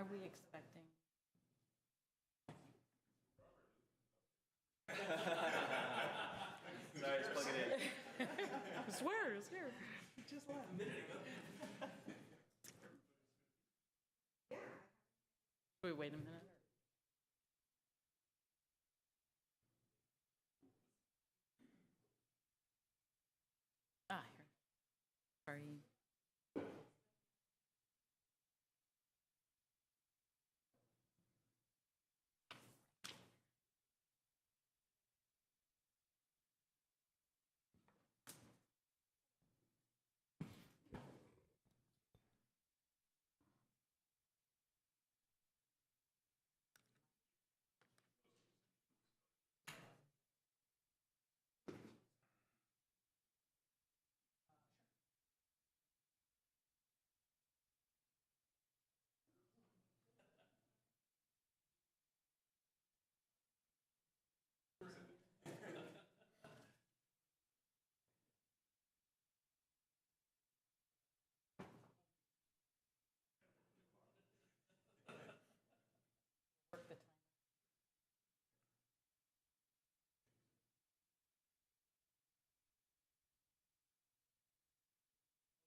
Are we expecting? Sorry, just plug it in. I swear, it's here. Just left. Wait a minute. Here. Sorry.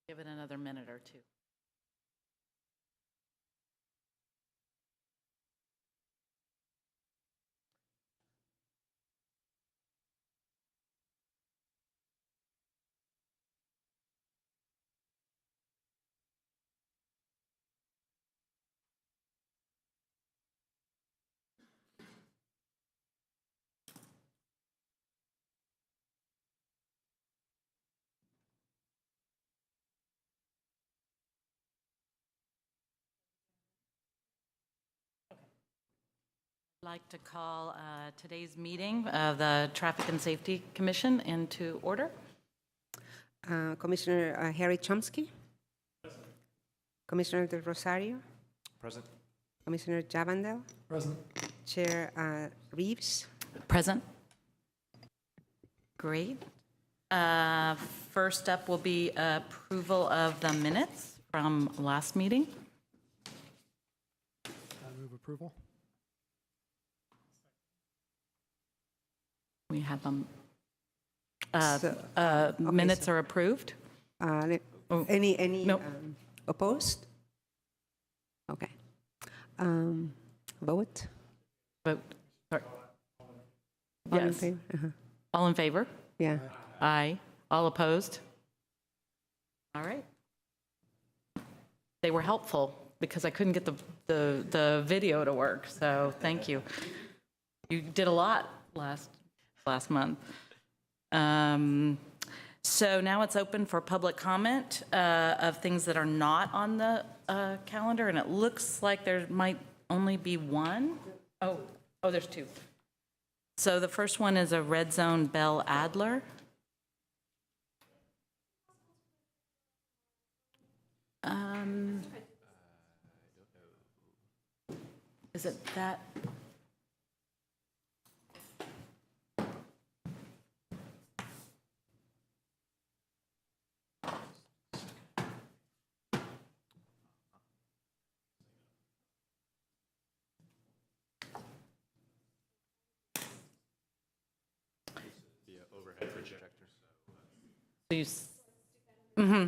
Give it another minute or two. I'd like to call today's meeting of the Traffic and Safety Commission into order. Commissioner Harry Chomsky. Commissioner Del Rosario. Present. Commissioner Javandel. Present. Chair Reeves. Present. Great. First up will be approval of the minutes from last meeting. I move approval. We have them. Okay, Minutes are approved. Any Nope. Opposed? Okay. Vote. Vote. Sorry. All in Yes. favor? All in favor? Yeah. Aye. All opposed? All right. They were helpful because I couldn't get the video to work, so thank you. You did a lot last month. So now it's open for public comment of things that are not on the calendar, and it looks like there might only be one. Oh, there's two. So the first one is a red zone Bell Adler. Is it that? The overhead projector. So you, mm-hmm.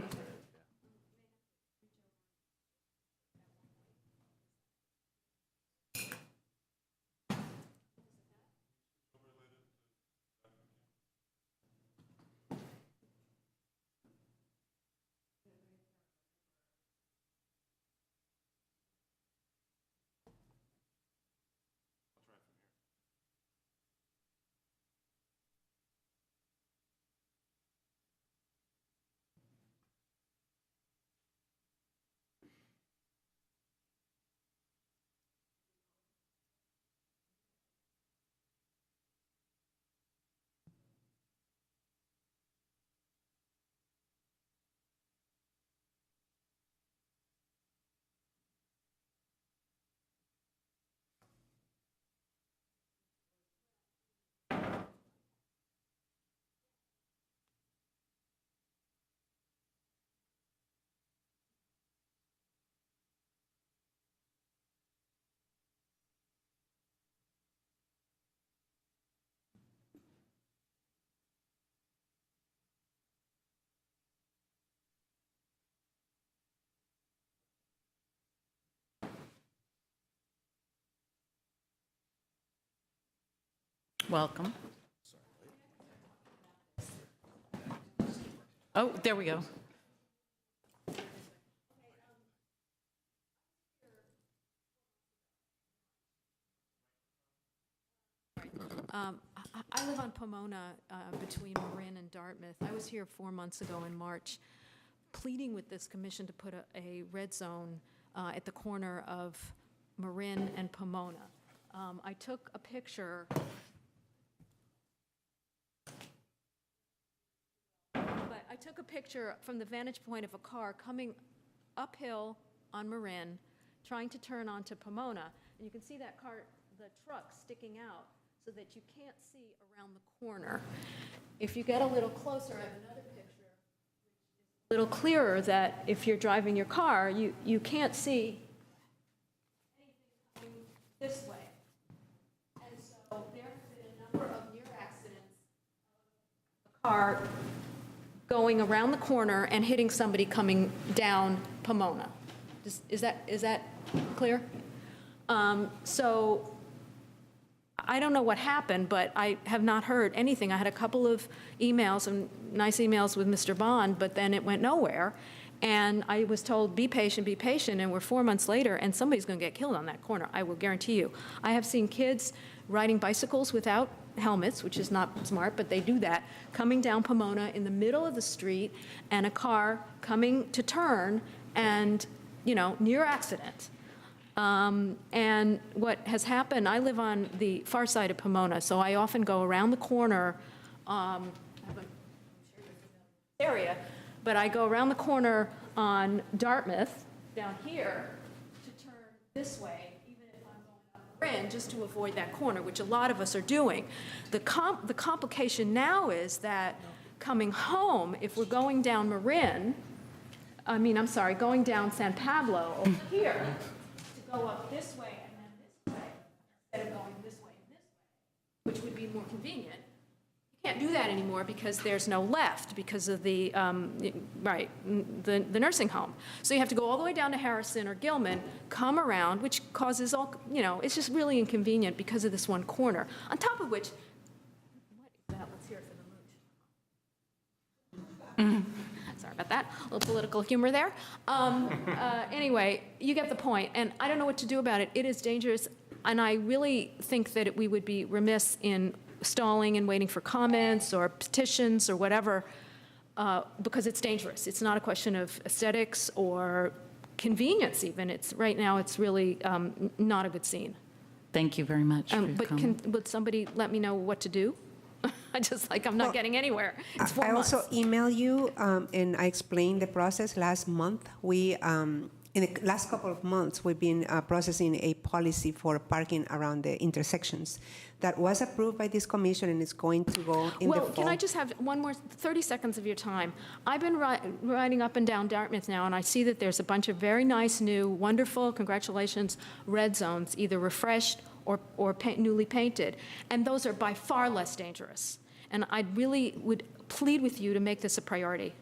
Welcome. Oh, there we go. I live on Pomona between Marin and Dartmouth. I was here 4 months ago in March, pleading with this commission to put a red zone at the corner of Marin and Pomona. I took a picture. But I took a picture from the vantage point of a car coming uphill on Marin, trying to turn onto Pomona. And you can see that car, the truck sticking out so that you can't see around the corner. If you get a little closer, I have another picture, a little clearer, that if you're driving your car, you can't see anything coming this way. And so there have been a number of near accidents of a car going around the corner and hitting somebody coming down Pomona. Is that clear? So I don't know what happened, but I have not heard anything. I had a couple of emails, and nice emails with Mr. Bond, but then it went nowhere. And I was told, be patient, and we're 4 months later, and somebody's going to get killed on that corner, I will guarantee you. I have seen kids riding bicycles without helmets, which is not smart, but they do that, coming down Pomona in the middle of the street, and a car coming to turn, and, near accident. And what has happened, I live on the far side of Pomona, so I often go around the corner, area, but I go around the corner on Dartmouth down here to turn this way, even if I'm going up Marin, just to avoid that corner, which a lot of us are doing. The complication now is that coming home, if we're going down Marin, going down San Pablo over here, to go up this way and then this way, instead of going this way and this way, which would be more convenient. You can't do that anymore because there's no left because of the nursing home. So you have to go all the way down to Harrison or Gilman, come around, which causes all, it's just really inconvenient because of this one corner. On top of which, what is that? Let's hear it for the mooch. Sorry about that, a little political humor there. Anyway, you get the point, and I don't know what to do about it. It is dangerous, and I really think that we would be remiss in stalling and waiting for comments or petitions or whatever, because it's dangerous. It's not a question of aesthetics or convenience even. Right now, it's really not a good scene. Thank you very much for your But comment. would somebody let me know what to do? I'm not getting anywhere. It's 4 months. I also emailed you, and I explained the process last month. We, in the last couple of months, we've been processing a policy for parking around the intersections that was approved by this commission, and it's going to go in the fall. Well, can I just have one more 30 seconds of your time? I've been riding up and down Dartmouth now, and I see that there's a bunch of very nice, new, wonderful, congratulations, red zones, either refreshed or newly painted, and those are by far less dangerous. And I really would plead with you to make this a priority.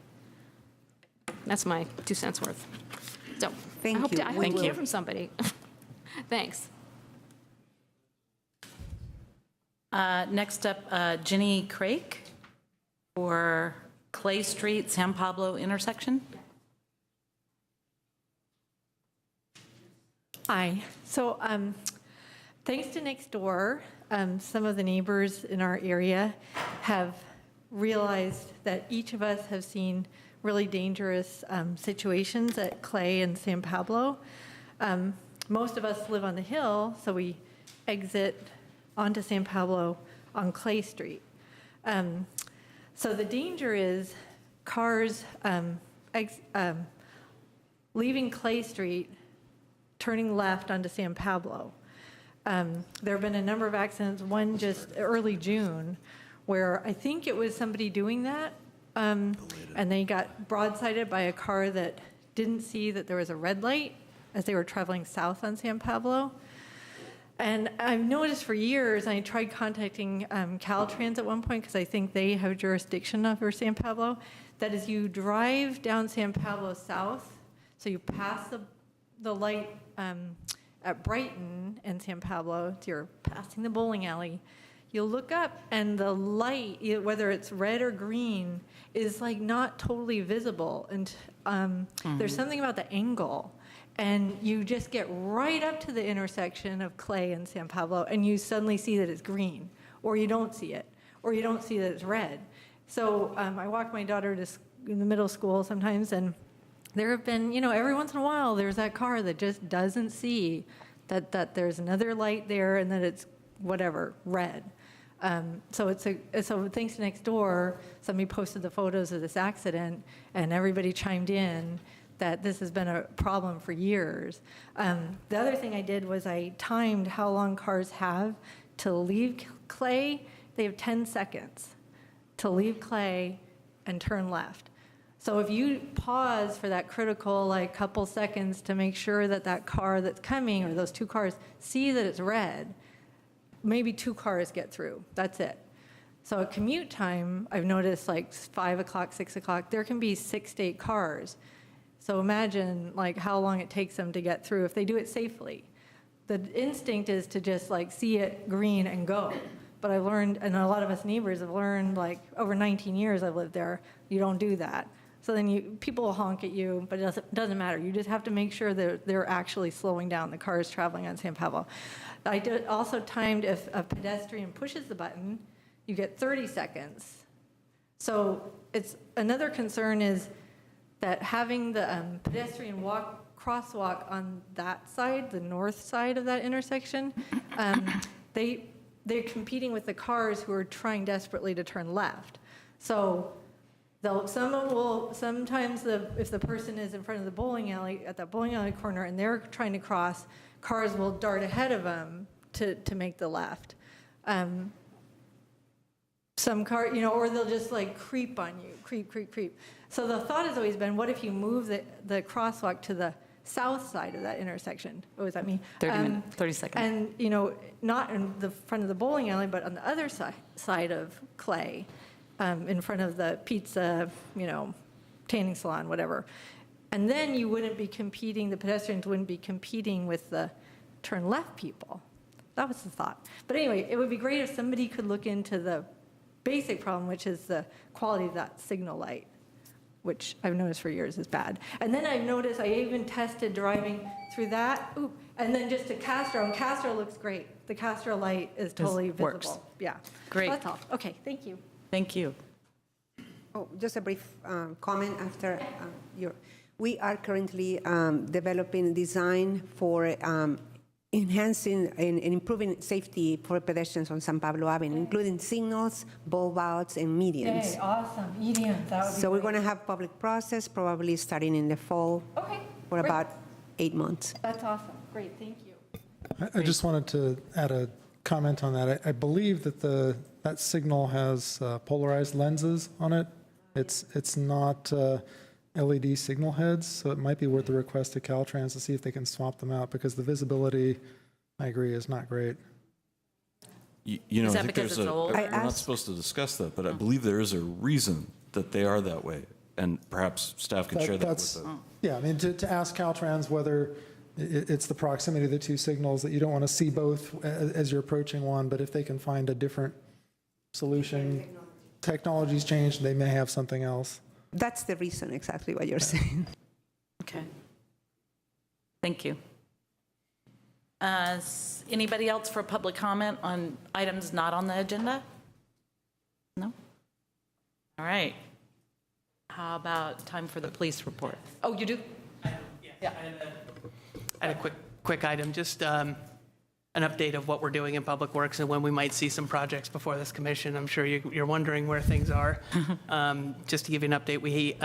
That's my 2 cents worth. So Thank I hope you. to We will. hear from somebody. Thanks. Next up, Jenny Craik for Clay Street, San Pablo intersection. Hi. So thanks to Nextdoor, some of the neighbors in our area have realized that each of us have seen really dangerous situations at Clay and San Pablo. Most of us live on the hill, so we exit onto San Pablo on Clay Street. So the danger is cars leaving Clay Street, turning left onto San Pablo. There have been a number of accidents, one just early June, where I think it was somebody doing that, and they got broadsided by a car that didn't see that there was a red light as they were traveling south on San Pablo. And I've noticed for years, I tried contacting Caltrans at one point because I think they have jurisdiction over San Pablo, that as you drive down San Pablo south, so you pass the light at Brighton and San Pablo, you're passing the bowling alley, you'll look up and the light, whether it's red or green, is like not totally visible. And there's something about the angle. And you just get right up to the intersection of Clay and San Pablo, and you suddenly see that it's green, or you don't see it, or you don't see that it's red. So I walk my daughter to in the middle school sometimes, and there have been, every once in a while, there's that car that just doesn't see that there's another light there and that it's whatever, red. So thanks to Nextdoor, somebody posted the photos of this accident, and everybody chimed in that this has been a problem for years. The other thing I did was I timed how long cars have to leave Clay. They have 10 seconds to leave Clay and turn left. So if you pause for that critical couple seconds to make sure that that car that's coming, or those two cars, see that it's red, maybe 2 cars get through. That's it. So at commute time, I've noticed 5 o'clock, 6 o'clock, there can be 6 to 8 cars. So imagine how long it takes them to get through if they do it safely. The instinct is to just see it green and go. But I've learned, and a lot of us neighbors have learned, over 19 years I've lived there, you don't do that. So then people will honk at you, but it doesn't matter. You just have to make sure that they're actually slowing down the cars traveling on San Pablo. I also timed if a pedestrian pushes the button, you get 30 seconds. So another concern is that having the pedestrian crosswalk on that side, the north side of that intersection, they're competing with the cars who are trying desperately to turn left. So sometimes if the person is in front of the bowling alley, at that bowling alley corner, and they're trying to cross, cars will dart ahead of them to make the left. Some car, or they'll just creep on you, creep. So the thought has always been, what if you move the crosswalk to the south side of that intersection? What does that mean? 30 seconds. And, not in the front of the bowling alley, but on the other side of Clay, in front of the pizza, tanning salon, whatever. And then you wouldn't be competing, the pedestrians wouldn't be competing with the turn left people. That was the thought. But anyway, it would be great if somebody could look into the basic problem, which is the quality of that signal light, which I've noticed for years is bad. And then I've noticed, I even tested driving through that, and then just to Castro, and Castro looks great. The Castro light is totally visible. Works. Yeah. Great. So that's all. Okay, thank you. Thank you. Oh, just a brief comment after we are currently developing design for enhancing and improving safety for pedestrians on San Pablo Avenue, including signals, bulb outs, and medians. Okay, awesome. Medians, that would be So we're great. going to have public process probably starting in the fall Okay, for great. about 8 months. That's awesome. Great, thank you. I just wanted to add a comment on that. I believe that that signal has polarized lenses on it. It's not LED signal heads, so it might be worth a request to Caltrans to see if they can swap them out, because the visibility, I agree, is not great. I Is that think because there's it's old? we're not supposed to discuss that, but I believe there is a reason that they are that way. And perhaps staff can share that with That's, us. yeah, I mean, to ask Caltrans whether it's the proximity of the two signals, that you don't want to see both as you're approaching one, but if they can find a different solution, technology's changed, they may have something else. That's the reason, exactly what you're saying. Okay. Thank you. Anybody else for public comment on items not on the agenda? No? All right. How about time for the police report? Oh, you do? Yeah. I had a quick item, just an update of what we're doing in Public Works and when we might see some projects before this commission. I'm sure you're wondering where things are. Just to give you an update, we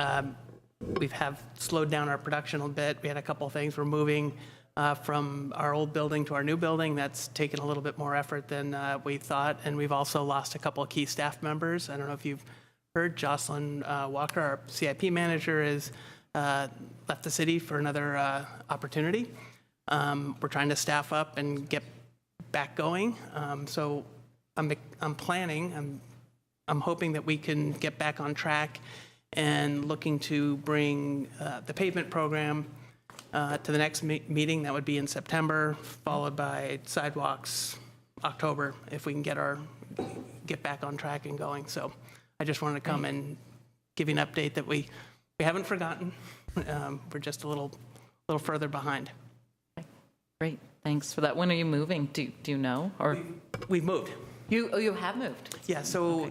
have slowed down our production a bit. We had a couple of things. We're moving from our old building to our new building. That's taken a little bit more effort than we thought. And we've also lost a couple of key staff members. I don't know if you've heard, Jocelyn Walker, our CIP manager, is left the city for another opportunity. We're trying to staff up and get back going. So I'm planning, I'm hoping that we can get back on track and looking to bring the pavement program to the next meeting. That would be in September, followed by sidewalks October, if we can get get back on track and going. So I just wanted to come and give you an update that we haven't forgotten. We're just a little further behind. Great, thanks for that. When are you moving? Do you know? Or We've moved. you have moved? Yeah, so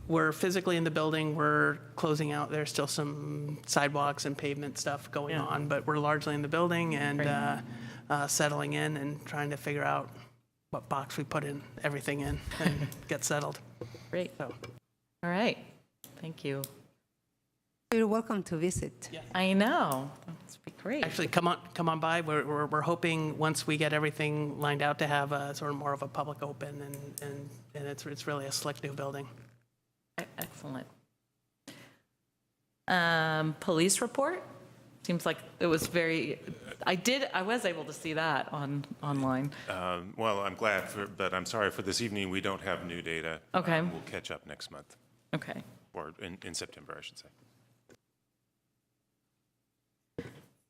we're physically in the building, we're closing out, there's still some sidewalks and pavement stuff going on, but we're largely in the building and settling in and trying to figure out what box we put in everything in and get settled. Great. So, All right, thank you. You're welcome to visit. I know, that's be great. actually, come on by. We're hoping once we get everything lined out to have a sort of more of a public open and it's really a slick new building. Excellent. Police report? Seems like it was I was able to see that online. Well, I'm glad, but I'm sorry, for this evening, we don't have new data. Okay. We'll catch up next month, Okay. or in September, I should say.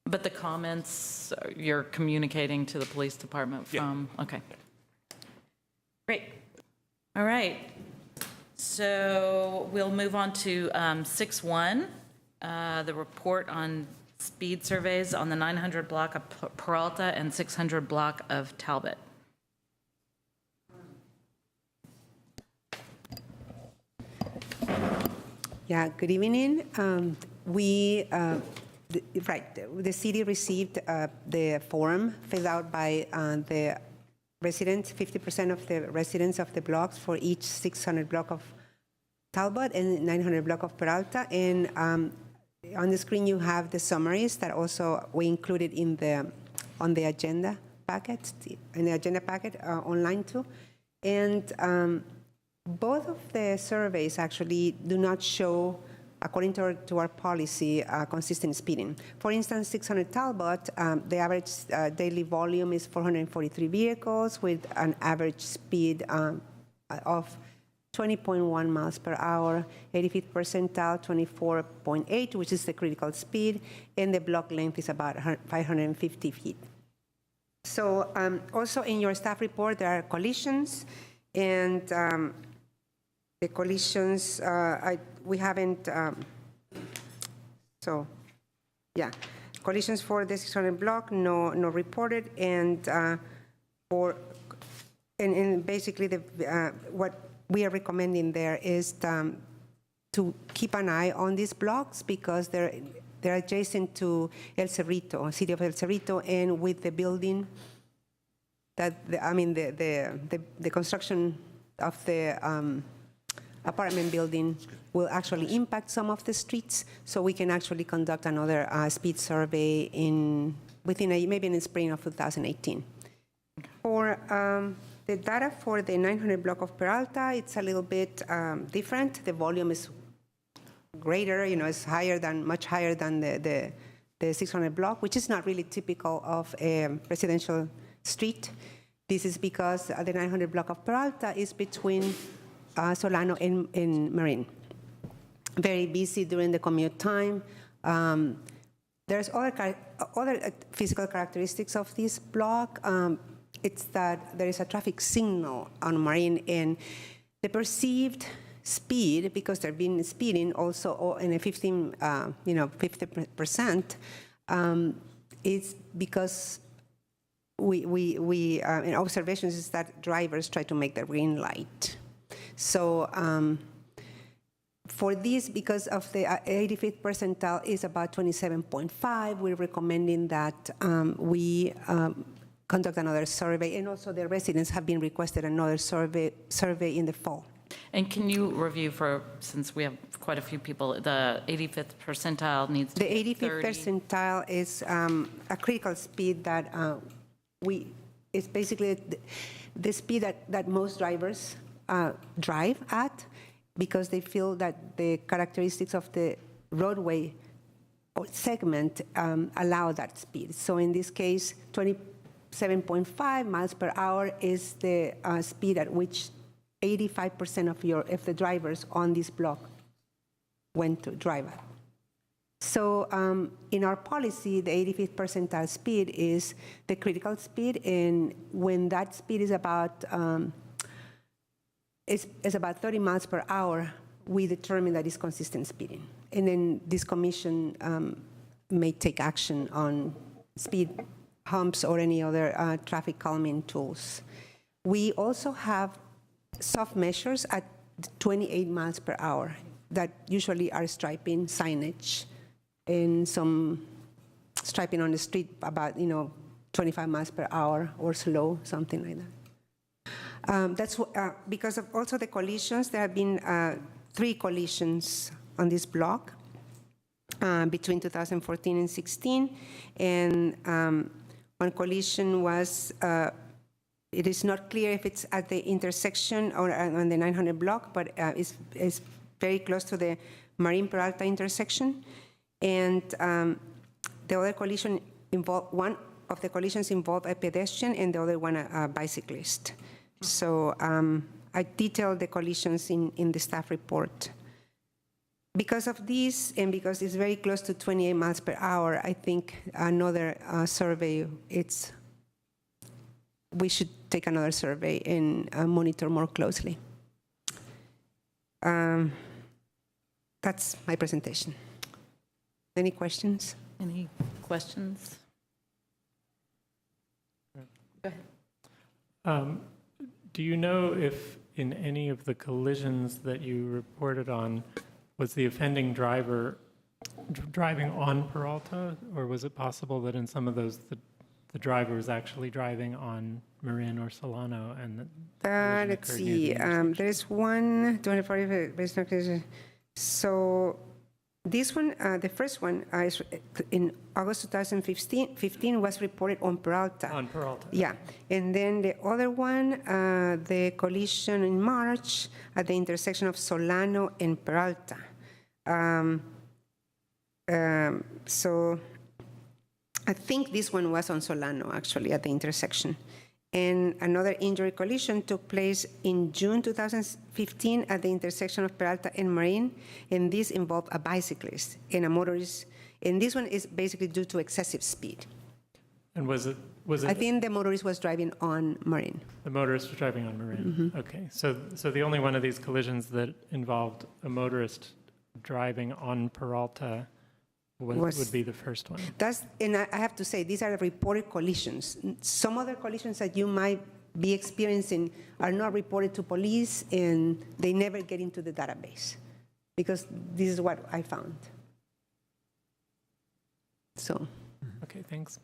But the comments, you're communicating to the police department from? Yeah. Okay. Great. All right. So we'll move on to 6.1, the report on speed surveys on the 900 block of Peralta and 600 block of Talbot. Yeah, good evening. The city received the form filled out by the residents, 50% of the residents of the blocks for each 600 block of Talbot and 900 block of Peralta. And on the screen you have the summaries that also we included on the agenda packet, online too. And both of the surveys actually do not show, according to our policy, consistent speeding. For instance, 600 Talbot, the average daily volume is 443 vehicles with an average speed of 20.1 miles per hour, 85th percentile, 24.8, which is the critical speed, and the block length is about 550 feet. So also in your staff report, there are collisions, and the collisions, we haven't, collisions for the 600 block, no reported, and basically what we are recommending there is to keep an eye on these blocks because they're adjacent to El Cerrito, city of El Cerrito, and with the building the construction of the apartment building will actually impact some of the streets, so we can actually conduct another speed survey maybe in the spring of 2018. For the data for the 900 block of Peralta, it's a little bit different. The volume is greater, it's much higher than the 600 block, which is not really typical of a residential street. This is because the 900 block of Peralta is between Solano and Marin. Very busy during the commute time. There's other physical characteristics of this block. It's that there is a traffic signal on Marin, and the perceived speed, because they've been speeding also in a 50%, is because we in observations is that drivers try to make the green light. So for this, because of the 85th percentile is about 27.5, we're recommending that we conduct another survey, and also the residents have been requested another survey in the fall. And can you review since we have quite a few people, the 85th percentile needs to be 30. 85th percentile is a critical speed that it's basically the speed that most drivers drive at, because they feel that the characteristics of the roadway or segment allow that speed. So in this case, 27.5 miles per hour is the speed at which 85% of the drivers on this block went to drive at. So in our policy, the 85th percentile speed is the critical speed, and when that speed is about is about 30 miles per hour, we determine that it's consistent speeding. And then this commission may take action on speed humps or any other traffic calming tools. We also have soft measures at 28 miles per hour that usually are striping signage and some striping on the street about 25 miles per hour or slow, something like that. That's because of also the collisions. There have been 3 collisions on this block between 2014 and 16, and one collision was. It is not clear if it's at the intersection or on the 900 block, but it's very close to the Marin Peralta intersection. And the other collision one of the collisions involved a pedestrian and the other one a bicyclist. So I detailed the collisions in the staff report. Because of this, and because it's very close to 28 miles per hour, I think another survey, we should take another survey and monitor more closely. That's my presentation. Any questions? Any questions? Go ahead. Do you know if in any of the collisions that you reported on, was the offending driver driving on Peralta, or was it possible that in some of those the driver was actually driving on Marin or Solano? And Let's see. There's one 240. So this one, the first one, is in August 2015 was reported on Peralta. On Peralta. Yeah, and then the other one, the collision in March at the intersection of Solano and Peralta. So I think this one was on Solano, actually, at the intersection. And another injury collision took place in June 2015 at the intersection of Peralta and Marin, and this involved a bicyclist and a motorist. And this one is basically due to excessive speed. And was it? I think the motorist was driving on Marin. The motorist was driving on Marin. Okay, so the only one of these collisions that involved a motorist driving on Peralta would be the first one. And I have to say, these are reported collisions. Some other collisions that you might be experiencing are not reported to police, and they never get into the database, because this is what I found. So. Okay, thanks.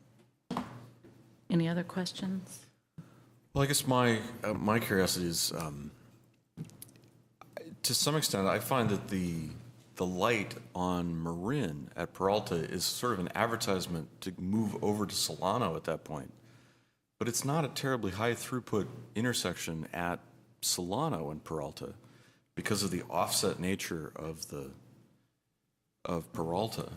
Any other questions? Well, I guess my curiosity is, to some extent, I find that the light on Marin at Peralta is sort of an advertisement to move over to Solano at that point. But it's not a terribly high throughput intersection at Solano and Peralta because of the offset nature of Peralta.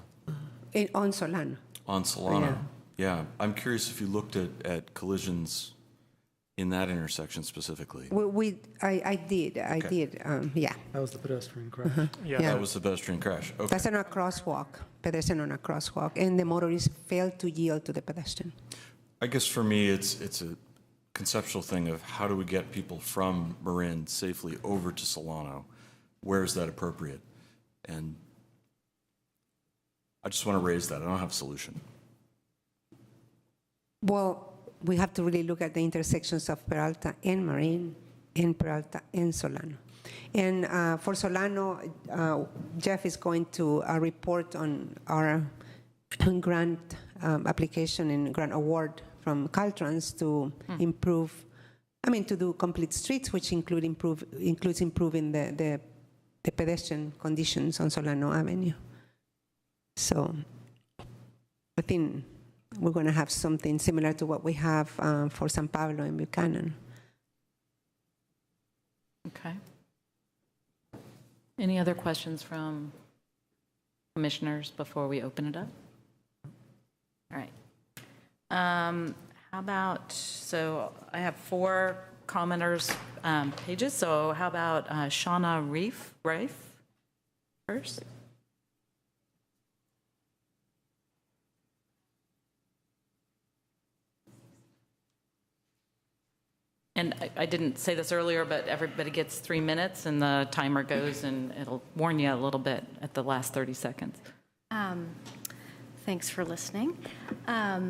On Solano. On Solano. Yeah. I'm curious if you looked at collisions in that intersection specifically. I did. Yeah. That was the pedestrian crash. Yeah. That was the pedestrian crash. Okay. That's on a crosswalk, pedestrian on a crosswalk, and the motorist failed to yield to the pedestrian. I guess for me, it's a conceptual thing of how do we get people from Marin safely over to Solano? Where is that appropriate? And I just want to raise that. I don't have a solution. Well, we have to really look at the intersections of Peralta and Marin, and Peralta and Solano. And for Solano, Jeff is going to report on our grant application and grant award from Caltrans to improve, to do complete streets, which includes improving the pedestrian conditions on Solano Avenue. So I think we're going to have something similar to what we have for San Pablo and Buchanan. Okay. Any other questions from commissioners before we open it up? All right. How about, so I have 4 commenters pages, so how about Shauna Rafe first? And I didn't say this earlier, but everybody gets 3 minutes, and the timer goes, and it'll warn you a little bit at the last 30 seconds. Thanks for listening. I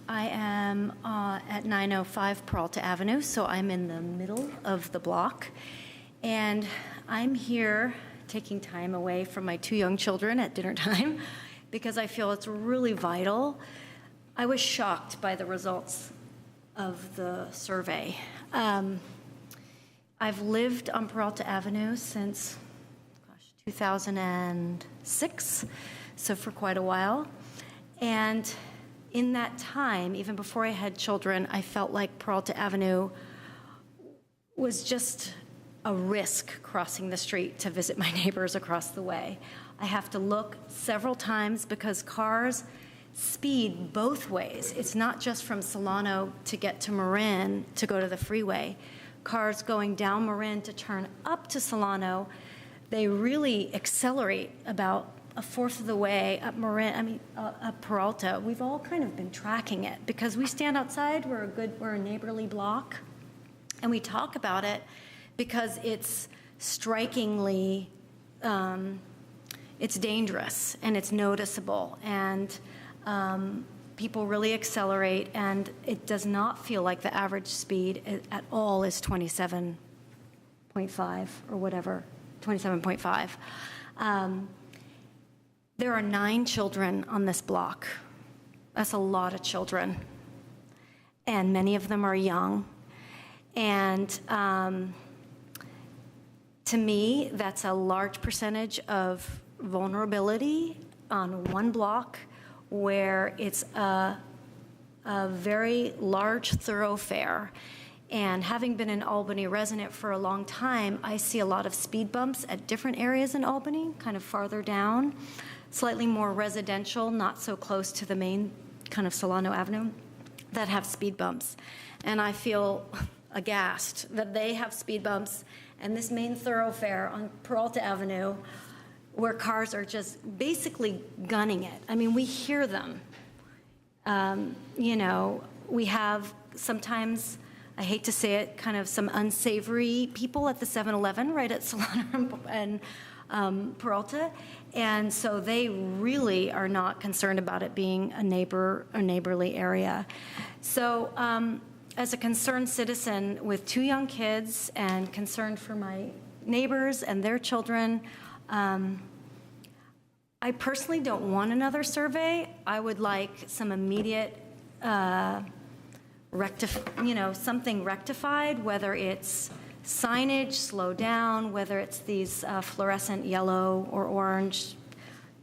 am at 905 Peralta Avenue, so I'm in the middle of the block. And I'm here taking time away from my 2 young children at dinner time because I feel it's really vital. I was shocked by the results of the survey. I've lived on Peralta Avenue since 2006, so for quite a while. And in that time, even before I had children, I felt like Peralta Avenue was just a risk crossing the street to visit my neighbors across the way. I have to look several times because cars speed both ways. It's not just from Solano to get to Marin to go to the freeway. Cars going down Marin to turn up to Solano, they really accelerate about a fourth of the way up Marin, up Peralta. We've all kind of been tracking it because we stand outside, we're a neighborly block, and we talk about it because it's strikingly, it's dangerous and it's noticeable, and people really accelerate, and it does not feel like the average speed at all is 27.5 or whatever, 27.5. There are 9 children on this block. That's a lot of children, and many of them are young. And to me, that's a large percentage of vulnerability on one block where it's a very large thoroughfare. And having been an Albany resident for a long time, I see a lot of speed bumps at different areas in Albany, kind of farther down, slightly more residential, not so close to the main kind of Solano Avenue, that have speed bumps. And I feel aghast that they have speed bumps and this main thoroughfare on Peralta Avenue where cars are just basically gunning it. I mean, we hear them. We have sometimes, I hate to say it, kind of some unsavory people at the 7-Eleven right at Solano and Peralta. And so they really are not concerned about it being a neighborly area. So as a concerned citizen with 2 young kids and concerned for my neighbors and their children, I personally don't want another survey. I would like some immediate something rectified, whether it's signage, slow down, whether it's these fluorescent yellow or orange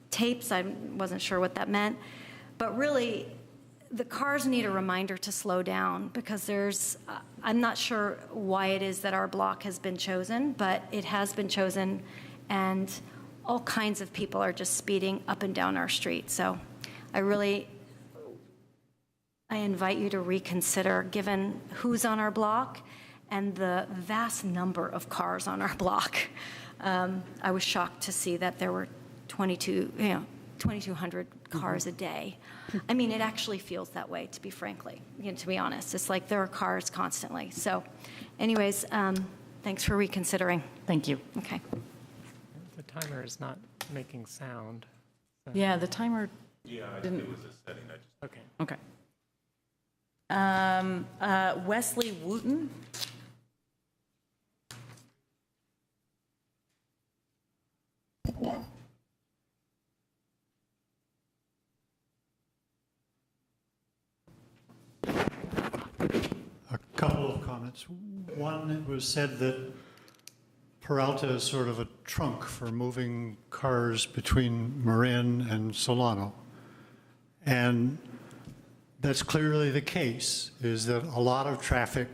tapes. I wasn't sure what that meant. But really, the cars need a reminder to slow down because I'm not sure why it is that our block has been chosen, but it has been chosen, and all kinds of people are just speeding up and down our street. So I invite you to reconsider, given who's on our block and the vast number of cars on our block. I was shocked to see that there were 2,200 cars a day. I mean, it actually feels that way, to be honest. It's like there are cars constantly. So anyways, thanks for reconsidering. Thank you. Okay. The timer is not making sound. So. Yeah, the timer Yeah, didn't. it was a setting. Okay. Okay. Wesley Wooten. A couple of comments. One, it was said that Peralta is sort of a trunk for moving cars between Marin and Solano. And that's clearly the case, is that a lot of traffic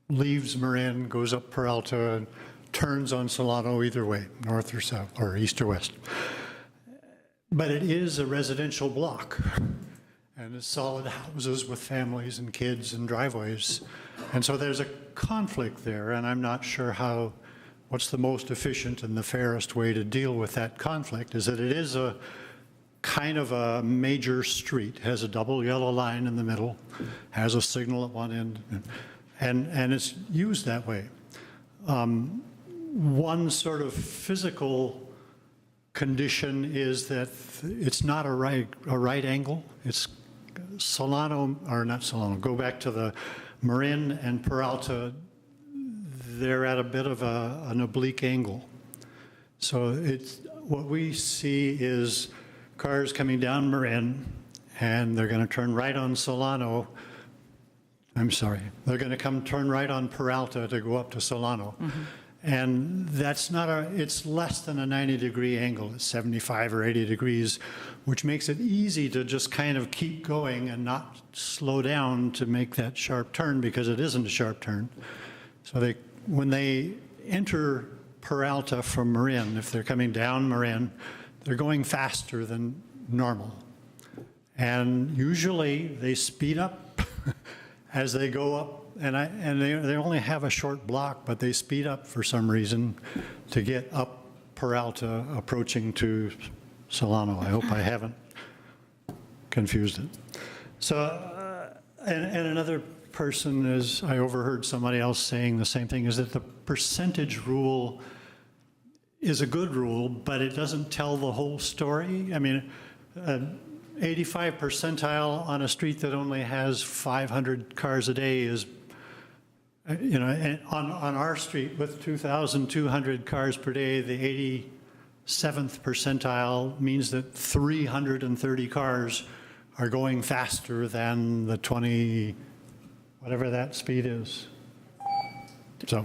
leaves Marin, goes up Peralta, and turns on Solano either way, north or south, or east or west. But it is a residential block, and it's solid houses with families and kids and driveways. And so there's a conflict there, and I'm not sure what's the most efficient and the fairest way to deal with that conflict, is that it is a kind of a major street, has a double yellow line in the middle, has a signal at one end, and it's used that way. One sort of physical condition is that it's not a right angle. It's Solano, or not Solano, go back to the Marin and Peralta, they're at a bit of an oblique angle. So what we see is cars coming down Marin, and they're going to turn right on Solano. I'm sorry, they're going to turn right on Peralta to go up to Solano. And that's not it's less than a 90-degree angle. It's 75 or 80 degrees, which makes it easy to just kind of keep going and not slow down to make that sharp turn, because it isn't a sharp turn. So when they enter Peralta from Marin, if they're coming down Marin, they're going faster than normal. And usually they speed up as they go up. And they only have a short block, but they speed up for some reason to get up Peralta approaching to Solano. I hope I haven't confused it. So, and another person is, I overheard somebody else saying the same thing, is that the percentage rule is a good rule, but it doesn't tell the whole story. I mean, 85 percentile on a street that only has 500 cars a day is, you know, and on our street with 2,200 cars per day, the 87th percentile means that 330 cars are going faster than the 20, whatever that speed is. So,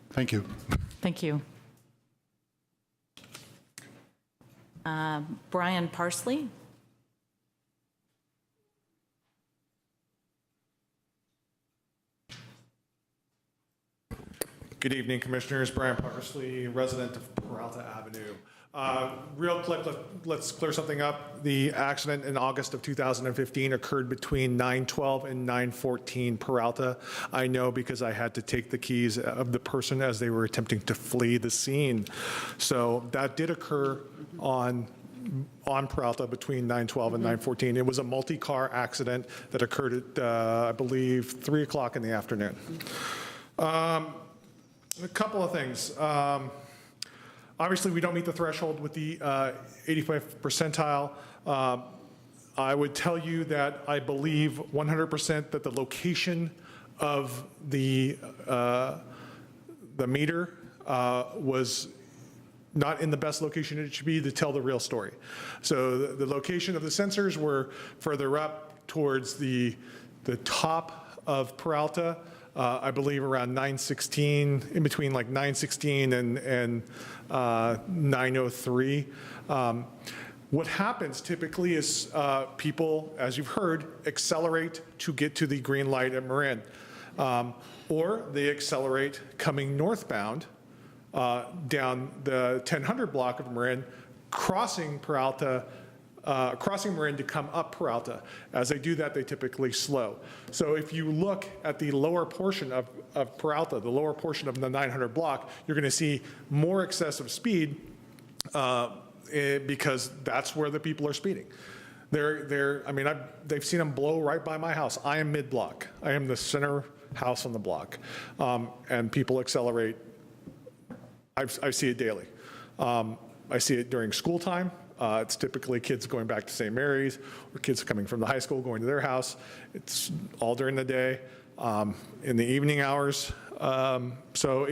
thank you. Thank you. Brian Parsley. Good evening, Commissioners. Brian Parsley, resident of Peralta Avenue. Real quick, let's clear something up. The accident in August of 2015 occurred between 9:12 and 9:14 Peralta. I know because I had to take the keys of the person as they were attempting to flee the scene. So that did occur on Peralta between 9:12 and 9:14. It was a multi-car accident that occurred at, I believe, 3 o'clock in the afternoon. A couple of things. Obviously, we don't meet the threshold with the 85th percentile. I would tell you that I believe 100% that the location of the meter was not in the best location it should be to tell the real story. So the location of the sensors were further up towards the top of Peralta. I believe around 916, in between like 916 and 903. What happens typically is people, as you've heard, accelerate to get to the green light at Marin. Or they accelerate coming northbound down the 1000 block of Marin, crossing Peralta, crossing Marin to come up Peralta. As they do that, they typically slow. So if you look at the lower portion of Peralta, the lower portion of the 900 block, you're going to see more excessive speed because that's where the people are speeding. They've seen them blow right by my house. I am mid-block. I am the center house on the block. And people accelerate. I see it daily. I see it during school time. It's typically kids going back to St. Mary's or kids coming from the high school going to their house. It's all during the day, in the evening hours. So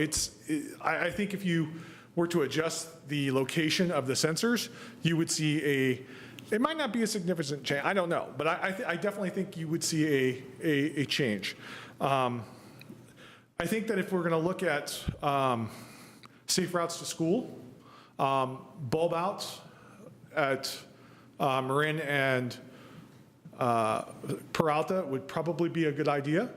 I think if you were to adjust the location of the sensors, you would see it might not be a significant change, I don't know, but I definitely think you would see a change. I think that if we're gonna look at safe routes to school, bulb outs, at Marin and Peralta would probably be a good idea.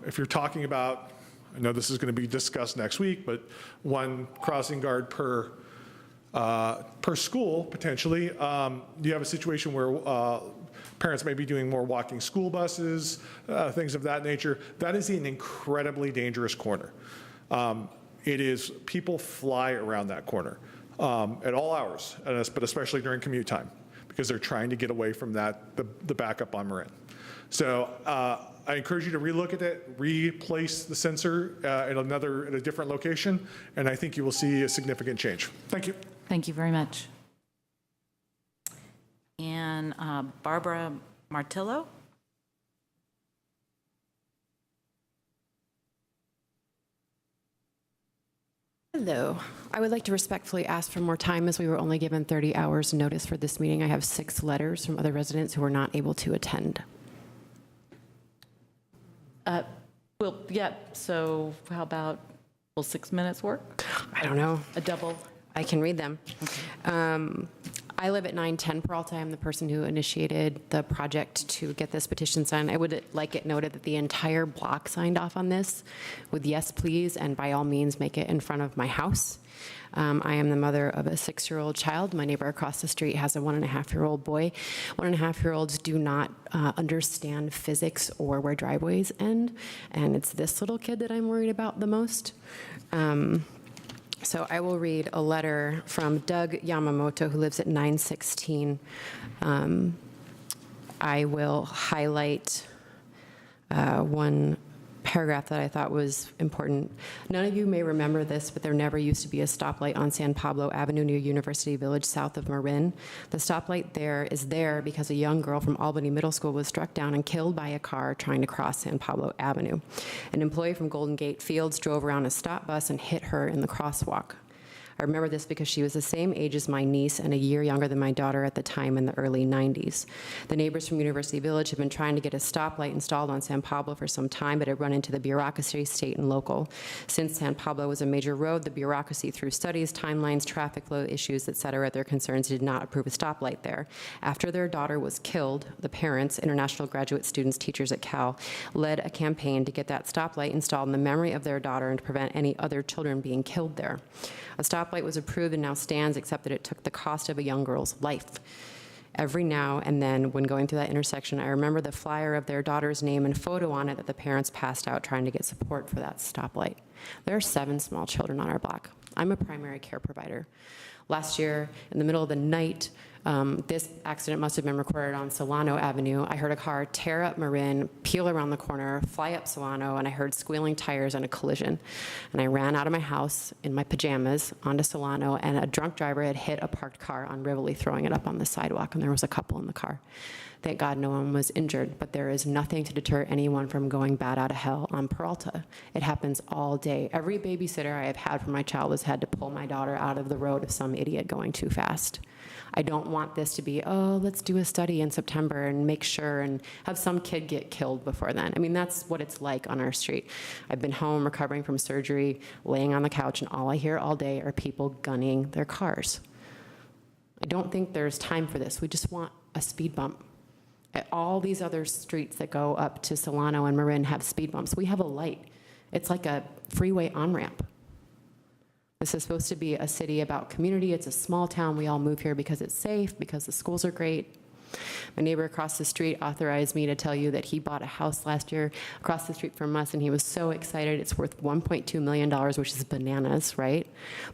If you're talking about, I know this is going to be discussed next week, but one crossing guard per school, potentially. You have a situation where parents may be doing more walking school buses, things of that nature. That is an incredibly dangerous corner. People fly around that corner. At all hours, but especially during commute time, because they're trying to get away from the backup on Marin. So I encourage you to relook at it, replace the sensor at a different location, and I think you will see a significant change. Thank you. Thank you very much. And Barbara Martillo? Hello. I would like to respectfully ask for more time as we were only given 30 hours notice for this meeting. I have 6 letters from other residents who were not able to attend. Well, yeah, so how about, will 6 minutes work? I don't know. A double? I can read them. I live at 910 Peralta. I'm the person who initiated the project to get this petition signed. I would like it noted that the entire block signed off on this with yes, please, and by all means make it in front of my house. I am the mother of a 6-year-old child. My neighbor across the street has a 1.5-year-old boy. 1.5-year-olds do not understand physics or where driveways end, and it's this little kid that I'm worried about the most. So I will read a letter from Doug Yamamoto, who lives at 916. I will highlight one paragraph that I thought was important. None of you may remember this, but there never used to be a stoplight on San Pablo Avenue near University Village south of Marin. The stoplight there is there because a young girl from Albany Middle School was struck down and killed by a car trying to cross San Pablo Avenue. An employee from Golden Gate Fields drove around a stop bus and hit her in the crosswalk. I remember this because she was the same age as my niece and a year younger than my daughter at the time in the early 90s. The neighbors from University Village have been trying to get a stoplight installed on San Pablo for some time, but had run into the bureaucracy, state and local. Since San Pablo was a major road, the bureaucracy, through studies, timelines, traffic flow issues, et cetera, their concerns, did not approve a stoplight there. After their daughter was killed, the parents, international graduate students, teachers at Cal, led a campaign to get that stoplight installed in the memory of their daughter and to prevent any other children being killed there. A stoplight was approved and now stands, except that it took the cost of a young girl's life. Every now and then, when going through that intersection, I remember the flyer of their daughter's name and photo on it that the parents passed out trying to get support for that stoplight. There are 7 small children on our block. I'm a primary care provider. Last year, in the middle of the night, this accident must have been recorded on Solano Avenue. I heard a car tear up Marin, peel around the corner, fly up Solano, and I heard squealing tires and a collision. And I ran out of my house in my pajamas onto Solano, and a drunk driver had hit a parked car on Rivoli, throwing it up on the sidewalk, and there was a couple in the car. Thank God no one was injured, but there is nothing to deter anyone from going bat out of hell on Peralta. It happens all day. Every babysitter I have had for my child has had to pull my daughter out of the road of some idiot going too fast. I don't want this to be, oh, let's do a study in September and make sure and have some kid get killed before then. I mean, that's what it's like on our street. I've been home recovering from surgery, laying on the couch, and all I hear all day are people gunning their cars. I don't think there's time for this. We just want a speed bump. All these other streets that go up to Solano and Marin have speed bumps. We have a light. It's like a freeway on-ramp. This is supposed to be a city about community. It's a small town. We all move here because it's safe, because the schools are great. My neighbor across the street authorized me to tell you that he bought a house last year across the street from us, and he was so excited. It's worth $1.2 million, which is bananas, right?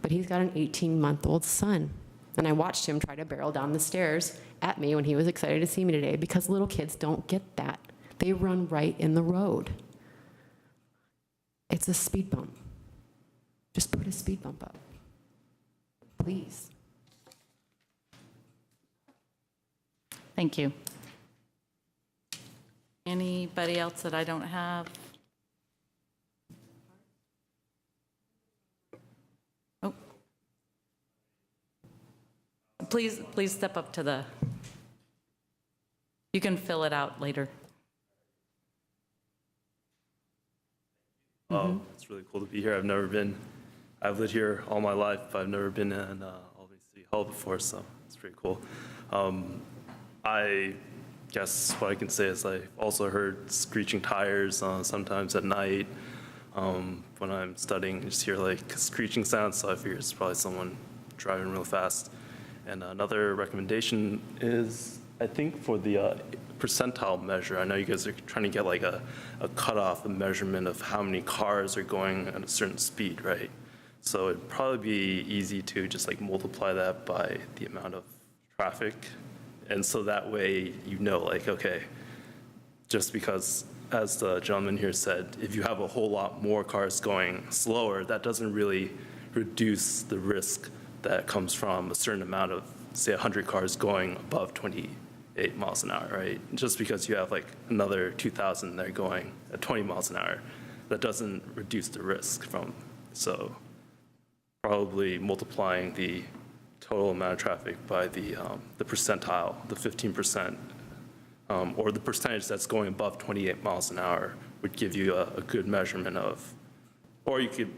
But he's got an 18-month-old son. And I watched him try to barrel down the stairs at me when he was excited to see me today, because little kids don't get that. They run right in the road. It's a speed bump. Just put a speed bump up, please. Thank you. Anybody else that I don't have? Oh. Please step up to the, you can fill it out later. It's really cool to be here. I've lived here all my life, but I've never been in Albany City Hall before, so it's pretty cool. I guess what I can say is I've also heard screeching tires sometimes at night. When I'm studying, I just hear like screeching sounds, so I figure it's probably someone driving real fast. And another recommendation is, I think for the percentile measure, I know you guys are trying to get like a cutoff, a measurement of how many cars are going at a certain speed, right? So it'd probably be easy to just like multiply that by the amount of traffic. And so that way, you know, like, okay, just because as the gentleman here said, if you have a whole lot more cars going slower, that doesn't really reduce the risk that comes from a certain amount of, say, 100 cars going above 28 miles an hour, right? Just because you have like another 2,000 that are going at 20 miles an hour, that doesn't reduce the risk from, so probably multiplying the total amount of traffic by the percentile, the 15%, or the percentage that's going above 28 miles an hour would give you a good measurement of, or you could,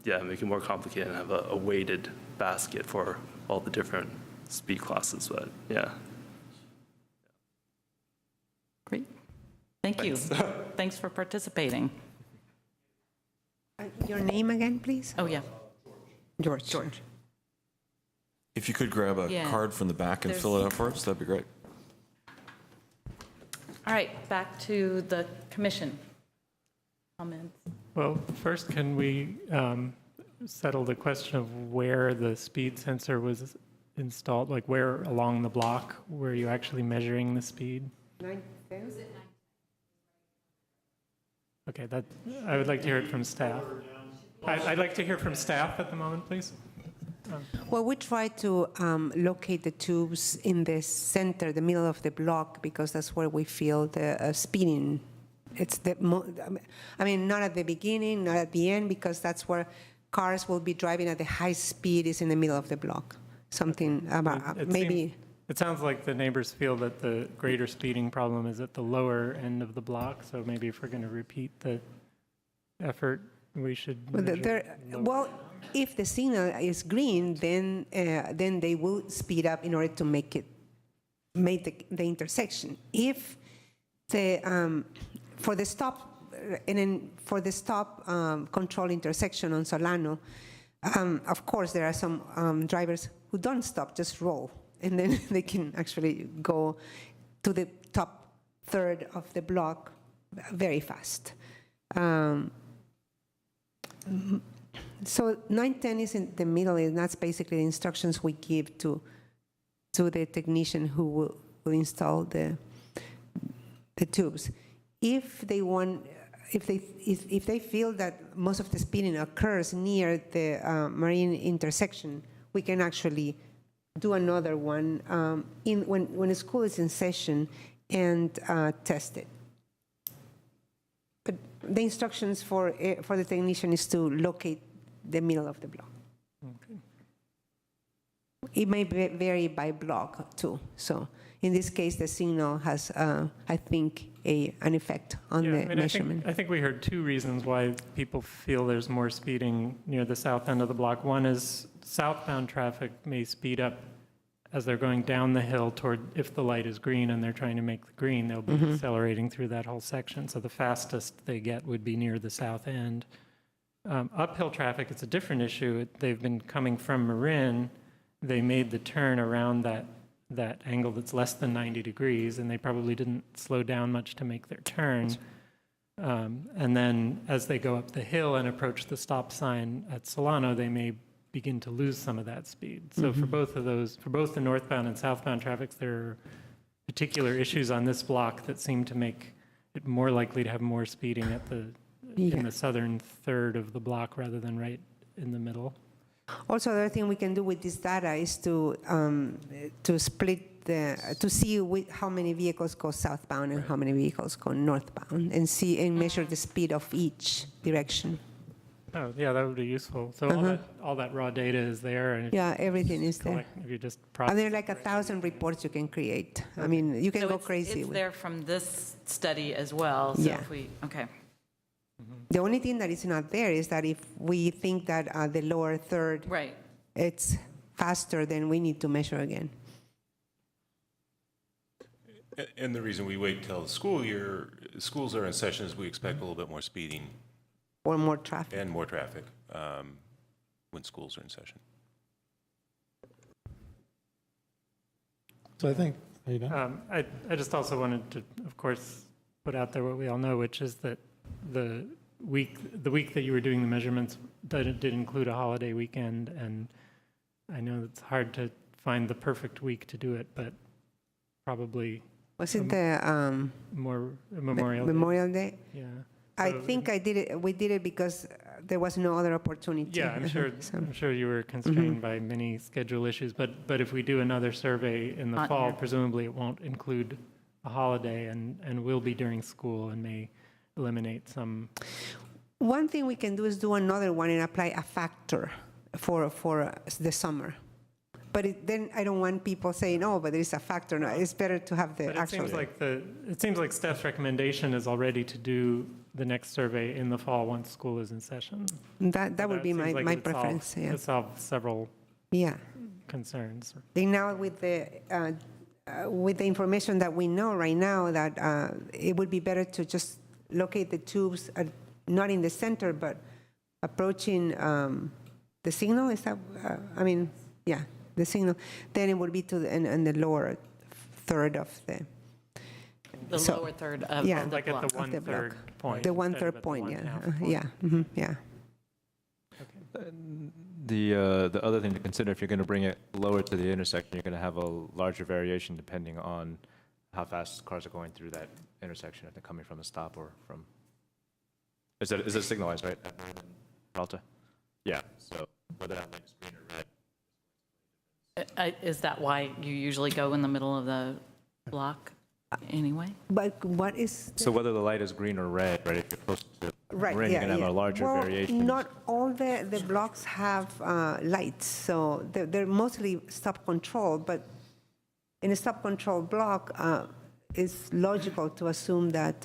make it more complicated and have a weighted basket for all the different speed classes, but yeah. Great. Thank you. Thanks for participating. Your name again, please? Oh, yeah. George. If you could grab a Yeah. card from the back and fill it out for us, that'd be great. All right, back to the commission. Comments? Well, first, can we settle the question of where the speed sensor was installed, like where along the block were you actually measuring the speed? 910? Okay, that, I would like to hear it from staff. I'd like to hear from staff at the moment, please. Well, we try to locate the tubes in the center, the middle of the block, because that's where we feel the speeding. It's I mean, not at the beginning, not at the end, because that's where cars will be driving at the high speed is in the middle of the block. Something about maybe. It sounds like the neighbors feel that the greater speeding problem is at the lower end of the block, so maybe if we're going to repeat the effort, we should measure lower. Well, if the signal is green, then they will speed up in order to make the intersection. If the for the stop and then for the stop control intersection on Solano, of course there are some drivers who don't stop, just roll, and then they can actually go to the top third of the block very fast. So 910 is in the middle, and that's basically the instructions we give to the technician who will install the tubes. If they feel that most of the speeding occurs near the Marin intersection, we can actually do another one when the school is in session and test it. But the instructions for the technician is to locate the middle of the block. Okay. It may vary by block too. So in this case, the signal has, I think, an effect on the measurement. I think we heard two reasons why people feel there's more speeding near the south end of the block. One is southbound traffic may speed up as they're going down the hill toward, if the light is green and they're trying to make the green, they'll be accelerating through that whole section. So the fastest they get would be near the south end. Uphill traffic, it's a different issue. They've been coming from Marin. They made the turn around that angle that's less than 90 degrees, and they probably didn't slow down much to make their turn. And then as they go up the hill and approach the stop sign at Solano, they may begin to lose some of that speed. So for both of those, for both the northbound and southbound traffic, there are particular issues on this block that seem to make it more likely to have more speeding at in the southern third of the block rather than right in the middle. Also, the other thing we can do with this data is to split to see how many vehicles go southbound and how many vehicles go northbound, and measure the speed of each direction. Oh, yeah, that would be useful. So all that raw data is there, and everything is there. If you just And there are like 1,000 reports you can create. I mean, you can go crazy. It's with there from this study as well. So if we, okay. The only thing that is not there is that if we think that the lower third, it's faster, then we need to measure again. And the reason we wait till the school year, schools are in sessions, we expect a little bit more speeding. Or more traffic. And more traffic when schools are in session. So I think, are you done? I just also wanted to, of course, put out there what we all know, which is that the week that you were doing the measurements did include a holiday weekend, and I know it's hard to find the perfect week to do it, but probably Was it the Memorial Day. Day? Yeah. I So- think I did it. We did it because there was no other opportunity. Yeah, I'm sure. So- I'm sure you were constrained by many schedule issues. But if we do another survey in the Not fall, here. presumably it won't include a holiday and will be during school and may eliminate some. One thing we can do is do another one and apply a factor for the summer. But then I don't want people saying, "Oh, but there is a factor." No, it's better to have the But actual. it seems like staff's recommendation is already to do the next survey in the fall once school is in session. That would be seems my like it would solve- preference. Yeah. It solve several Yeah. concerns. And now with the information that we know right now, that it would be better to just locate the tubes not in the center, but approaching the signal. Is that? Yeah, the signal. Then it would be in the lower third of the. The So, lower third of yeah. the Like at block. the Of the block. one-third point. The instead of 1/3 at the point. Yeah. one-half point. Yeah. Yeah. The other thing to consider, if you're going to bring it lower to the intersection, you're going to have a larger variation depending on how fast cars are going through that intersection, if they're coming from a stop or from. Is it signalized, right? at Peralta? Yeah. So whether that link's green or red. Is that why you usually go in the middle of the block anyway? But what is? So whether the light is green or red, right? If you're close to Right, Marin, yeah, you're going to have a larger well, variation. Not all the blocks have lights, so they're mostly stop control, but in a stop control block, it's logical to assume that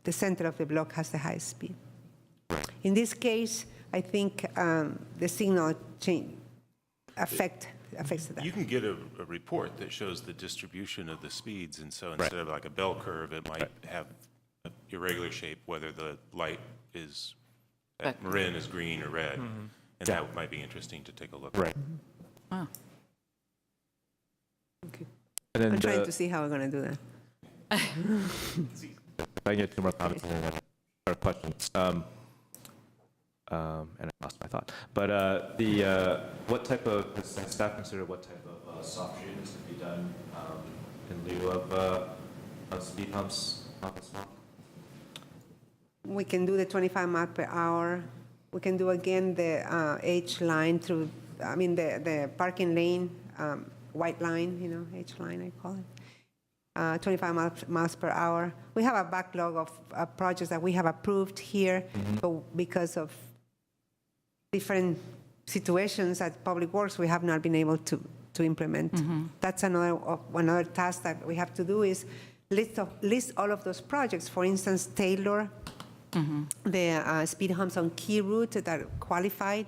the center of the block has the highest speed. In this case, I think the signal change affects that. You can get a report that shows the distribution of the speeds, and so instead of like a bell curve, it might have an irregular shape, whether the light is at Marin is green or red, and that might be interesting to take a look at. Right. Wow. And then I'm trying to see how we're going to do that. If I can get two more comments and then or questions. And I lost my thought. But what type of, does staff consider what type of soft treatments can be done in lieu of speed humps on this block? We can do the 25 miles per hour. We can do again the H line through, the parking lane, white line, H line I call it. 25 miles per hour. We have a backlog of projects that we have approved here, but because of different situations at Public Works, we have not been able to implement. That's another task that we have to do is list all of those projects. For instance, tailor the speed humps on key route that qualified,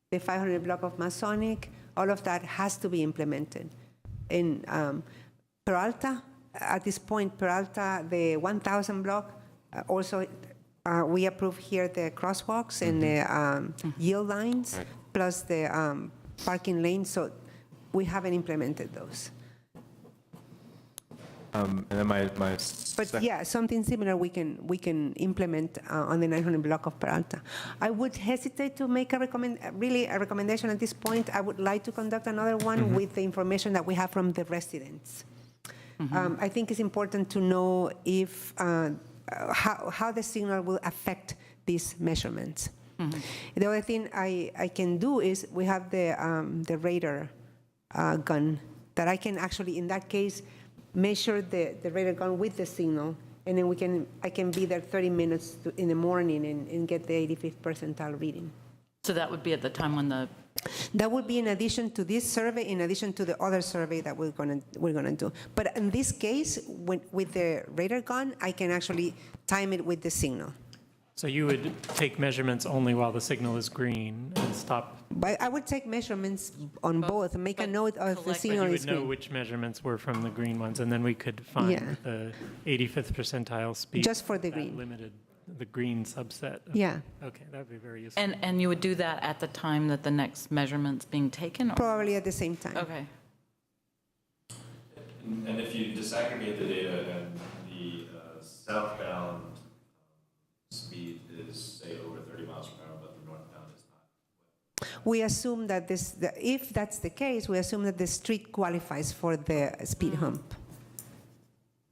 the 500 block of Masonic, all of that has to be implemented. In Peralta, at this point, Peralta, the 1,000 block, also we approve here the crosswalks and the yield lines, plus the parking lanes, so we haven't implemented those. And then my But yeah, something similar we can implement on the 900 block of Peralta. I would hesitate to make a recommendation at this point. I would like to conduct another one with the information that we have from the residents. I think it's important to know if how the signal will affect these measurements. The other thing I can do is we have the radar gun that I can actually, in that case, measure the radar gun with the signal, and then I can be there 30 minutes in the morning and get the 85th percentile reading. So that would be at the time when That would be in addition to this survey, in addition to the other survey that we're gonna do. But in this case, with the radar gun, I can actually time it with the signal. So you would take measurements only while the signal is green and stop. But I would take measurements on both and make a note of the signal You is would know green. which measurements were from the green ones, and then we could find Yeah. the 85th percentile speed. Just for the that green. limited the green subset. Yeah. Okay, that would be very useful. and you would do that at the time that the next measurement's being taken? Or? Probably at the same time. Okay. And if you disaggregate the data and the southbound speed is, say, over 30 miles per hour, but the northbound is not. We assume that if that's the case, we assume that the street qualifies for the speed hump.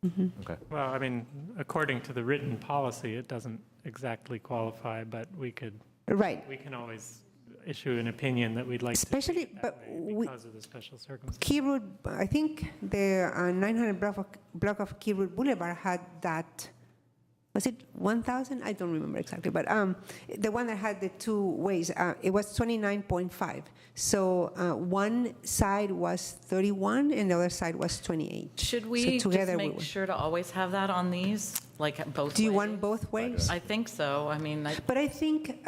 Okay. Well, I mean, according to the written policy, it doesn't exactly qualify, but we could, Right. we can always issue an opinion that we'd like to see Especially, it that but way we, because of the special circumstances. Key Route, I think the 900 block of Key Route Boulevard had that, was it 1,000? I don't remember exactly, but the one that had the two ways, it was 29.5. So one side was 31 and the other side was 28. Should So we together just we make were- sure to always have that on these, like both ways? Do you want both ways? I think so. I mean, But I think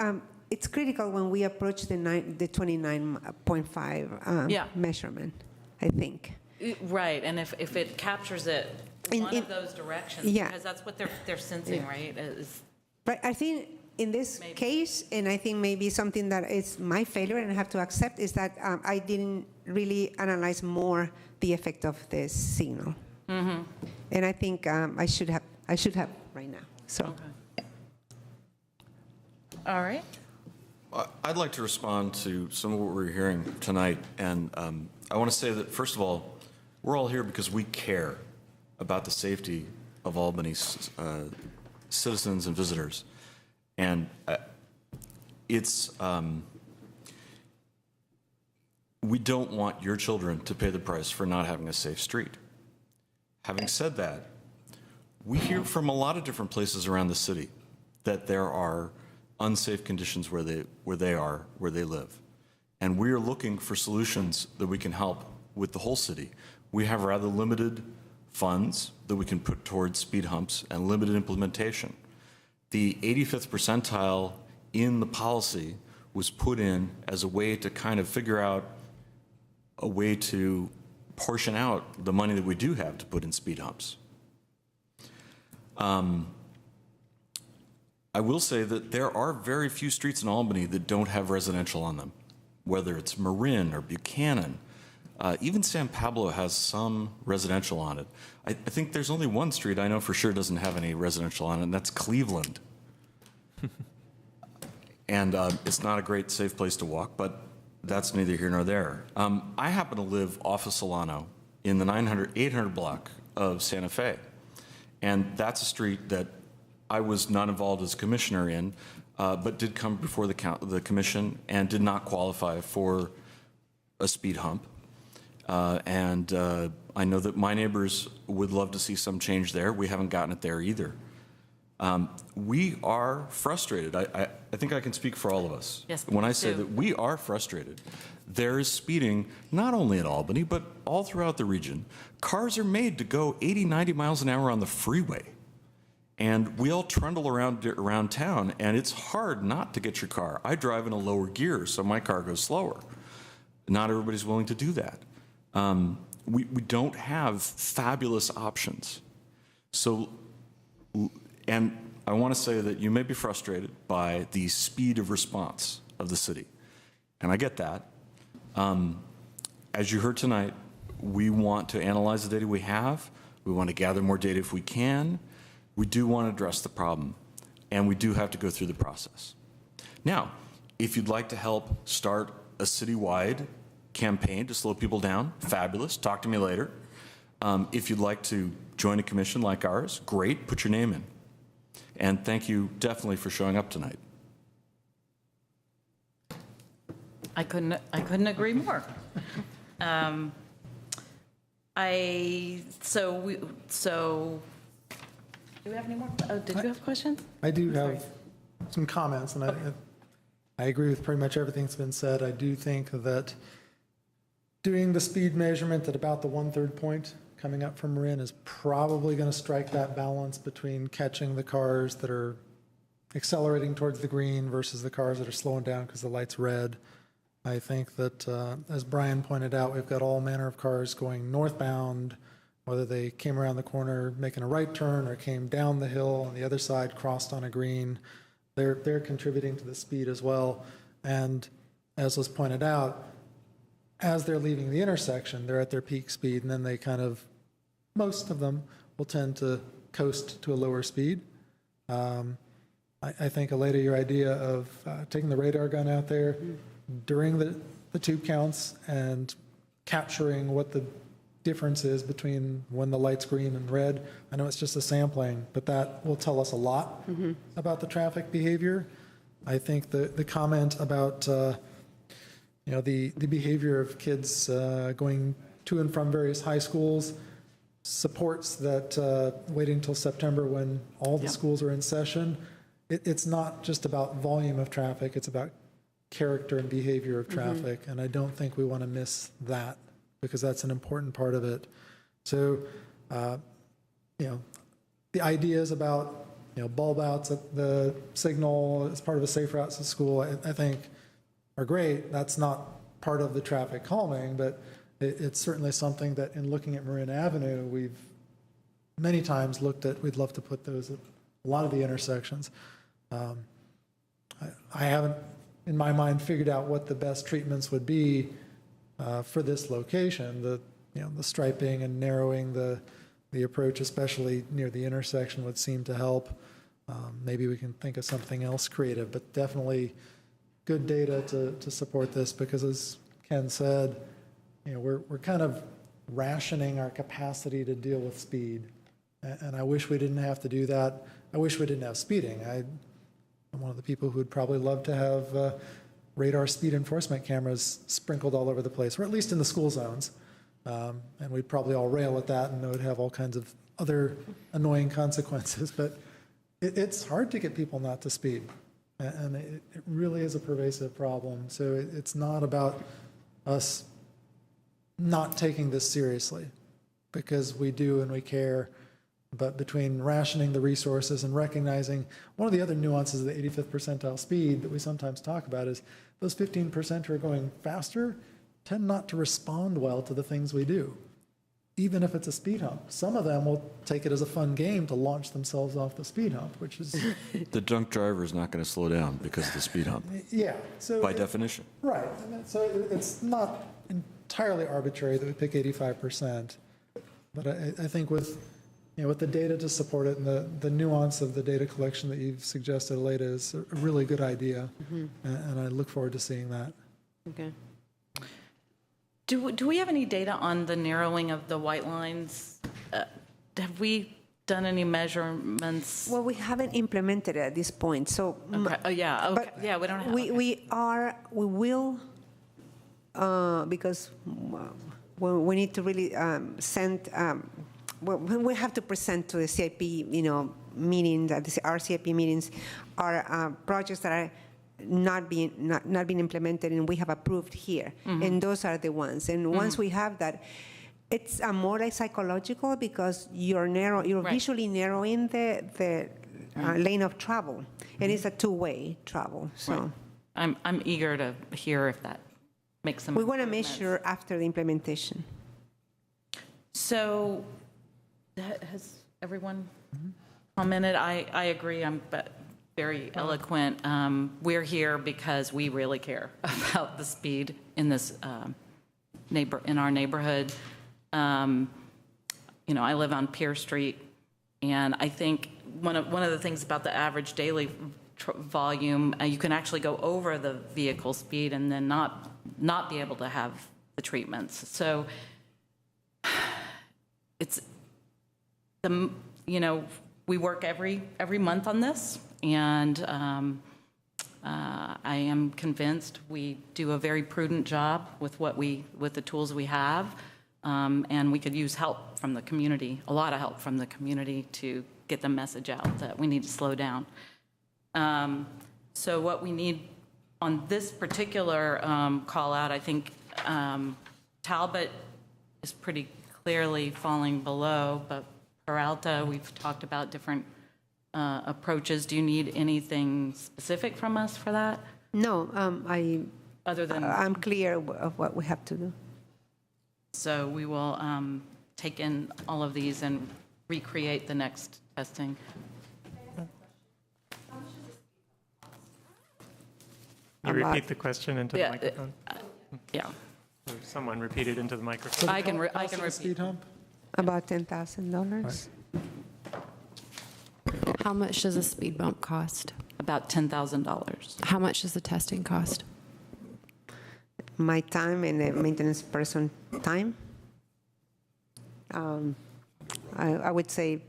it's critical when we approach the 29.5 Yeah. measurement, I think. right, and if it captures it one In- of those directions, Yeah. because that's what they're sensing, right? Is But I think in this case, and I think maybe something that is my failure and I have to accept, is that I didn't really analyze more the effect of this signal. Mm-hmm. And I think I should have right now. So. all right. I'd like to respond to some of what we're hearing tonight. And I want to say that, first of all, we're all here because we care about the safety of Albany's citizens and visitors. And we don't want your children to pay the price for not having a safe street. Having said that, we hear from a lot of different places around the city that there are unsafe conditions where they live. And we are looking for solutions that we can help with the whole city. We have rather limited funds that we can put towards speed humps and limited implementation. The 85th percentile in the policy was put in as a way to kind of figure out a way to portion out the money that we do have to put in speed humps. I will say that there are very few streets in Albany that don't have residential on them, whether it's Marin or Buchanan. Even San Pablo has some residential on it. I think there's only one street I know for sure doesn't have any residential on it, and that's Cleveland. And it's not a great safe place to walk, but that's neither here nor there. I happen to live off of Solano in the 800 block of Santa Fe. And that's a street that I was not involved as a commissioner in, but did come before the commission and did not qualify for a speed hump. And I know that my neighbors would love to see some change there. We haven't gotten it there either. We are frustrated. I think I can speak for all of us Yes, when I please say do. that we are frustrated. There is speeding not only in Albany, but all throughout the region. Cars are made to go 80, 90 miles an hour on the freeway. And we all trundle around town, and it's hard not to get your car. I drive in a lower gear, so my car goes slower. Not everybody's willing to do that. We don't have fabulous options. So, and I want to say that you may be frustrated by the speed of response of the city. And I get that. As you heard tonight, we want to analyze the data we have. We want to gather more data if we can. We do want to address the problem, and we do have to go through the process. Now, if you'd like to help start a citywide campaign to slow people down, fabulous, talk to me later. If you'd like to join a commission like ours, great, put your name in. And thank you definitely for showing up tonight. I couldn't agree more. So do we have any more? Oh, did you have questions? I do have some comments, and I agree with pretty much everything that's been said. I do think that doing the speed measurement at about the 1/3 point coming up from Marin is probably going to strike that balance between catching the cars that are accelerating towards the green versus the cars that are slowing down because the light's red. I think that, as Brian pointed out, we've got all manner of cars going northbound, whether they came around the corner making a right turn or came down the hill on the other side, crossed on a green. They're contributing to the speed as well. And as was pointed out, as they're leaving the intersection, they're at their peak speed, and then they kind of, most of them will tend to coast to a lower speed. I think, Aleda, your idea of taking the radar gun out there during the tube counts and capturing what the difference is between when the light's green and red. I know it's just a sampling, but that will tell us a lot about the traffic behavior. I think the comment about the behavior of kids going to and from various high schools supports that waiting until September when all the schools are in session. It's not just about volume of traffic, it's about character and behavior of traffic, and I don't think we want to miss that because that's an important part of it. So, the ideas about bulb outs at the signal as part of a safe routes to school, I think are great. That's not part of the traffic calming, but it's certainly something that in looking at Marin Avenue, we've many times looked at. We'd love to put those at a lot of the intersections. I haven't, in my mind, figured out what the best treatments would be for this location. The striping and narrowing the approach, especially near the intersection, would seem to help. Maybe we can think of something else creative, but definitely good data to support this because, as Ken said, we're kind of rationing our capacity to deal with speed. And I wish we didn't have to do that. I wish we didn't have speeding. I'm one of the people who would probably love to have radar speed enforcement cameras sprinkled all over the place, or at least in the school zones. And we'd probably all rail at that, and it would have all kinds of other annoying consequences. But it's hard to get people not to speed. And it really is a pervasive problem. So it's not about us not taking this seriously, because we do and we care. But between rationing the resources and recognizing one of the other nuances of the 85th percentile speed that we sometimes talk about is those 15% who are going faster tend not to respond well to the things we do, even if it's a speed hump. Some of them will take it as a fun game to launch themselves off the speed hump, which is... The drunk driver is not going to slow down because of the speed hump. Yeah. So by definition. Right. So it's not entirely arbitrary that we pick 85%. But I think with the data to support it and the nuance of the data collection that you've suggested, Aleda, is a really good idea. And I look forward to seeing that. Okay. Do we have any data on the narrowing of the white lines? Have we done any measurements? Well, we haven't implemented it at this point. So, okay. Okay. Yeah, we don't have. We will, because we need to really send. We have to present to the CIP, meetings, our CIP meetings, are projects that are not being implemented and we have approved here, and those are the ones. And once we have that, it's more like psychological because you're visually narrowing the lane of travel, and it's a two-way travel. So, right. I'm eager to hear if that makes some. We want to measure after the implementation. So, has everyone commented? I agree. I'm very eloquent. We're here because we really care about the speed in this in our neighborhood. I live on Pier Street, and I think one of the things about the average daily volume, you can actually go over the vehicle speed and then not be able to have the treatments. So it's we work every month on this, and I am convinced we do a very prudent job with the tools we have, and we could use help from the community, a lot of help from the community to get the message out that we need to slow down. So what we need on this particular call out, I think Talbot is pretty clearly falling below, but Peralta, we've talked about different approaches. Do you need anything specific from us for that? No, other than I'm clear of what we have to do. So we will take in all of these and recreate the next testing. Can you repeat the question into the microphone? Yeah. Or someone repeat it into the microphone. I can repeat. Speed hump? About $10,000. How much does a speed bump cost? About $10,000. How much does the testing cost? My time and the maintenance person time. I would say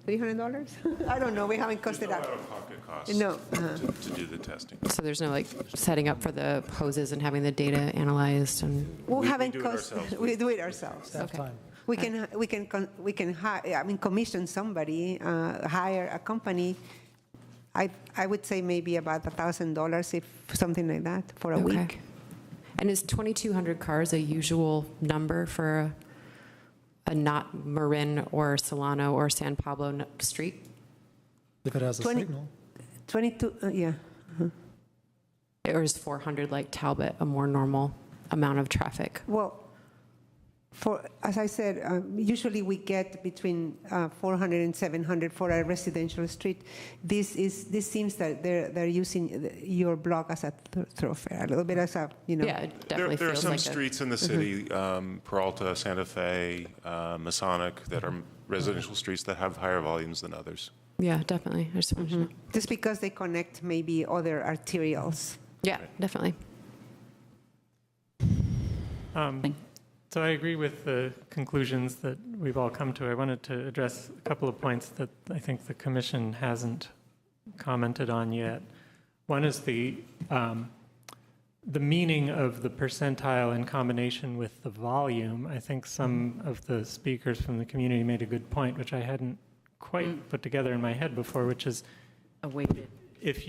$300. I don't know. We haven't costed No that. out-of-pocket costs No. to do the testing. So there's no like setting up for the hoses and having the data analyzed and, We haven't do it cost. ourselves. We do it ourselves. Staff time. We can hire. I mean, commission somebody, hire a company. I would say maybe about $1,000 if something like that for a okay. week. And is 2,200 cars a usual number for a not Marin or Solano or San Pablo street? If it has a 20 signal. 22. Yeah. Or is 400 like Talbot a more normal amount of traffic? Well, as I said, usually we get between 400 and 700 for a residential street. This seems that they're using your block as a thoroughfare, a little bit as a, Yeah, it definitely There are feels some like streets in the city, Peralta, Santa Fe, Masonic, that are residential streets that have higher volumes than others. Yeah, definitely. I just wanted to know. just because they connect maybe other arterials. Yeah, definitely. So I agree with the conclusions that we've all come to. I wanted to address a couple of points that I think the commission hasn't commented on yet. One is the meaning of the percentile in combination with the volume. I think some of the speakers from the community made a good point, which I hadn't quite put together in my head before, which is A weighted. if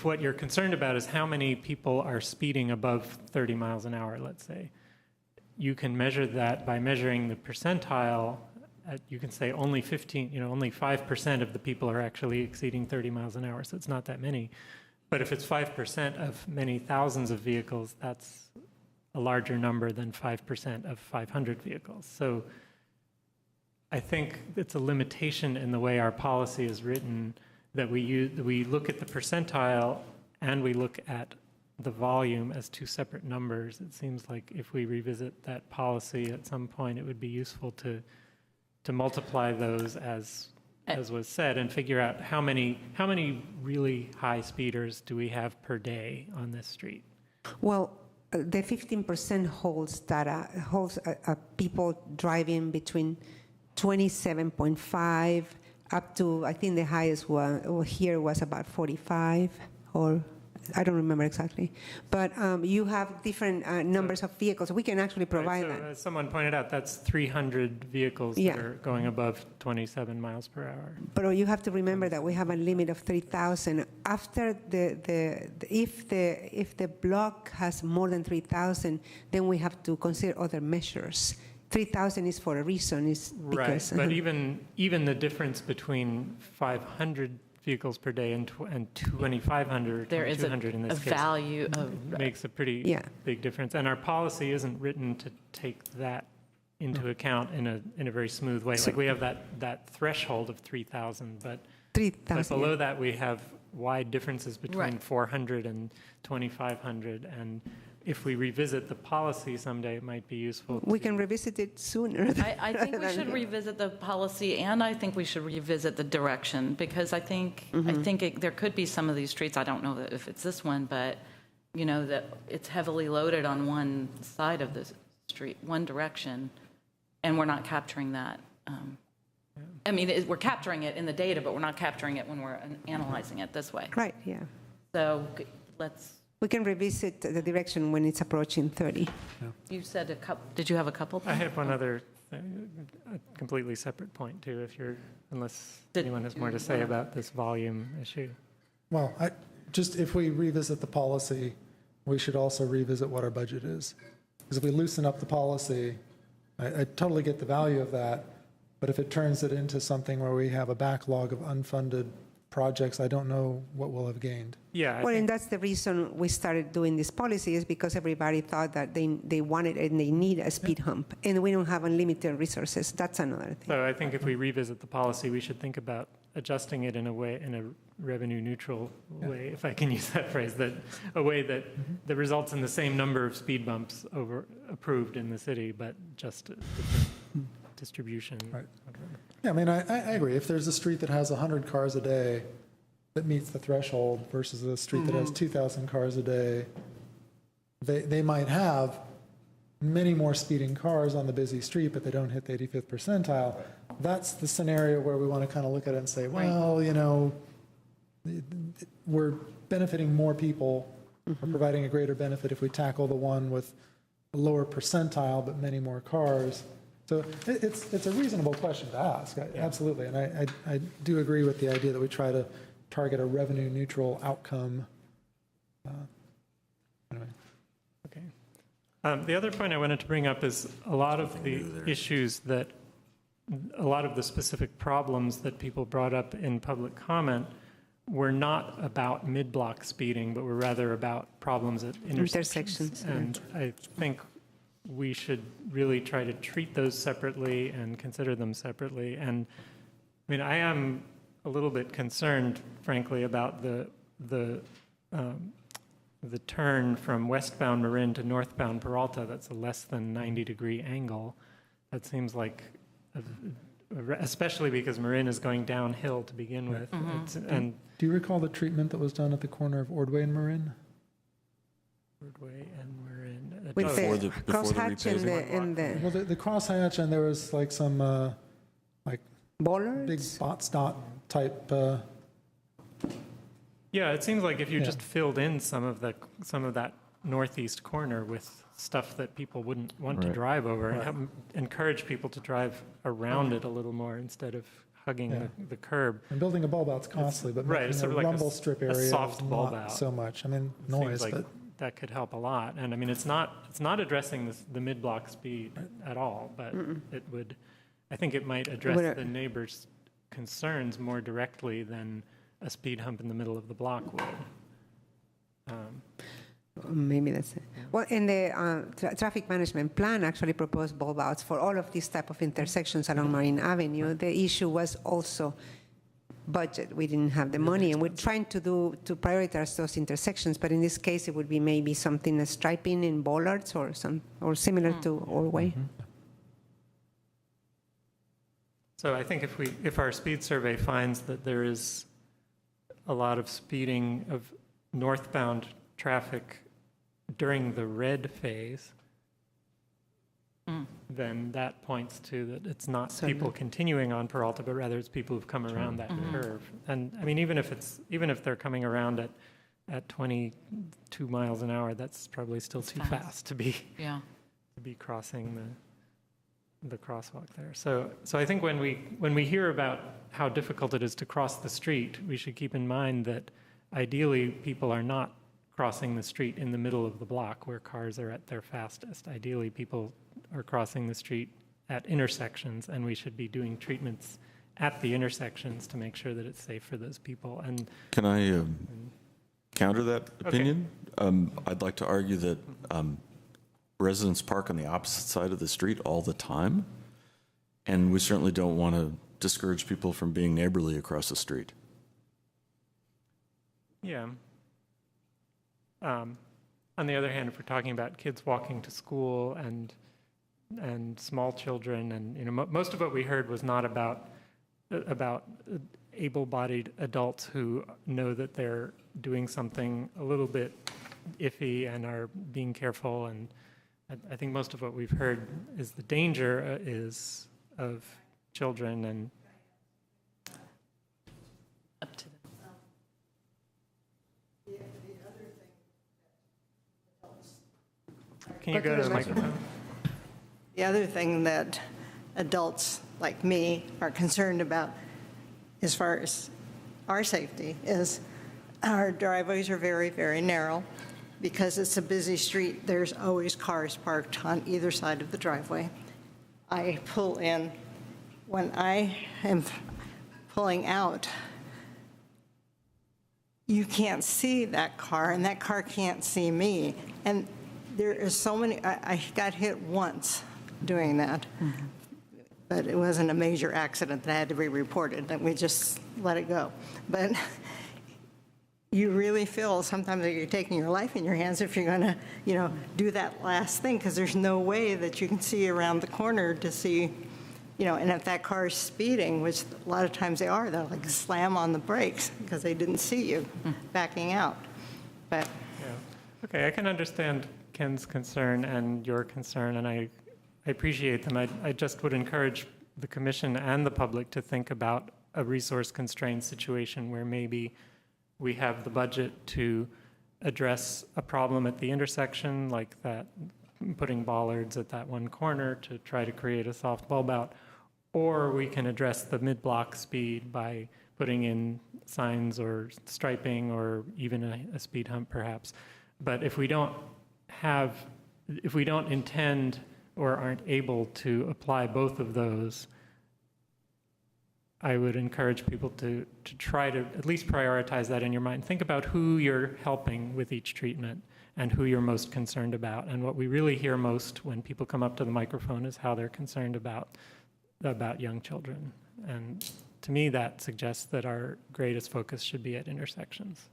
what you're concerned about is how many people are speeding above 30 miles an hour, let's say, you can measure that by measuring the percentile. You can say only 5% of the people are actually exceeding 30 miles an hour, so it's not that many. But if it's 5% of many thousands of vehicles, that's a larger number than 5% of 500 vehicles. So I think it's a limitation in the way our policy is written that we look at the percentile and we look at the volume as two separate numbers. It seems like if we revisit that policy at some point, it would be useful to multiply those as was said and figure out how many really high speeders do we have per day on this street. Well, the 15% holds data, holds people driving between 27.5 up to, I think the highest one here was about 45, or I don't remember exactly. But you have different numbers of vehicles. We can actually provide Right, so, that. as someone pointed out, that's 300 vehicles Yeah. that are going above 27 miles per hour. But you have to remember that we have a limit of 3,000. After if the block has more than 3,000, then we have to consider other measures. 3,000 is for a reason. Is because Right, but even the difference between 500 vehicles per day and 2,500 or There is 2,200 in a this case value of, makes a pretty Yeah. big difference. And our policy isn't written to take that into account in a very smooth way. Like we have that threshold of 3,000, but 3,000. below that we have wide differences between 400 and 2,500. And if we revisit the policy someday, it might be useful. We can revisit it sooner. I think we should revisit the policy, and I think we should revisit the direction, because I think there could be some of these streets, I don't know if it's this one, but, that it's heavily loaded on one side of the street, one direction, and we're not capturing that. I mean, we're capturing it in the data, but we're not capturing it when we're analyzing it this way. Right, yeah. So We can revisit the direction when it's approaching 30. You said a couple, did you have a couple? I have one other a completely separate point too, unless anyone has more to say about this volume issue. Well, if we revisit the policy, we should also revisit what our budget is. Because if we loosen up the policy, I totally get the value of that, but if it turns it into something where we have a backlog of unfunded projects, I don't know what we'll have gained. Yeah. And that's the reason we started doing this policy, is because everybody thought that they wanted and they need a speed hump, and we don't have unlimited resources. That's another thing. So I think if we revisit the policy, we should think about adjusting it in a revenue neutral way, if I can use that phrase, a way that results in the same number of speed bumps approved in the city, but just a different distribution. Right. Yeah, I mean, I agree. If there's a street that has 100 cars a day that meets the threshold versus a street that has 2,000 cars a day, they might have many more speeding cars on the busy street, but they don't hit the 85th percentile, that's the scenario where we want to kind of look at it and say, well, you know, we're benefiting more people, or providing a greater benefit if we tackle the one with a lower percentile but many more cars. So it's a reasonable question to ask, absolutely. And I do agree with the idea that we try to target a revenue neutral outcome. Anyway. Okay. The other point I wanted to bring up is a lot of the issues that, a lot of the specific problems that people brought up in public comment were not about mid-block speeding, but were rather about problems at intersections. And I think we should really try to treat those separately and consider them separately. And I mean, I am a little bit concerned, frankly, about the turn from westbound Marin to northbound Peralta. That's a less than 90-degree angle. That seems like, especially because Marin is going downhill to begin with. And do you recall the treatment that was done at the corner of Ordway and Marin? Ordway and Marin. With the crosshatch and the Well, the crosshatch, and there was like some like bollards? big dot type. Yeah, it seems like if you just filled in some of that northeast corner with stuff that people wouldn't want to drive over, and encourage people to drive around it a little more instead of hugging the curb. And building a bulb out's costly, but making sort a of like rumble strip area is soft bulb not out. so much. I mean, It noise, seems like but that could help a lot. And I mean, it's not addressing the mid-block speed at all, but it would, I think it might address the neighbors' concerns more directly than a speed hump in the middle of the block would. Maybe that's it. Well, in the traffic management plan actually proposed bulb outs for all of these type of intersections along Marin Avenue. The issue was also budget. We didn't have the money, and we're trying to prioritize those intersections, but in this case it would be maybe something as striping in bollards or similar to Orway. So I think if our speed survey finds that there is a lot of speeding of northbound traffic during the red phase, then that points to that it's not people continuing on Peralta, but rather it's people who've come around that curve. And I mean, even if they're coming around at 22 miles an hour, that's probably still too fast to be crossing the crosswalk there. So I think when we hear about how difficult it is to cross the street, we should keep in mind that ideally people are not crossing the street in the middle of the block where cars are at their fastest. Ideally, people are crossing the street at intersections, and we should be doing treatments at the intersections to make sure that it's safe for those people. And can I counter that opinion? I'd like to argue that residents park on the opposite side of the street all the time, and we certainly don't want to discourage people from being neighborly across the street. Yeah. On the other hand, if we're talking about kids walking to school and small children, and most of what we heard was not about able-bodied adults who know that they're doing something a little bit iffy and are being careful. And I think most of what we've heard is the danger is of children and Up to them. Can you go to the microphone? The other thing that adults like me are concerned about as far as our safety is our driveways are very, very narrow. Because it's a busy street, there's always cars parked on either side of the driveway. I pull in. When I am pulling out, you can't see that car, and that car can't see me. And there is so many, I got hit once doing that, but it wasn't a major accident that had to be reported, and we just let it go. But you really feel sometimes that you're taking your life in your hands if you're going to, do that last thing, because there's no way that you can see around the corner to see, and if that car is speeding, which a lot of times they are, they'll like slam on the brakes because they didn't see you backing out. But Okay, I can understand Ken's concern and your concern, and I appreciate them. I just would encourage the commission and the public to think about a resource-constrained situation where maybe we have the budget to address a problem at the intersection, like that, putting bollards at that one corner to try to create a soft bulb out, or we can address the mid-block speed by putting in signs or striping or even a speed hump perhaps. But if we don't intend or aren't able to apply both of those, I would encourage people to try to at least prioritize that in your mind. Think about who you're helping with each treatment and who you're most concerned about. And what we really hear most when people come up to the microphone is how they're concerned about young children. And to me, that suggests that our greatest focus should be at intersections.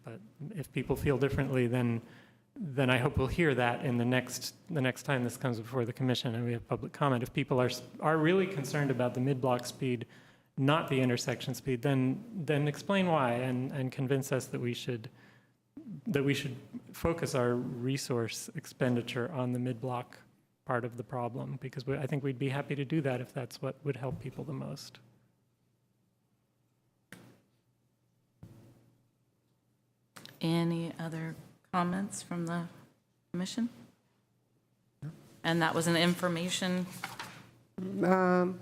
But if people feel differently, then I hope we'll hear that in the next time this comes before the commission and we have public comment. If people are really concerned about the mid-block speed, not the intersection speed, then explain why and convince us that we should focus our resource expenditure on the mid-block part of the problem, because I think we'd be happy to do that if that's what would help people the most. Any other comments from the commission? And that was an information, Well,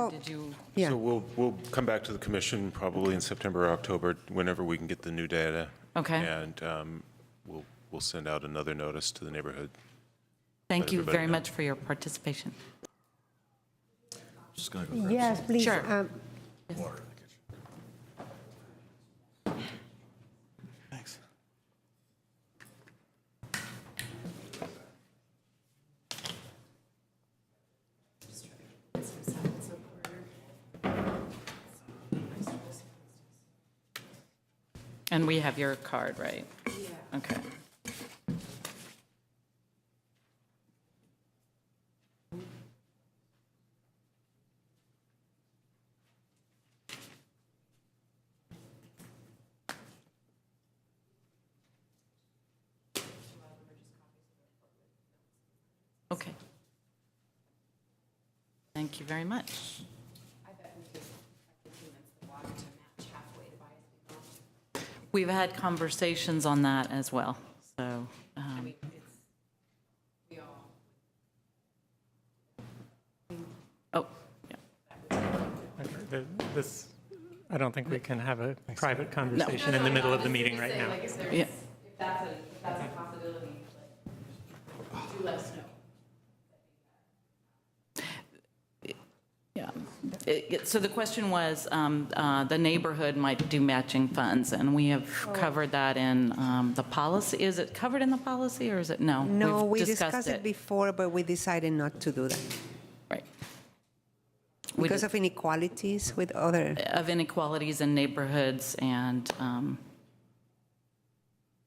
did you? yeah. So we'll come back to the commission probably in September or October, whenever we can get the new data. Okay. And we'll send out another notice to the neighborhood. Thank Let you everybody very know. much for your participation. Just gonna go grab Yes, please. Sure. water in the kitchen. Thanks. And we have your card, right? Yeah. Okay. Okay. Thank you very much. We've had conversations on that as well, so. Oh, yeah. This, I don't think we can have a private conversation in the middle of the meeting right now. Yeah. If that's a possibility, do let us know. Yeah. So the question was, the neighborhood might do matching funds, and we have covered that in the policy. Is it covered in the policy, or is it, no? No, We've we discussed it before, but we decided not to do that. Right. Because of inequalities with other. Of inequalities in neighborhoods and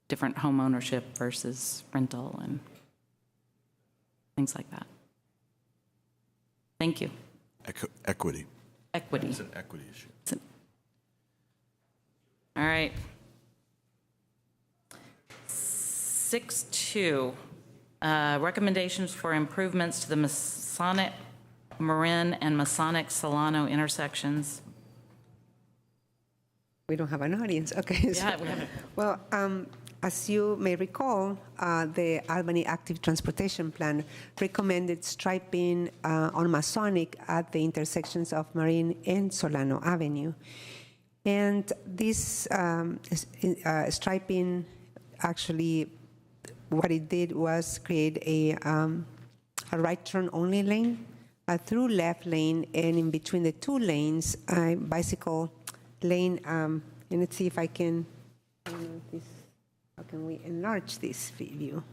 different home ownership versus rental and things like that. Thank you. Equity. Equity. It's an equity issue. All right. 6.2, recommendations for improvements to the Masonic Marin and Masonic Solano intersections. We don't have an audience, okay. Yeah, we have. Well, as you may recall, the Albany Active Transportation Plan recommended striping on Masonic at the intersections of Marin and Solano Avenue. And this striping, actually, what it did was create a right turn only lane, a through left lane, and in between the two lanes, a bicycle lane. And let's see if I can, how can we enlarge this view?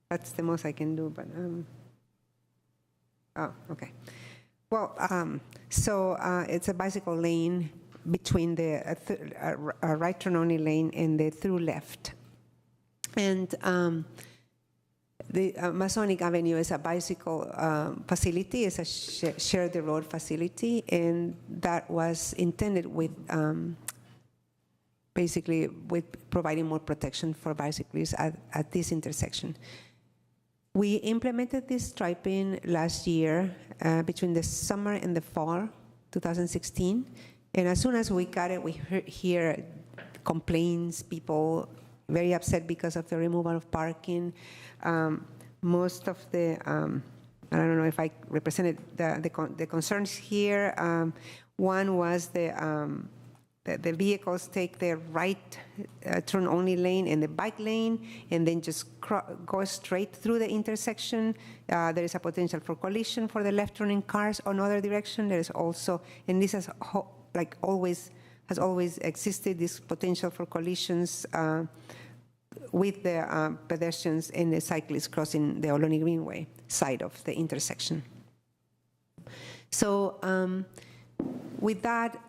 That's the most I can do, but, oh, okay. Well, so it's a bicycle lane between the right turn only lane and the through left. And the Masonic Avenue is a bicycle facility, it's a share the road facility, and that was intended with basically with providing more protection for bicyclists at this intersection. We implemented this striping last year between the summer and the fall, 2016. And as soon as we got it, we hear complaints, people very upset because of the removal of parking. Most of the, I don't know if I represented the concerns here. One was the vehicles take the right turn-only lane and the bike lane, and then just go straight through the intersection. There is a potential for collision for the left-turning cars on other direction. There is also, and this has has always existed, this potential for collisions with the pedestrians and the cyclists crossing the Albany Greenway side of the intersection. So with that,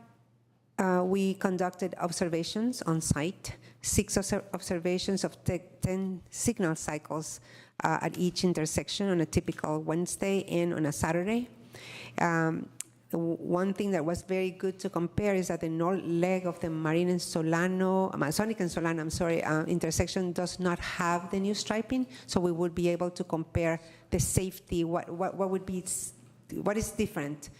we conducted observations on site, 6 observations of 10 signal cycles at each intersection on a typical Wednesday and on a Saturday. One thing that was very good to compare is that the north leg of the Marin and Solano, Masonic and Solano, intersection does not have the new striping, so we would be able to compare the safety, what is different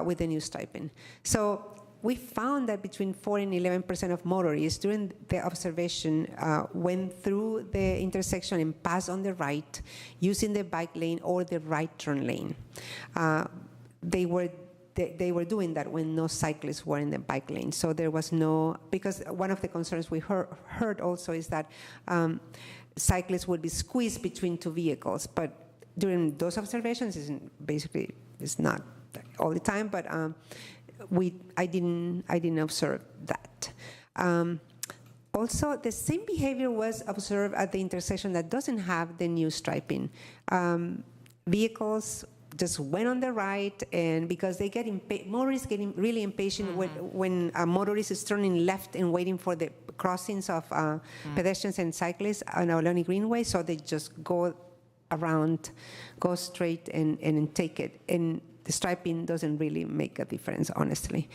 with the new striping. So we found that between 4 and 11% of motorists during the observation went through the intersection and passed on the right using the bike lane or the right turn lane. They were doing that when no cyclists were in the bike lane. So there was no, because one of the concerns we heard also is that cyclists would be squeezed between 2 vehicles. But during those observations, it's not all the time, but I didn't observe that. Also, the same behavior was observed at the intersection that doesn't have the new striping. Vehicles just went on the right, and because they get motorists getting really impatient when a motorist is turning left and waiting for the crossings of pedestrians and cyclists on Albany Greenway, so they just go around, go straight and take it. And the striping doesn't really make a difference, honestly.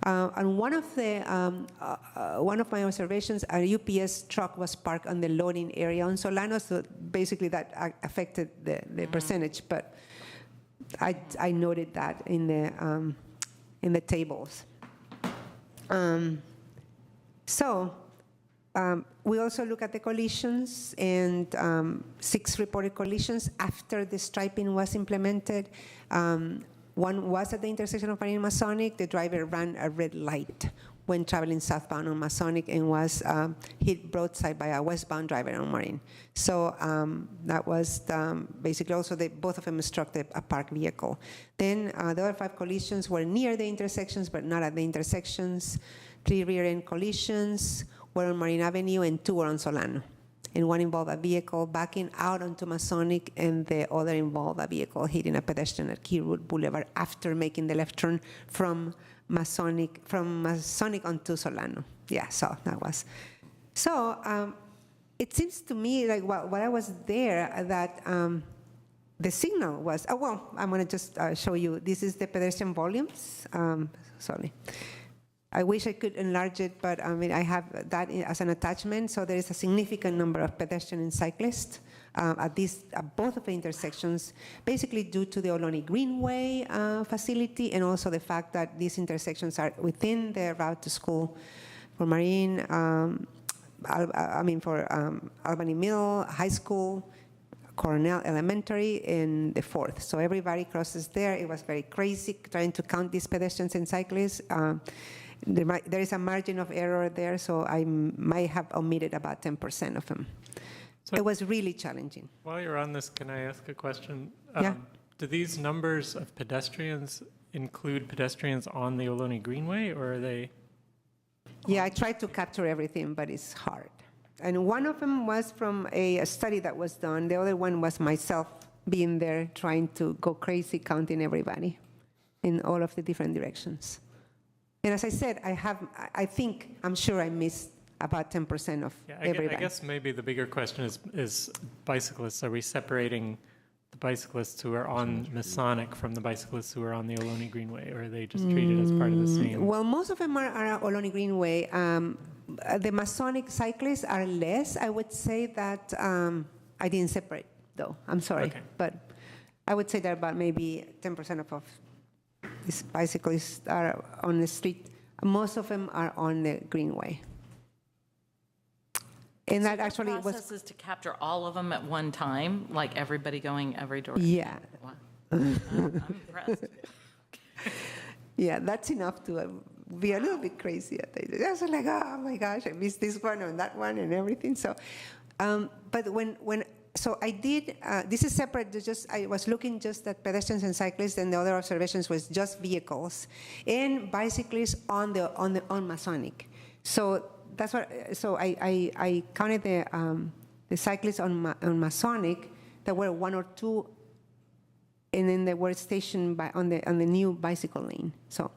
And one of my observations, a UPS truck was parked on the loading area on Solano, so basically that affected the percentage, but I noted that in the tables. We also look at the collisions, and 6 reported collisions after the striping was implemented. One was at the intersection of Marin and Masonic. The driver ran a red light when traveling southbound on Masonic and was hit broadside by a westbound driver on Marin. So that was basically also both of them struck a parked vehicle. Then the other 5 collisions were near the intersections, but not at the intersections. 3 rear-end collisions were on Marin Avenue, and 2 were on Solano. And one involved a vehicle backing out onto Masonic, and the other involved a vehicle hitting a pedestrian at Keywood Boulevard after making the left turn from Masonic onto Solano. Yeah, so that was. So it seems to me like while I was there that the signal was, I'm going to just show you. This is the pedestrian volumes. Sorry. I wish I could enlarge it, but I have that as an attachment. So there is a significant number of pedestrians and cyclists at both of the intersections, basically due to the Albany Greenway facility, and also the fact that these intersections are within the route to school for Marin, for Albany Middle, High School, Cornell Elementary, and the 4th. So everybody crosses there. It was very crazy trying to count these pedestrians and cyclists. There is a margin of error there, so I might have omitted about 10% of them. So it was really challenging. While you're on this, can I ask a question? Yeah. Do these numbers of pedestrians include pedestrians on the Albany Greenway, or are they? Yeah, I tried to capture everything, but it's hard. And one of them was from a study that was done. The other one was myself being there trying to go crazy counting everybody in all of the different directions. And as I said, I'm sure I missed about 10% of everybody. I guess maybe the bigger question is bicyclists. Are we separating the bicyclists who are on Masonic from the bicyclists who are on the Albany Greenway, or are they just treated as part of the same? Well, most of them are Albany Greenway. The Masonic cyclists are less. I would say that I didn't separate, though. I'm sorry. Okay. But I would say that about maybe 10% of these bicyclists are on the street. Most of them are on the greenway. And that actually The process is to capture all of them at one time, like everybody going every direction? Yeah. Wow. I'm impressed. Yeah, that's enough to be a little bit crazy at it. I was like, oh my gosh, I missed this one and that one and everything. So, but so I did, this is separate, I was looking just at pedestrians and cyclists, and the other observations was just vehicles and bicyclists on Masonic. So that's what, so I counted the cyclists on Masonic. There were one or two, and then they were stationed on the new bicycle lane. So,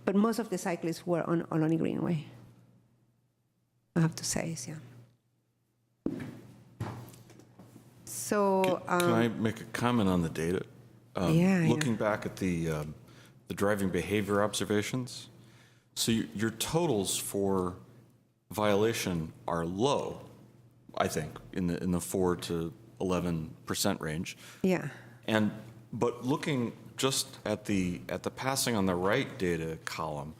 but most of the cyclists were on Albany Greenway, I have to say, yeah. So, Can I make a comment on the data? Looking back at the driving behavior observations, so your totals for violation are low, I think, in the 4 to 11% range. Yeah. But looking just at the passing on the right data column,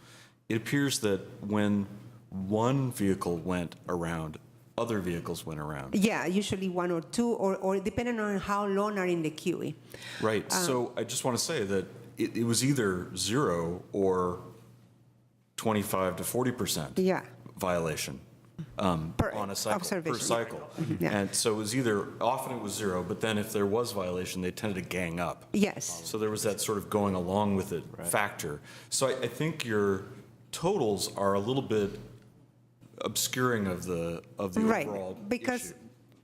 it appears that when one vehicle went around, other vehicles went around. Yeah, usually one or two, or depending on how long are in the queue. Right. So I just want to say that it was either 0 or 25 to 40% violation on a cycle, per cycle. Yeah. And so it was often it was 0, but then if there was violation, they tended to gang up. Yes. So there was that sort of going along with it factor. So I think your totals are a little bit obscuring of the overall because issue.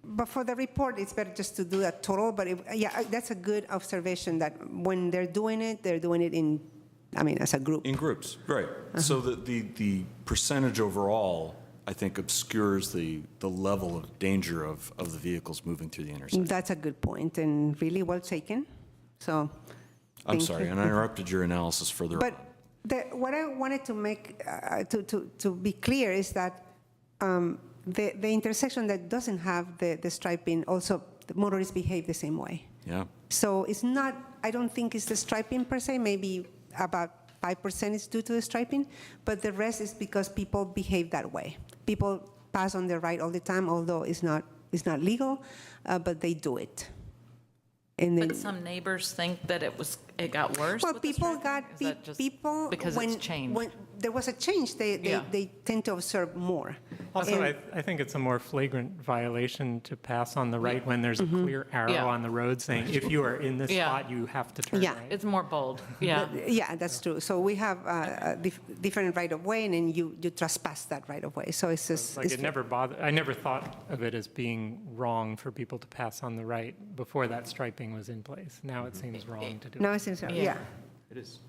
But for the report, it's better just to do a total. But that's a good observation that when they're doing it as a group. In groups, right. So the percentage overall, I think, obscures the level of danger of the vehicles moving through the intersection. That's a good point and really well taken. So I'm sorry, and I interrupted your analysis further on. But what I wanted to make, to be clear is that the intersection that doesn't have the striping, also the motorists behave the same way. Yeah. So it's not, I don't think it's the striping per se, maybe about 5% is due to the striping, but the rest is because people behave that way. People pass on the right all the time, although it's not legal, but they do it. And then, But some neighbors think that it got worse. well, with the people striping? got Is that just people because it's changed. When there was a change, they tend to observe more. Also, And- I think it's a more flagrant violation to pass on the right when there's a clear arrow on the road saying, if you are in this spot, you have to turn right. It's more bold, yeah. Yeah, that's true. So we have a different right of way, and then you trespass that right of way. So it's just Like it never bothered, I never thought of it as being wrong for people to pass on the right before that striping was in place. Now it seems wrong to do it. now it's yeah. It is.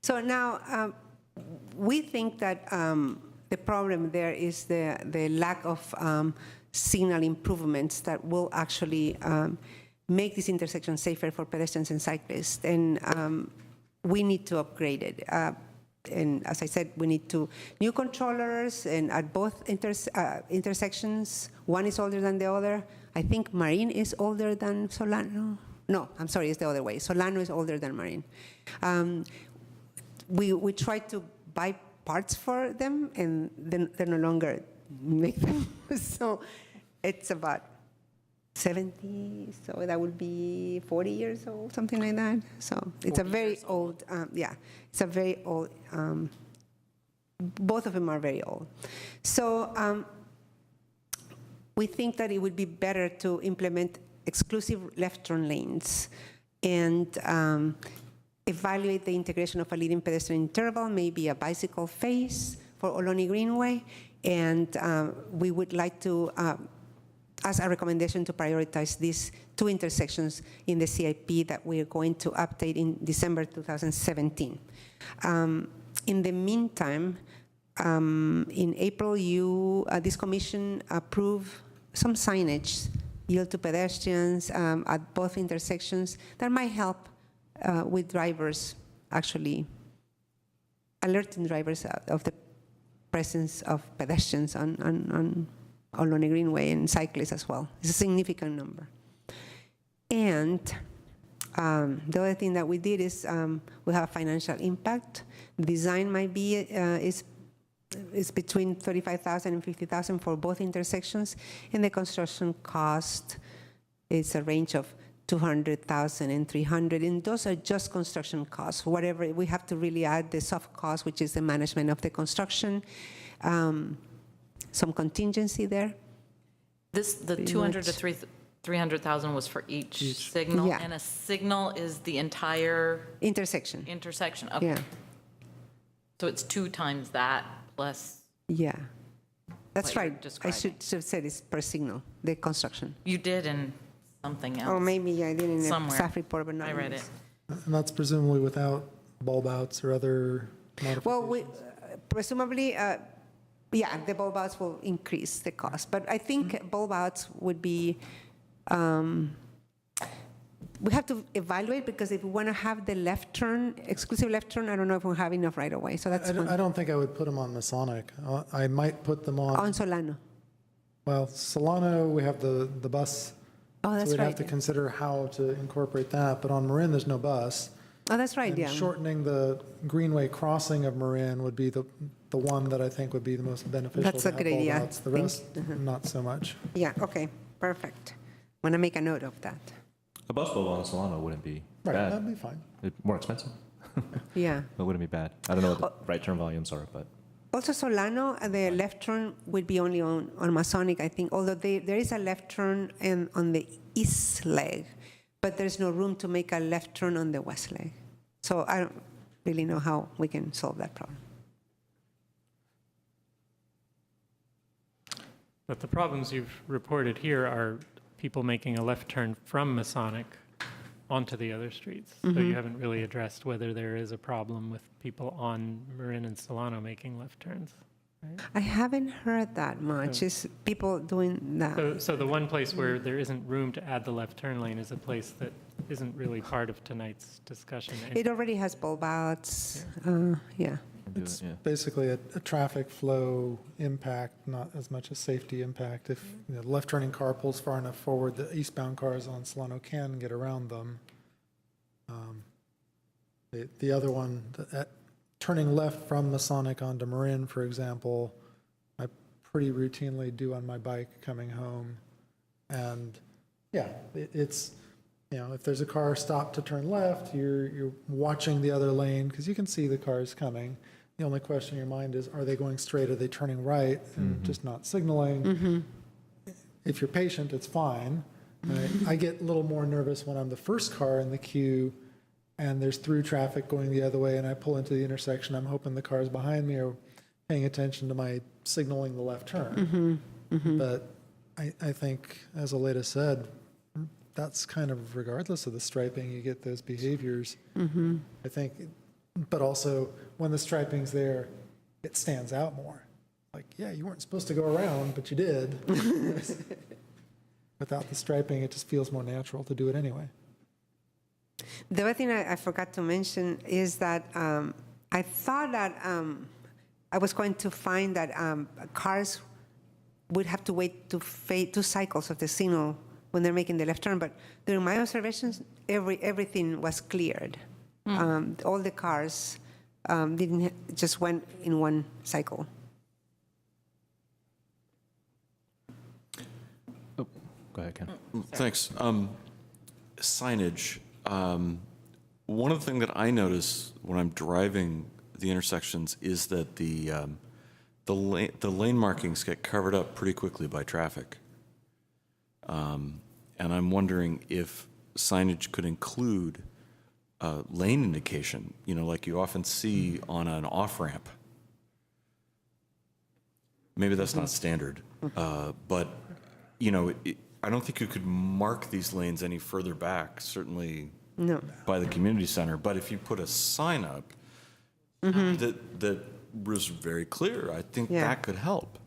So now we think that the problem there is the lack of signal improvements that will actually make this intersection safer for pedestrians and cyclists. And we need to upgrade it. And as I said, we need new controllers, and at both intersections, one is older than the other. I think Marin is older than Solano. No, I'm sorry, it's the other way. Solano is older than Marin. We try to buy parts for them, and then they no longer make them. So it's about 70, so that would be 40 years old, something like that. So it's a very old, it's a very old, both of them are very old. So we think that it would be better to implement exclusive left turn lanes and evaluate the integration of a leading pedestrian interval, maybe a bicycle phase for Albany Greenway, and we would like to ask a recommendation to prioritize these two intersections in the CIP that we're going to update in December 2017. In the meantime, in April, this commission approved some signage, yield to pedestrians at both intersections that might help with drivers, actually alerting drivers of the presence of pedestrians on Albany Greenway and cyclists as well. It's a significant number. And the other thing that we did is we have a financial impact. The design might be is between $35,000 and $50,000 for both intersections, and the construction cost is a range of $200,000 and $300,000, and those are just construction costs. Whatever, we have to really add the soft cost, which is the management of the construction, some contingency there. The 200 to 300,000 was for each signal, Yeah. and a signal is the entire intersection. Okay. Yeah. So it's 2 times that plus. Yeah, that's what you're right. I describing. should have said it's per signal, the construction. You did in something else. Or maybe I did in the Somewhere. staff report, but not I in read this. it. And that's presumably without bulb outs or other modifications? Well, presumably, the bulb outs will increase the cost, but I think bulb outs would be, we have to evaluate, because if we want to have the left turn, exclusive left turn, I don't know if we have enough right away, so that's I don't think I would put them on Masonic. I might put them on Solano. Well, Solano, we have the bus. Oh, that's So we'd right. have to consider how to incorporate that, but on Marin, there's no bus. Oh, that's right, And yeah. shortening the Greenway crossing of Marin would be the one that I think would be the most beneficial. That's to a have good bulb idea. outs. The rest, not so much. Yeah, okay, perfect. Want to make a note of that. A bus bulb on Solano wouldn't be Right, bad. that'd be fine. More expensive. Yeah. It wouldn't be bad. I don't know what the right turn volumes are, but Also, Solano, the left turn would be only on Masonic, I think, although there is a left turn on the east leg, but there's no room to make a left turn on the west leg. So I don't really know how we can solve that problem. But the problems you've reported here are people making a left turn from Masonic onto the other streets. So you haven't really addressed whether there is a problem with people on Marin and Solano making left turns. Right? I haven't heard that much. Is people doing that? So the one place where there isn't room to add the left turn lane is a place that isn't really part of tonight's discussion. It already has bulb outs. Yeah. It's basically a traffic flow impact, not as much a safety impact. If the left turning car pulls far enough forward, the eastbound cars on Solano can get around them. The other one, turning left from Masonic onto Marin, for example, I pretty routinely do on my bike coming home. And yeah, it's, if there's a car stopped to turn left, you're watching the other lane because you can see the cars coming. The only question in your mind is, are they going straight? Are they turning right? And just not signaling. If you're patient, it's fine. I get a little more nervous when I'm the first car in the queue and there's through traffic going the other way and I pull into the intersection. I'm hoping the cars behind me are paying attention to my signaling the left turn. But I think, as Aleda said, that's kind of regardless of the striping, you get those behaviors. I think, but also when the striping's there, it stands out more. Like, yeah, you weren't supposed to go around, but you did. Without the striping, it just feels more natural to do it anyway. The other thing I forgot to mention is that I thought that I was going to find that cars would have to wait to fade 2 cycles of the signal when they're making the left turn, but during my observations, everything was cleared. All the cars just went in one cycle. oh, go ahead, Ken. Thanks. Signage. One of the things that I notice when I'm driving the intersections is that the lane markings get covered up pretty quickly by traffic. And I'm wondering if signage could include lane indication, like you often see on an off-ramp. Maybe that's not standard, but, I don't think you could mark these lanes any further back, certainly by the community center. But if you put a sign up that was very clear, I think that could help.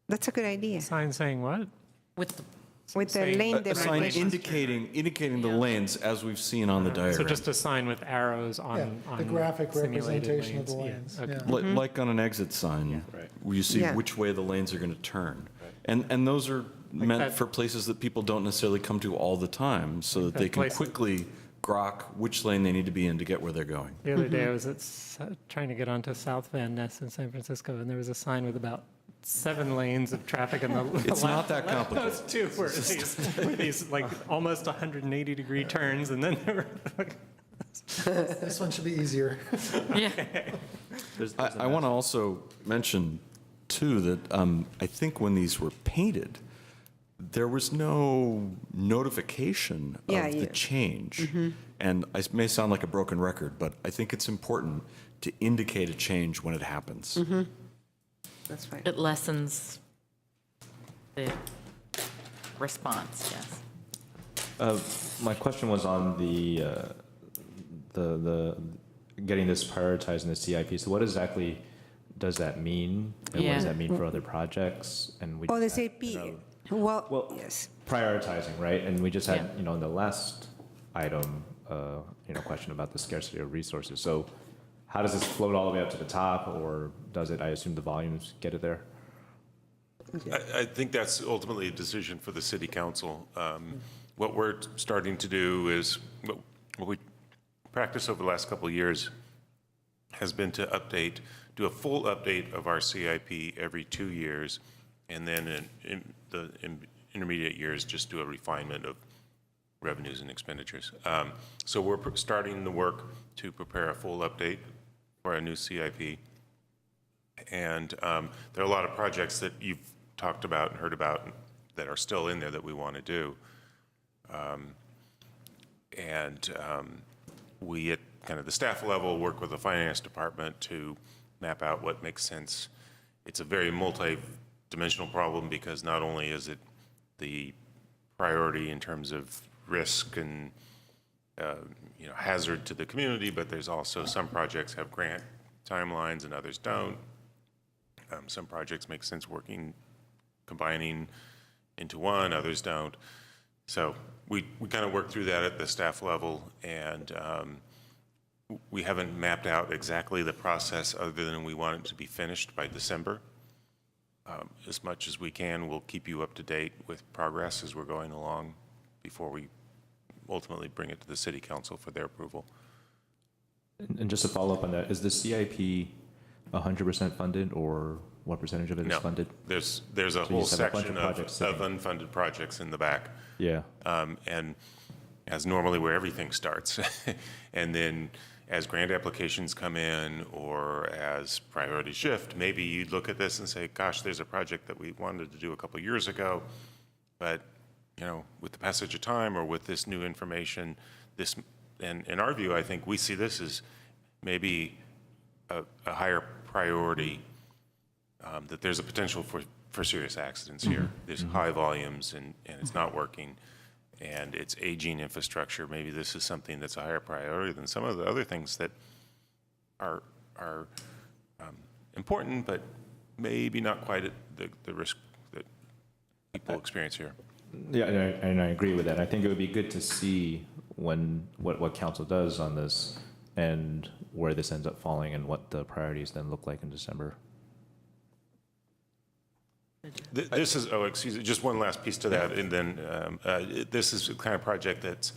That's a good idea. Sign saying what? With the With the saying- lane A sign demarcation. indicating the lanes as we've seen on the diagram. So just a sign with arrows on, Yeah, on the graphic simulated representation of the lanes. lanes. Okay. Yeah. Like on an exit sign, where you see Yeah. which way the lanes are going to turn. And those are meant that- for places that people don't necessarily come to all the time, so that they that can place- quickly grok which lane they need to be in to get where they're going. The other day, I was trying to get onto South Van Ness in San Francisco, and there was a sign with about 7 lanes of traffic in the It's not that left complicated. Those two were these like almost 180-degree turns, and then there were. This one should be easier. I want to also mention, too, that I think when these were painted, there was no notification of Yeah, the yeah. change. And I may sound like a broken record, but I think it's important to indicate a change when it happens. That's right. It lessens the response, yes. My question was on the getting this prioritized in the CIP. So what exactly does that mean? And what does Yeah. that mean for other projects? And we Oh, the just had, CP. Well, Well- yes. prioritizing, right? And we just had, Yeah. in the last item, question about the scarcity of resources. So how does this float all the way up to the top, or does it, I assume the volumes get it there? I think that's ultimately a decision for the city council. What we're starting to do is, what we practiced over the last couple of years has been to do a full update of our CIP every 2 years, and then in the intermediate years, just do a refinement of revenues and expenditures. So we're starting the work to prepare a full update for a new CIP. And there are a lot of projects that you've talked about and heard about that are still in there that we want to do. We, at kind of the staff level, work with the finance department to map out what makes sense. It's a very multi-dimensional problem because not only is it the priority in terms of risk and hazard to the community, but there's also some projects have grant timelines and others don't. Some projects make sense combining into one, others don't. So we kind of work through that at the staff level, and we haven't mapped out exactly the process other than we want it to be finished by December. As much as we can, we'll keep you up to date with progress as we're going along before we ultimately bring it to the city council for their approval. And just to follow up on that, is the CIP 100% funded, or what percentage of it is funded? There's a So you whole just have a bunch section of of projects sitting. unfunded projects in the back. Yeah. And as normally where everything starts. And then as grant applications come in or as priorities shift, maybe you look at this and say, gosh, there's a project that we wanted to do a couple of years ago, but with the passage of time or with this new information, and in our view, I think we see this as maybe a higher priority, that there's a potential for serious accidents here. There's high volumes and it's not working, and it's aging infrastructure. Maybe this is something that's a higher priority than some of the other things that are important, but maybe not quite at the risk that people experience here. Yeah, and I agree with that. I think it would be good to see what council does on this and where this ends up falling and what the priorities then look like in December. This is, excuse me, just one last piece to that, and then this is the kind of project that's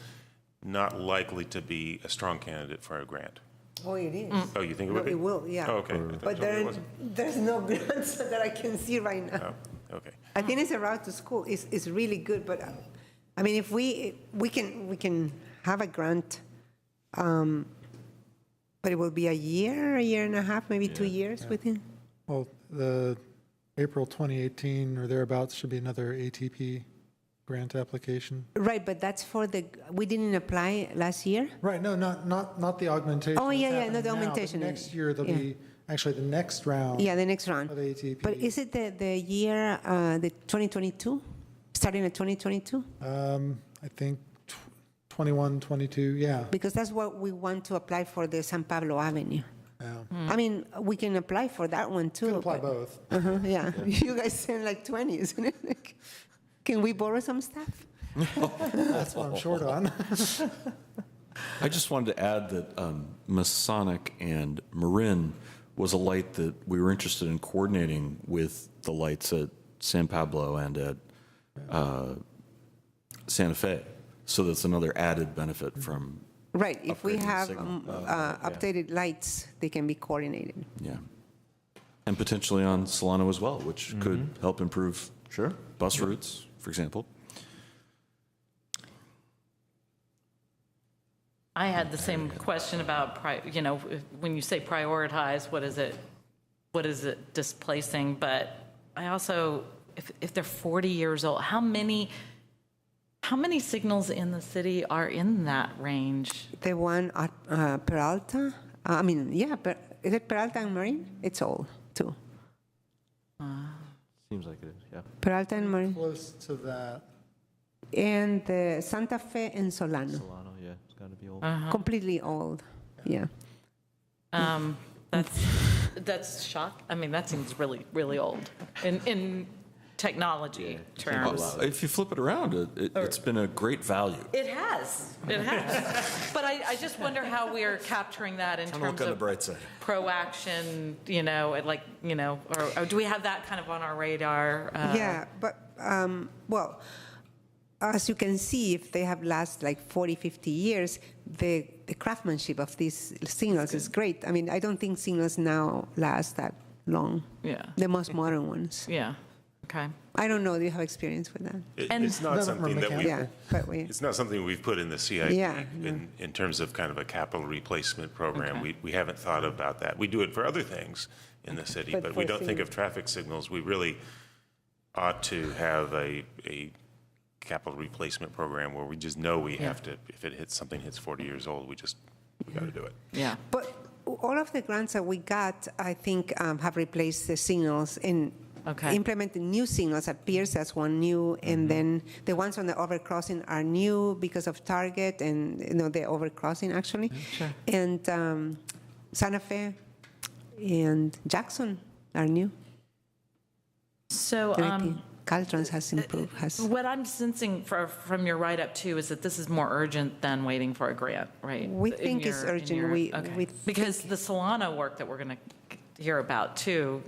not likely to be a strong candidate for a grant. Oh, it is. Oh, you think it would be? It will, yeah. Oh, okay. I thought But you told me it wasn't. there's no grants that I can see right now. Oh, okay. I think it's a route to school. It's really good, but I mean, if we can have a grant, but it will be a year and a half, maybe 2 years within. Well, the April 2018 or thereabouts should be another ATP grant application. Right, but that's we didn't apply last year? Right, no, not the augmentation. Oh, that's yeah, happening not the now, but augmentation. Next year, there'll be actually the next round. Yeah, the next round. Of ATP. But is it the year, the 2022? Starting at 2022? I think 21, 22, yeah. Because that's what we want to apply for the San Pablo Avenue. Yeah. I mean, we can apply for that one too. You can apply but- both. Yeah. You guys send like 20, isn't it? Can we borrow some stuff? That's what I'm short on. I just wanted to add that Masonic and Marin was a light that we were interested in coordinating with the lights at San Pablo and at Santa Fe. So that's another added benefit from Right, if we upgrading the have signal. updated lights, they can be coordinated. Yeah. And potentially on Solano as well, which could help improve bus routes, for example. I had the same question about, when you say prioritize, what is it displacing? But I also, if they're 40 years old, how many signals in the city are in that range? The one at Peralta, but is it Peralta and Marin? It's old, too. Seems like it is, yeah. Peralta and Marin. Close to that. And Santa Fe and Solano. Solano, yeah, it's got to be old. Completely old, yeah. That's shock. I mean, that seems really, really old in technology terms. If you flip it around, it's been a great value. It has. But I just wonder how we are capturing that in terms on the of bright side. pro-action, or do we have that kind of on our radar? Yeah, but, well, as you can see, if they have last like 40, 50 years, the craftsmanship of these signals is great. I mean, I don't think signals now last that long. Yeah. The most modern ones. Yeah. Okay. I don't know. Do you have experience with that? It's not something that we. Yeah, but It's not something we've put in the CIP in terms of kind of a capital replacement program. Okay. We haven't thought about that. We do it for other things in the city, but we don't think of traffic signals. We really ought to have a capital replacement program where we just know we have to, if something hits 40 years old, we got to do it. Yeah. But all of the grants that we got, I think, have replaced the signals and implemented new signals at Pierce. That's one new, and then the ones on the overcrossing are new because of Target and the overcrossing actually, and Santa Fe and Jackson are new. So. Caltrans has improved. What I'm sensing from your write-up too is that this is more urgent than waiting for a grant, right? We think it's urgent. We because the Solano work that we're going to hear about too,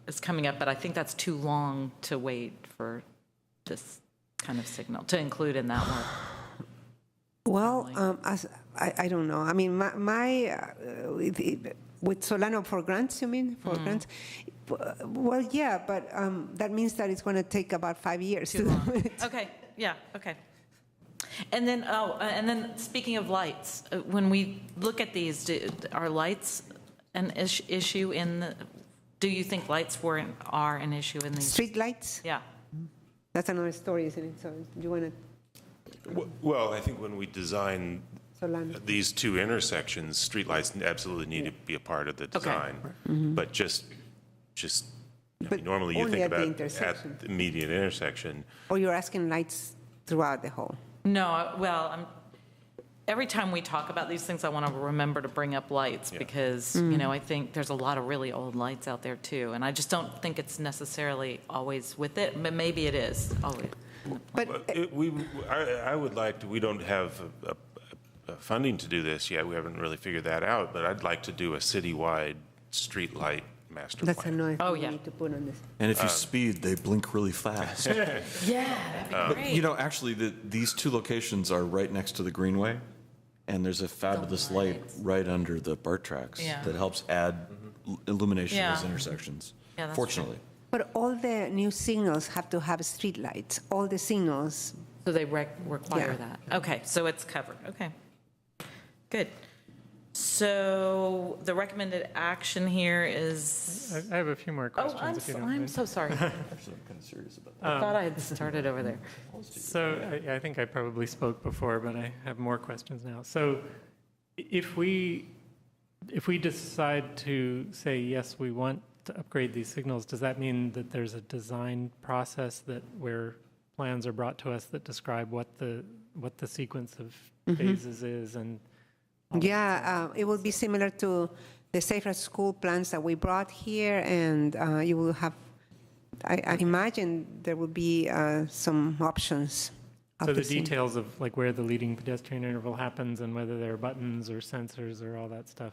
is coming up, but I think that's too long to wait for this kind of signal to include in that work. Well, I don't know. I mean, with Solano for grants, you mean for grants? Well, yeah, but that means that it's going to take about 5 years. Too long. Okay. Yeah. Okay. And then speaking of lights, when we look at these, are lights an issue in the? Do you think lights are an issue in these? Street lights? Yeah. That's another story, isn't it? So do you want to? Well, I think when we design these two intersections, streetlights absolutely need to be a part of the design. But normally you think about at the immediate intersection. Or you're asking lights throughout the whole? No, well, every time we talk about these things, I want to remember to bring up lights because, I think there's a lot of really old lights out there too. And I just don't think it's necessarily always with it, but maybe it is always. But I would like to, we don't have funding to do this yet. We haven't really figured that out, but I'd like to do a citywide street light master that's plan. another thing we need to put on this. And if you speed, they blink really fast. Yeah, that'd be great. Actually, these two locations are right next to the Greenway, and there's a fabulous light right under the BART tracks that helps add illumination to those intersections, fortunately. But all the new signals have to have street lights. All the signals. So they require that. Okay, so it's covered. Okay, good. So the recommended action here is. I have a few more questions. I'm so sorry. Actually, I'm kind of serious about that. I thought I had started over there. So I think I probably spoke before, but I have more questions now. So if we decide to say, yes, we want to upgrade these signals, does that mean that there's a design process where plans are brought to us that describe what the sequence of phases is? And it will be similar to the Safer School plans that we brought here, and you will have I imagine there will be some options. So the scene. details of like where the leading pedestrian interval happens and whether there are buttons or sensors or all that stuff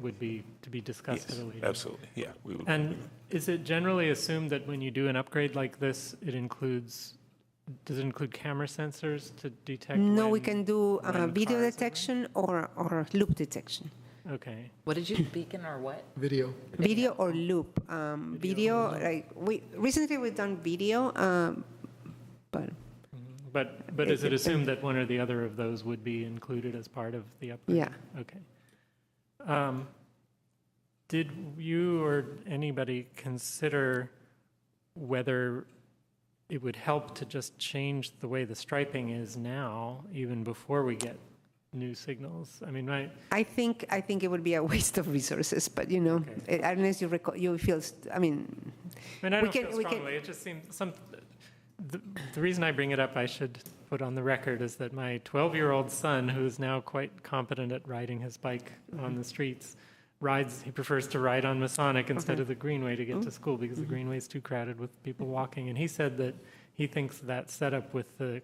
would be to be discussed at a later. Absolutely, yeah. We would. And is it generally assumed that when you do an upgrade like this, does it include camera sensors to detect? No, we when- can do when video cars are detection or loop detection. running? Okay. What did you, beacon or what? Video. Video or loop. Video, like recently we've done video, but But is it assumed that one or the other of those would be included as part of the upgrade? Yeah. Okay. Did you or anybody consider whether it would help to just change the way the striping is now, even before we get new signals? I mean, I think it would be a waste of resources. But you know, unless you feel, I mean, I don't feel strongly. It just seems the reason I bring it up, I should put on the record, is that my 12-year-old son, who's now quite competent at riding his bike on the streets, he prefers to ride on Masonic instead of the Greenway to get to school because the Greenway is too crowded with people walking. And he said that he thinks that setup with the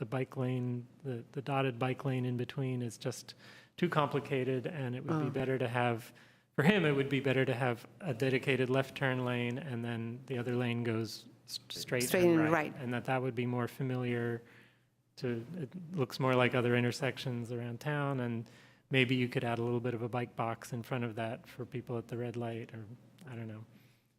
bike lane, the dotted bike lane in between is just too complicated, and it would be better to have, for him, it would be better to have a dedicated left turn lane and then the other lane goes straight and right. And that would be more familiar it looks more like other intersections around town, and maybe you could add a little bit of a bike box in front of that for people at the red light, or I don't know.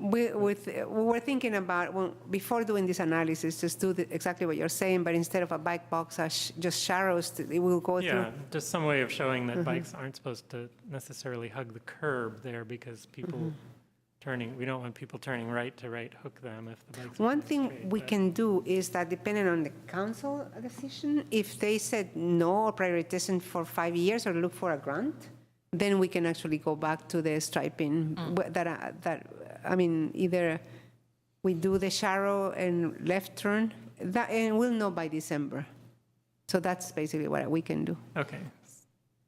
we were thinking about, before doing this analysis, just do exactly what you're saying, but instead of a bike box, just sharrows, it will go through. Yeah, just some way of showing that bikes aren't supposed to necessarily hug the curb there because people we don't want people turning right to right hook them if the bike's One going thing straight, we but- can do is that depending on the council decision, if they said no or prioritization for 5 years or look for a grant, then we can actually go back to the striping. I mean, either we do the sharrow and left turn, and we'll know by December. So that's basically what we can do. Okay.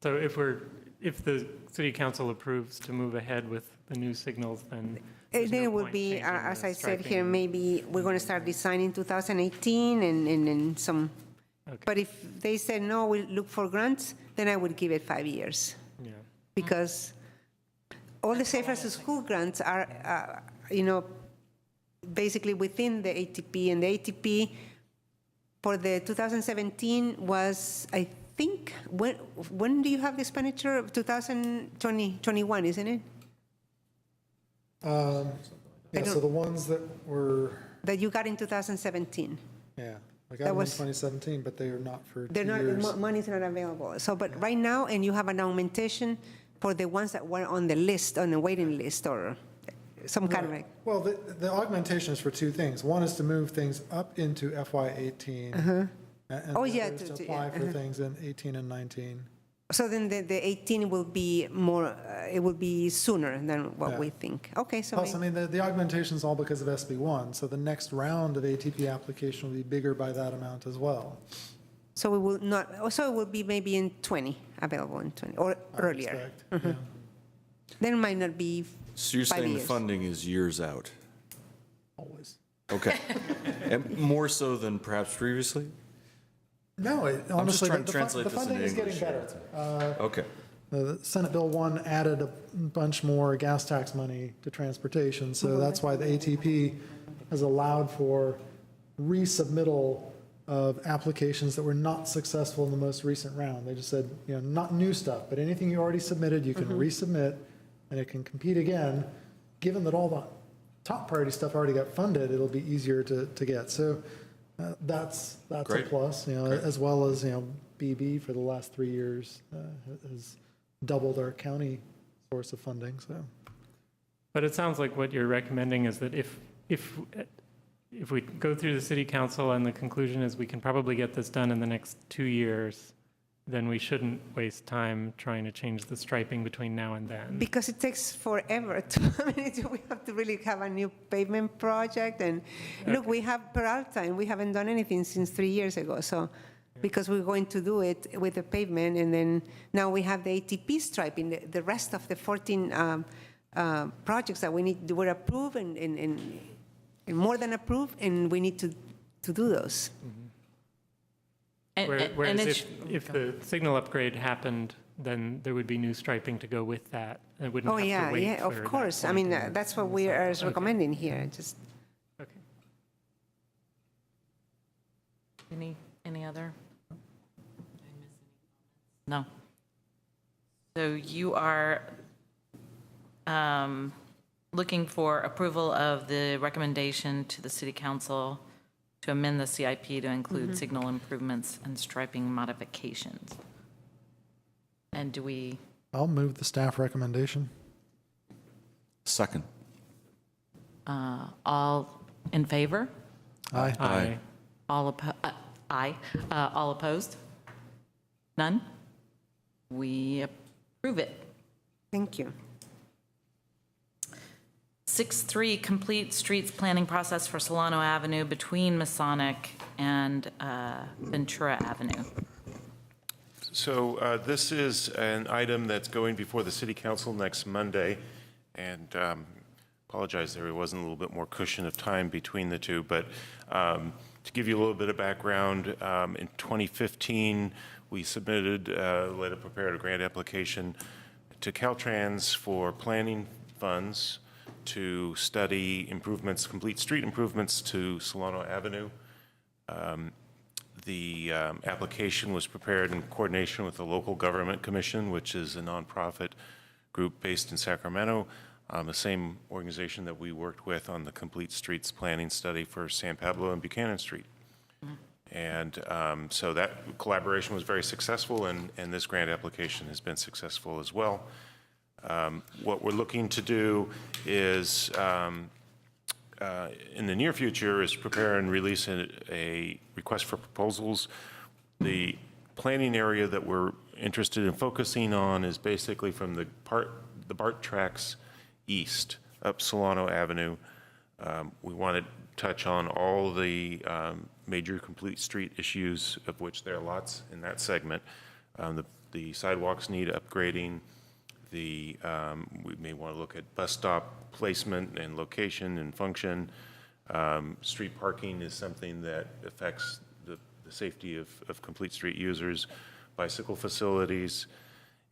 So if the city council approves to move ahead with the new signals, then there's Then no it will point be, changing as the I said striping. here, maybe we're going to start designing 2018 and some. Okay. But if they said no, we'll look for grants, then I would give it 5 years. Yeah. Because all the Safe as a School grants are, basically within the ATP, and the ATP for the 2017 was, I think, when do you have the expenditure? 2021, isn't it? Yeah, so the ones that were, That you got in 2017. yeah, I got them in 2017, but they are not for 2 They're not, years. money's not available. So, but right now, and you have an augmentation for the ones that were on the list, on the waiting list, or some kind of like. Well, the augmentation is for two things. One is to move things up into FY18. And Oh, the yeah, other is to- to yeah, apply for things in 18 and 19. So then the 18 will be more, it will be sooner than what Yeah. we think. Okay, so Plus, I mean, the augmentation is all because of SB1, so the next round of ATP application will be bigger by that amount as well. so we will not, so it will be maybe in 20, available in 20, or I would earlier. expect, yeah. Then it might not be So you're 5 saying the years. funding is years out? Always. Okay. And more so than perhaps previously? No, honestly, trying to the translate this funding into is getting English. better. Okay. The Senate Bill 1 added a bunch more gas tax money to transportation, so that's why the ATP has allowed for resubmittal of applications that were not successful in the most recent round. They just said, not new stuff, but anything you already submitted, you can resubmit, and it can compete again. Given that all the top priority stuff already got funded, it'll be easier to get. So that's a Great. plus, as well as, BB for the last 3 years has doubled our county source of funding, so. But it sounds like what you're recommending is that if we go through the city council and the conclusion is we can probably get this done in the next 2 years, then we shouldn't waste time trying to change the striping between now and then. Because it takes forever we have to really have a new pavement project. And look, we have Peralta, and we haven't done anything since 3 years ago. So, because we're going to do it with the pavement, and then now we have the ATP striping, the rest of the 14 projects that we're approved, and more than approved, and we need to do those. Whereas it's- if the signal upgrade happened, then there would be new striping to go with that. It wouldn't Oh, have yeah, to wait yeah, for of that course. I point mean, in that's what the we are cycle. recommending here, just. Okay. Any other? No. So you are looking for approval of the recommendation to the city council to amend the CIP to include signal improvements and striping modifications. And do we, I'll move the staff recommendation. Second. all in favor? Aye. Aye. All aye. All opposed? None? We approve it. Thank you. 6.3, complete streets planning process for Solano Avenue between Masonic and Ventura Avenue. So this is an item that's going before the city council next Monday, and apologize there wasn't a little bit more cushion of time between the two, but to give you a little bit of background, in 2015 we submitted, later prepared a grant application to Caltrans for planning funds to study improvements, complete street improvements to Solano Avenue. The application was prepared in coordination with the Local Government Commission, which is a nonprofit group based in Sacramento, the same organization that we worked with on the complete streets planning study for San Pablo and Buchanan Street. And so that collaboration was very successful, and this grant application has been successful as well. What we're looking to do is, in the near future, is prepare and release a request for proposals. The planning area that we're interested in focusing on is basically from the BART tracks east up Solano Avenue. We want to touch on all the major complete street issues, of which there are lots in that segment. The sidewalks need upgrading. We may want to look at bus stop placement and location and function. Street parking is something that affects the safety of complete street users, bicycle facilities,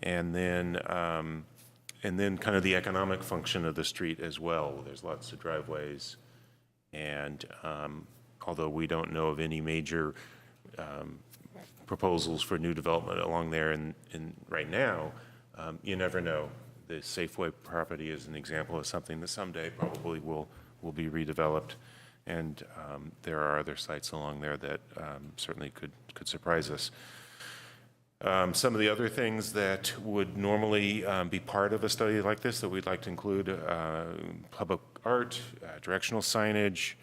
and then kind of the economic function of the street as well. There's lots of driveways, and although we don't know of any major proposals for new development along there in right now, you never know. The Safeway property is an example of something that someday probably will be redeveloped, and there are other sites along there that certainly could surprise us. Some of the other things that would normally be part of a study like this that we'd like to include: public art, directional signage,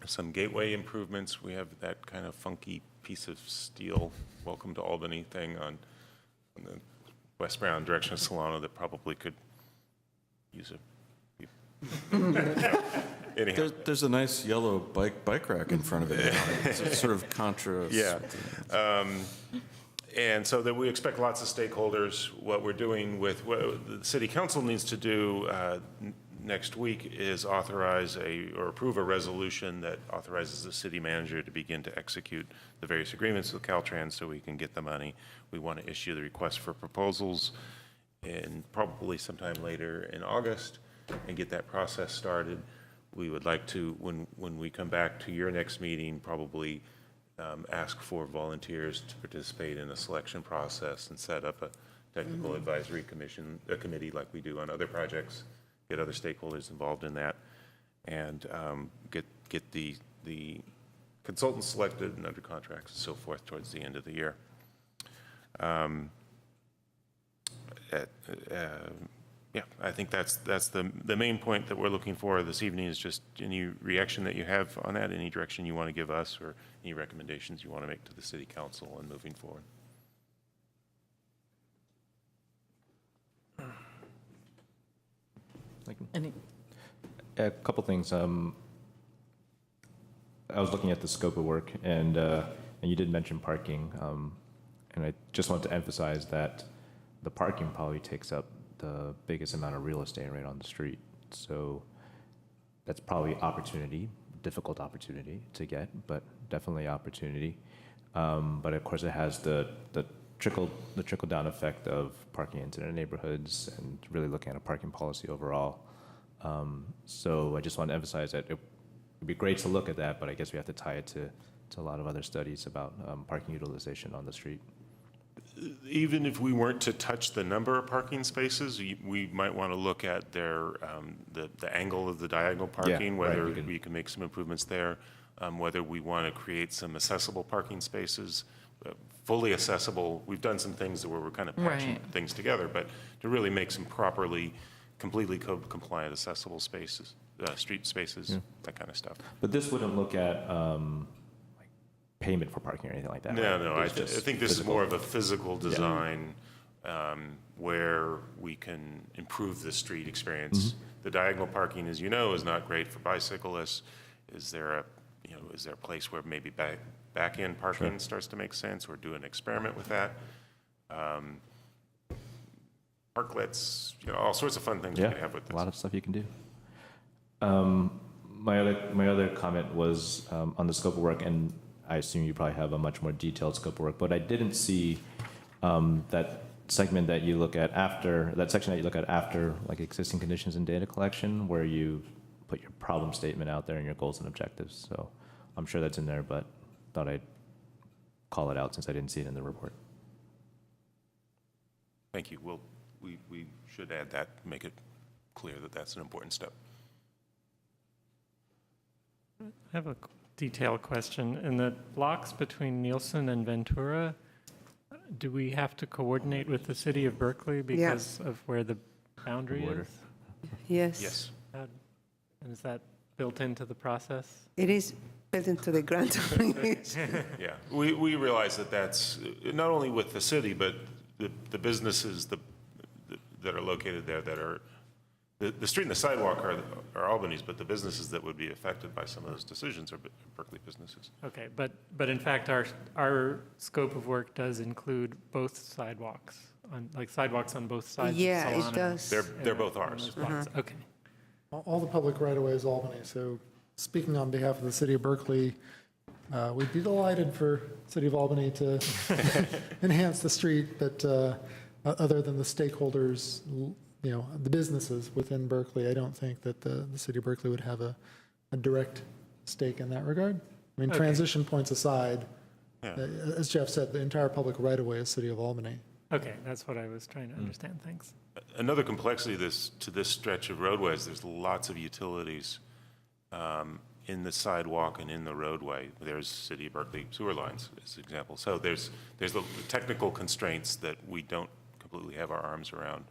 some gateway improvements. We have that kind of funky piece of steel, welcome to Albany thing on the westbound direction of Solano that probably could use anyhow. There's a nice yellow bike rack in front of it. It's sort of contra. Yeah. And so that we expect lots of stakeholders. What we're doing with what the city council needs to do next week is authorize or approve a resolution that authorizes the city manager to begin to execute the various agreements with Caltrans so we can get the money. We want to issue the request for proposals in probably sometime later in August and get that process started. We would like to, when we come back to your next meeting, probably ask for volunteers to participate in a selection process and set up a technical advisory committee like we do on other projects, get other stakeholders involved in that, and get the consultants selected and under contracts and so forth towards the end of the year. Yeah, I think that's the main point that we're looking for this evening is just any reaction that you have on that, any direction you want to give us, or any recommendations you want to make to the city council on moving forward. A couple things. I was looking at the scope of work, and you did mention parking, and I just want to emphasize that the parking probably takes up the biggest amount of real estate right on the street. So that's probably opportunity, difficult opportunity to get, but definitely opportunity. But of course, it has the trickle down effect of parking into the neighborhoods and really looking at a parking policy overall. So I just want to emphasize that it would be great to look at that, but I guess we have to tie it to a lot of other studies about parking utilization on the street. Even if we weren't to touch the number of parking spaces, we might want to look at their, the angle of the diagonal parking, whether we can make some improvements there, whether we want to create some accessible parking spaces, fully accessible. We've done some things where we're kind of patching things together, but to really make some completely code compliant accessible spaces, street spaces, that kind of stuff. But this wouldn't look at payment for parking or anything like that. No, I think this is more of a physical design where we can improve the street experience. The diagonal parking, as you know, is not great for bicyclists. Is there a place where maybe back-end parking starts to make sense, or do an experiment with that? Parklets, all sorts of fun things we can have with this. A lot of stuff you can do. My other comment was on the scope of work, and I assume you probably have a much more detailed scope of work, but I didn't see that segment that you look at after, that section that you look at after like existing conditions and data collection, where you put your problem statement out there and your goals and objectives. So I'm sure that's in there, but thought I'd call it out since I didn't see it in the report. Thank you. Well, we should add that, make it clear that that's an important step. I have a detailed question. In the blocks between Nielsen and Ventura, do we have to coordinate with the city of Berkeley because of where the boundary is? Yes. Yes. And is that built into the process? It is built into the grant application. Yeah, we realize that that's not only with the city, but the businesses that are located there that are, the street and the sidewalk are Albany's, but the businesses that would be affected by some of those decisions are Berkeley businesses. Okay, but in fact, our scope of work does include both sidewalks, sidewalks on both sides of Solano. It does. They're both ours. Okay. All the public right-of-way is Albany, so speaking on behalf of the city of Berkeley, we'd be delighted for City of Albany to enhance the street, but other than the stakeholders, the businesses within Berkeley, I don't think that the city of Berkeley would have a direct stake in that regard. I mean, transition points aside, as Jeff said, the entire public right-of-way is City of Albany. Okay, that's what I was trying to understand. Thanks. Another complexity to this stretch of roadways, there's lots of utilities in the sidewalk and in the roadway. There's City of Berkeley sewer lines, as an example. So there's the technical constraints that we don't completely have our arms around.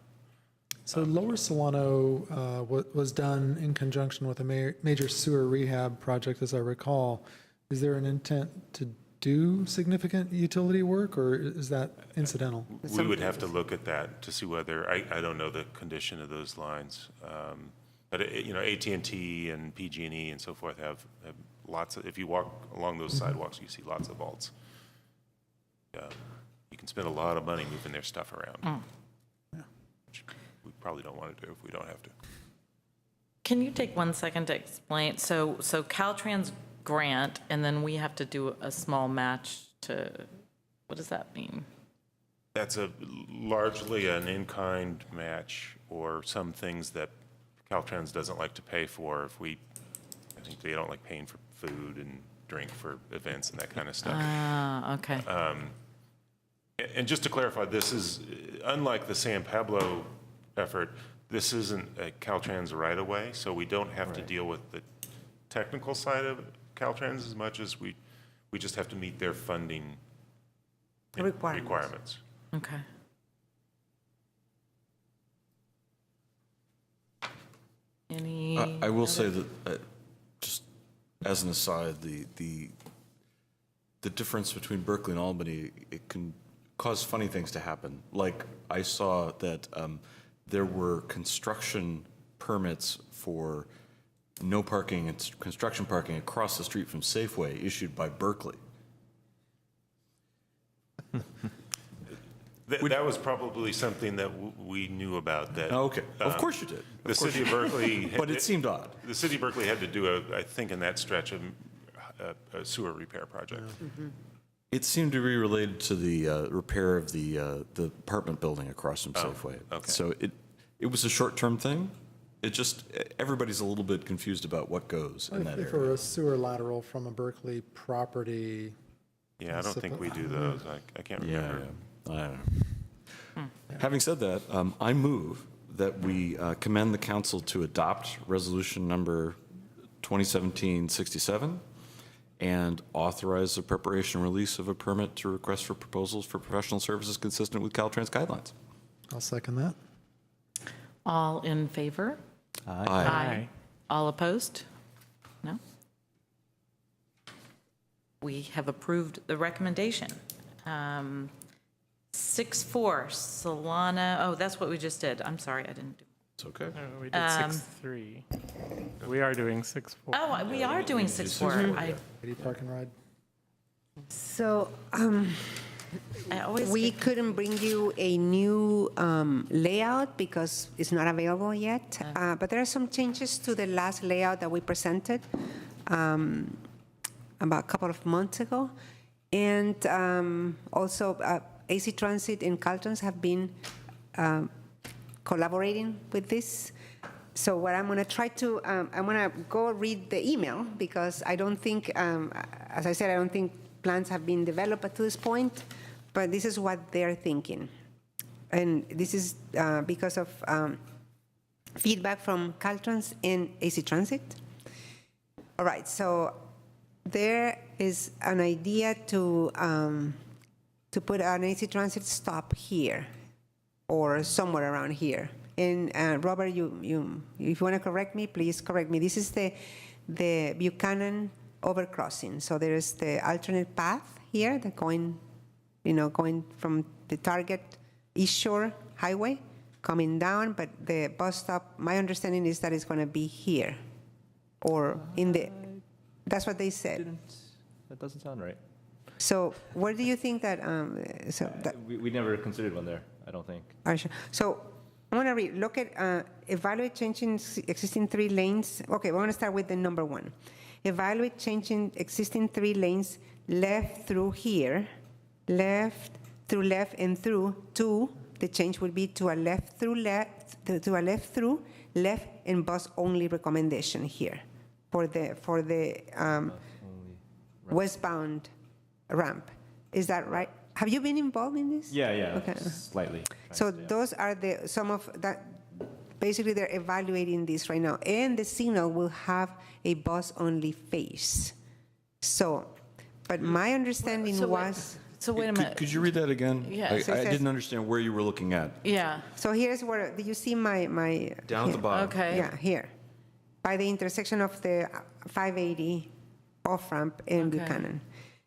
So Lower Solano was done in conjunction with a major sewer rehab project, as I recall. Is there an intent to do significant utility work, or is that incidental? We would have to look at that to see whether, I don't know the condition of those lines. But AT&T and PG&E and so forth have lots of, if you walk along those sidewalks, you see lots of vaults. You can spend a lot of money moving their stuff around. Which we probably don't want to do if we don't have to. Can you take 1 second to explain? So Caltrans grant, and then we have to do a small match to, what does that mean? That's largely an in-kind match, or some things that Caltrans doesn't like to pay for. I think they don't like paying for food and drink for events and that kind of stuff. Okay. And just to clarify, this is, unlike the San Pablo effort, this isn't a Caltrans right-of-way, so we don't have to deal with the technical side of Caltrans as much as we just have to meet their funding requirements. Okay. I will say that, just as an aside, the difference between Berkeley and Albany, it can cause funny things to happen. Like, I saw that there were construction permits for no parking and construction parking across the street from Safeway issued by Berkeley. That was probably something that we knew about, that. Oh, okay. Of course you did. The city of Berkeley. But it seemed odd. The city of Berkeley had to do, I think in that stretch, a sewer repair project. It seemed to be related to the repair of the apartment building across from Safeway. okay. So it was a short-term thing. It just, everybody's a little bit confused about what goes in that If it area. were a sewer lateral from a Berkeley property, Yeah, I don't think we do those. I can't Yeah, remember. yeah. I don't know. Having said that, I move that we commend the council to adopt resolution number 2017-67 and authorize the preparation and release of a permit to request for proposals for professional services consistent with Caltrans guidelines. I'll second that. All in favor? Aye. All opposed? No? We have approved the recommendation. 6-4, Solano, oh, that's what we just did. I'm sorry, I didn't do. It's okay. No, we did 6-3. We are doing 6-4. Oh, we are doing 6-4. Park and ride. So I always we couldn't bring you a new layout because it's not available yet. But there are some changes to the last layout that we presented about a couple of months ago. And also AC Transit and Caltrans have been collaborating with this. So what I'm going to try to, I'm going to go read the email because I don't think, as I said, I don't think plans have been developed up to this point, but this is what they're thinking. And this is because of feedback from Caltrans and AC Transit. All right, so there is an idea to put an AC Transit stop here or somewhere around here. And Robert, you if you want to correct me, please correct me. This is the Buchanan overcrossing. So there is the alternate path here, that going from the Target East Shore Highway, coming down. But the bus stop, my understanding is that it's going to be here, or in the. That's what they said. That doesn't sound right. So where do you think that? We never considered one there, I don't think. So I want to read. Look at evaluate changing existing 3 lanes. Okay, we're going to start with the number 1. Evaluate changing existing 3 lanes left through here, left through left and through 2. The change will be to a left through left to a left through left and bus only recommendation here for the westbound ramp. Is that right? Have you been involved in this? Yeah, Okay. slightly. So those are some of that. Basically, they're evaluating this right now, and the signal will have a bus-only face. So, but my understanding was. So wait a minute. Could you read that again? Yeah. I So it says- didn't understand where you were looking at. Yeah. So here's where, do you see my Down at the bottom. Okay. Yeah, here. By the intersection of the 580 off-ramp and Okay. Buchanan.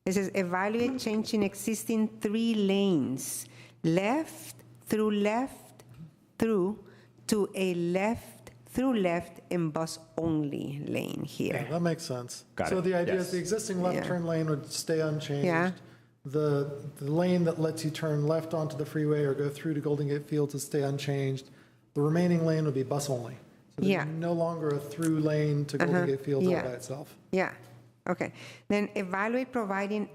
It says evaluate changing existing 3 lanes, left through to a left through left and bus only lane here. Yeah, that makes sense. Got So it, the idea yes. is the existing left Yeah. turn lane would stay unchanged. Yeah. The lane that lets you turn left onto the freeway or go through to Golden Gate Fields would stay unchanged. The remaining lane would be bus only. So Yeah. there's no longer a through lane to Golden Gate Fields all Yeah. by itself. Yeah, okay. Then evaluate providing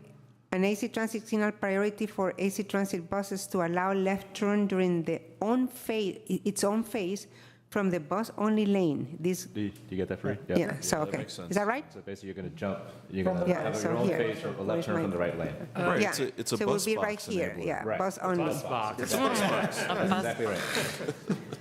an AC Transit signal priority for AC Transit buses to allow left turn during its own phase from the bus-only lane. This, Do you get that free? yeah, so, that okay. makes sense. Is that right? So basically, you're going to jump, you're going to Yeah, have so your own here. phase from a left turn from the right lane. Right, Yeah. it's a So it bus will be right box here, enabler. yeah, Right. bus only. Bus box. It's a bus box. That's exactly right.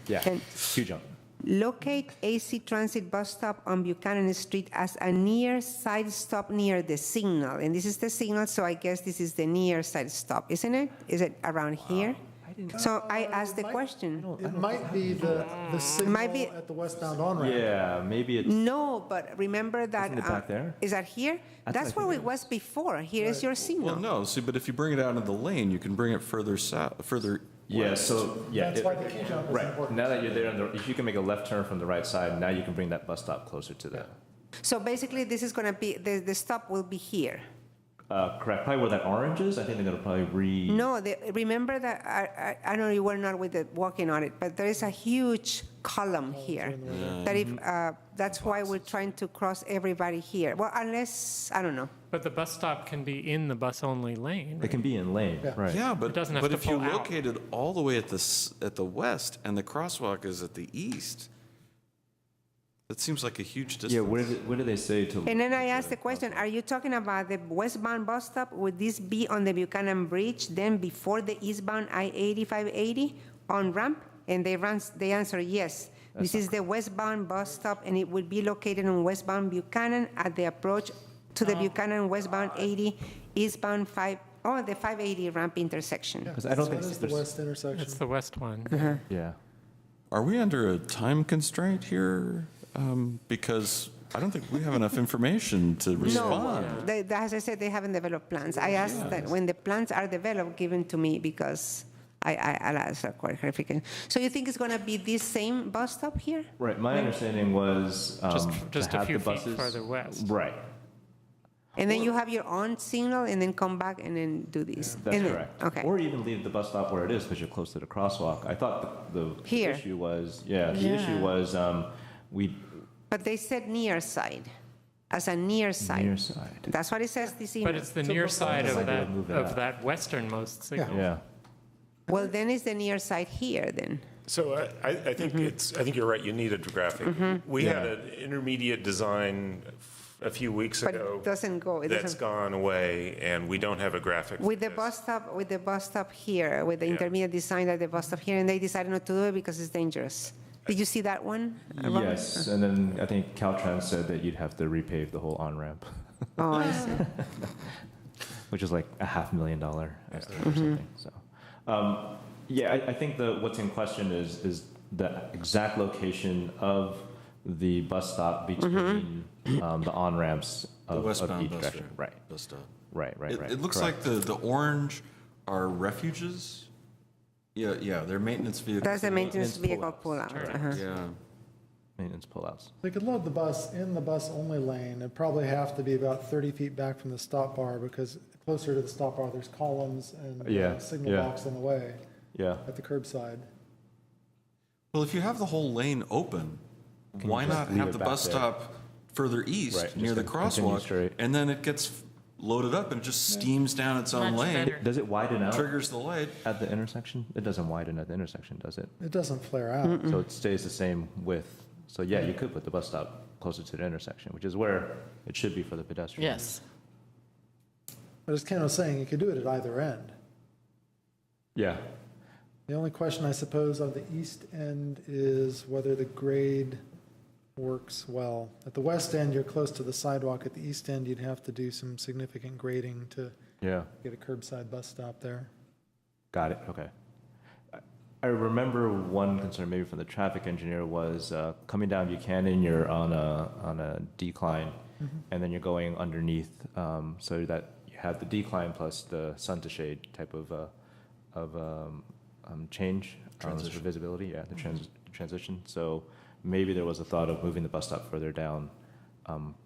Yeah, And- huge jump. Locate AC Transit bus stop on Buchanan Street as a near side stop near the signal. And this is the signal, so I guess this is the near side stop, isn't it? Is it around here? So I asked the question. It might be the might be- signal at the westbound on-ramp. Yeah, maybe it's, No, but remember that. Isn't it back there? Is that here? That's where it was before. Here is your signal. Well, no, see, but if you bring it out of the lane, you can bring it further south, further yeah, west. so, yeah. That's why the key jump is Right, important. now that you're there, if you can make a left turn from the right side, now you can bring that bus stop closer to the, So basically, this is going to be, the stop will be here. Correct. Probably where that orange is. I think they're going to probably No, remember that, I know you were not with it, walking on it, but there is a huge column here. That if, that's why we're trying to cross everybody here. Well, unless, I don't know. But the bus stop can be in the bus-only lane. It can be in lane, right? Yeah, but, It doesn't have but to if you pull out. locate it all the way at the west and the crosswalk is at the east, that seems like a huge distance. Yeah, where do they say to? And then I asked the question, are you talking about the westbound bus stop? Would this be on the Buchanan Bridge, then before the eastbound I-80, 580 on ramp? And they answer yes. This is the westbound bus stop, and it would be located on westbound Buchanan at the approach to the Buchanan westbound 80, eastbound the 580 ramp intersection. Because I don't think What is the west intersection? It's the west one. Yeah. Are we under a time constraint here? Because I don't think we have enough information to respond. No, as I said, they haven't developed plans. I asked that when the plans are developed, given to me, because I'll ask for clarification. So you think it's going to be this same bus stop here? Right. My understanding was Just to a have few the feet buses, farther west. Right. And then you have your own signal, and then come back and then do this. That's And then- correct. Okay. Or even leave the bus stop where it is because you're close to the crosswalk. I thought the Here. issue was, the issue was But they said near side, as a near side. near side. That's what it says this email. But it's the near side of idea of moving of up. that westernmost signal. Yeah. Well, then it's the near side here, then. So I think I think you're right, you need a graphic. We had an intermediate design a few weeks But ago. it doesn't go. It That's doesn't. gone away, and we don't have a graphic. With for the this. bus stop here, with the intermediate design at the bus stop here, and they decided not to do it because it's dangerous. Did you see that one? Robert? Yes, and then I think Caltrans said that you'd have to repave the whole on-ramp, Oh, I see. which is like a $500,000 estimate or something, so. I think what's in question is the exact location of the bus stop between the on-ramps The of westbound each bus direction. Right, bus stop. right. It looks correct. like the orange are refuges. Yeah, they're maintenance vehicles. That's the maintenance Maintenance vehicle pullouts. pull-out. Yeah. Maintenance pullouts. They could load the bus in the bus-only lane. It'd probably have to be about 30 feet back from the stop bar, because closer to the stop bar, there's columns and Yeah, signal yeah. box in the way Yeah. at the curbside. Well, if you have the whole lane open, Can you why just not leave have it the back bus there? stop further east Right, near just the continue crosswalk, straight. and then it gets loaded up and just steams down its own Much lane, better. Does it widen out triggers the light. at the intersection? It doesn't widen at the intersection, does it? It doesn't flare out. So it stays the same width. So yeah, you could put the bus stop closer to the intersection, which is where it should be for the pedestrians. Yes. But as Ken was saying, you could do it at either end. Yeah. The only question, I suppose, on the east end is whether the grade works well. At the west end, you're close to the sidewalk. At the east end, you'd have to do some significant grading to Yeah. get a curbside bus stop there. Got it. Okay. I remember one concern maybe from the traffic engineer was coming down Buchanan, you're on a decline, and then you're going underneath, so that you have the decline plus the sun to shade type of change for visibility. Yeah, the transition. So maybe there was a thought of moving the bus stop further down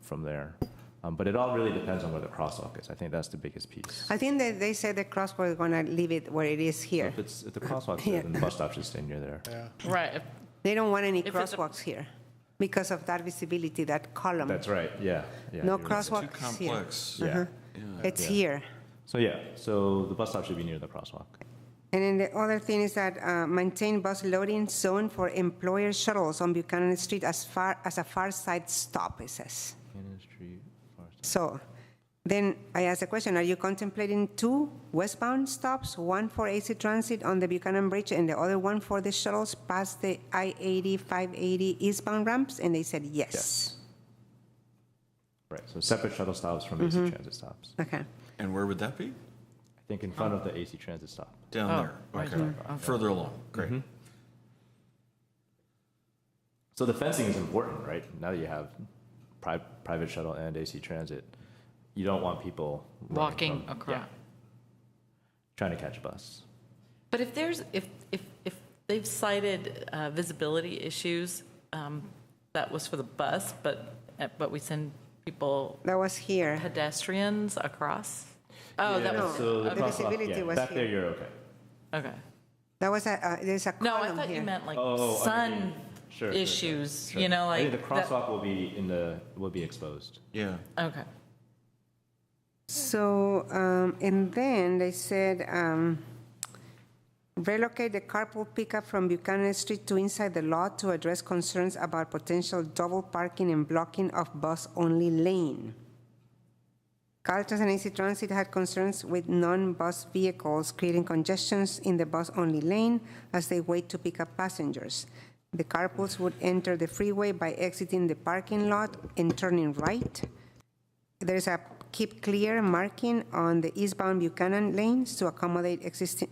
from there. But it all really depends on where the crosswalk is. I think that's the biggest piece. I think that they said the crosswalk is going to leave it where it is here. If the crosswalk's there, then the bus stop should stay near there. Yeah. Right. They don't want any If it's a- crosswalks here because of that visibility, that column. That's right. Yeah. Yeah. No you're right. Too crosswalks here. complex. Yeah. It's Yeah. here. So the bus stop should be near the crosswalk. And then the other thing is that maintain bus loading zone for employer shuttles on Buchanan Street as far as a far side stop, it says. Cannon Street, far side. So then I asked the question, are you contemplating 2 westbound stops, one for AC Transit on the Buchanan Bridge and the other one for the shuttles past the I-80, 580 eastbound ramps? And they said yes. Yes. Right. So separate shuttle stops from AC Transit stops. Okay. And where would that be? I think in front of the AC Transit stop. Down there. Okay. Further along. Great. So the fencing is important, right? Now that you have private shuttle and AC Transit, you don't want people running Walking from- across. yeah, trying to catch a bus. But if there's, if they've cited visibility issues, that was for the bus, but we send people, That was here. pedestrians across? Oh, that was, So the The crosswalk, visibility yeah, was back there, here. you're okay. okay. That was there's a No, I column thought you here. meant like Oh, sun underneath. Sure, issues, sure. you know, I like. think the crosswalk will be exposed. Yeah. Okay. So, and then they said, relocate the carpool pickup from Buchanan Street to inside the lot to address concerns about potential double parking and blocking of bus-only lane. Caltrans and AC Transit had concerns with non-bus vehicles creating congestions in the bus-only lane as they wait to pick up passengers. The carpools would enter the freeway by exiting the parking lot and turning right. There's a keep clear marking on the eastbound Buchanan lanes to accommodate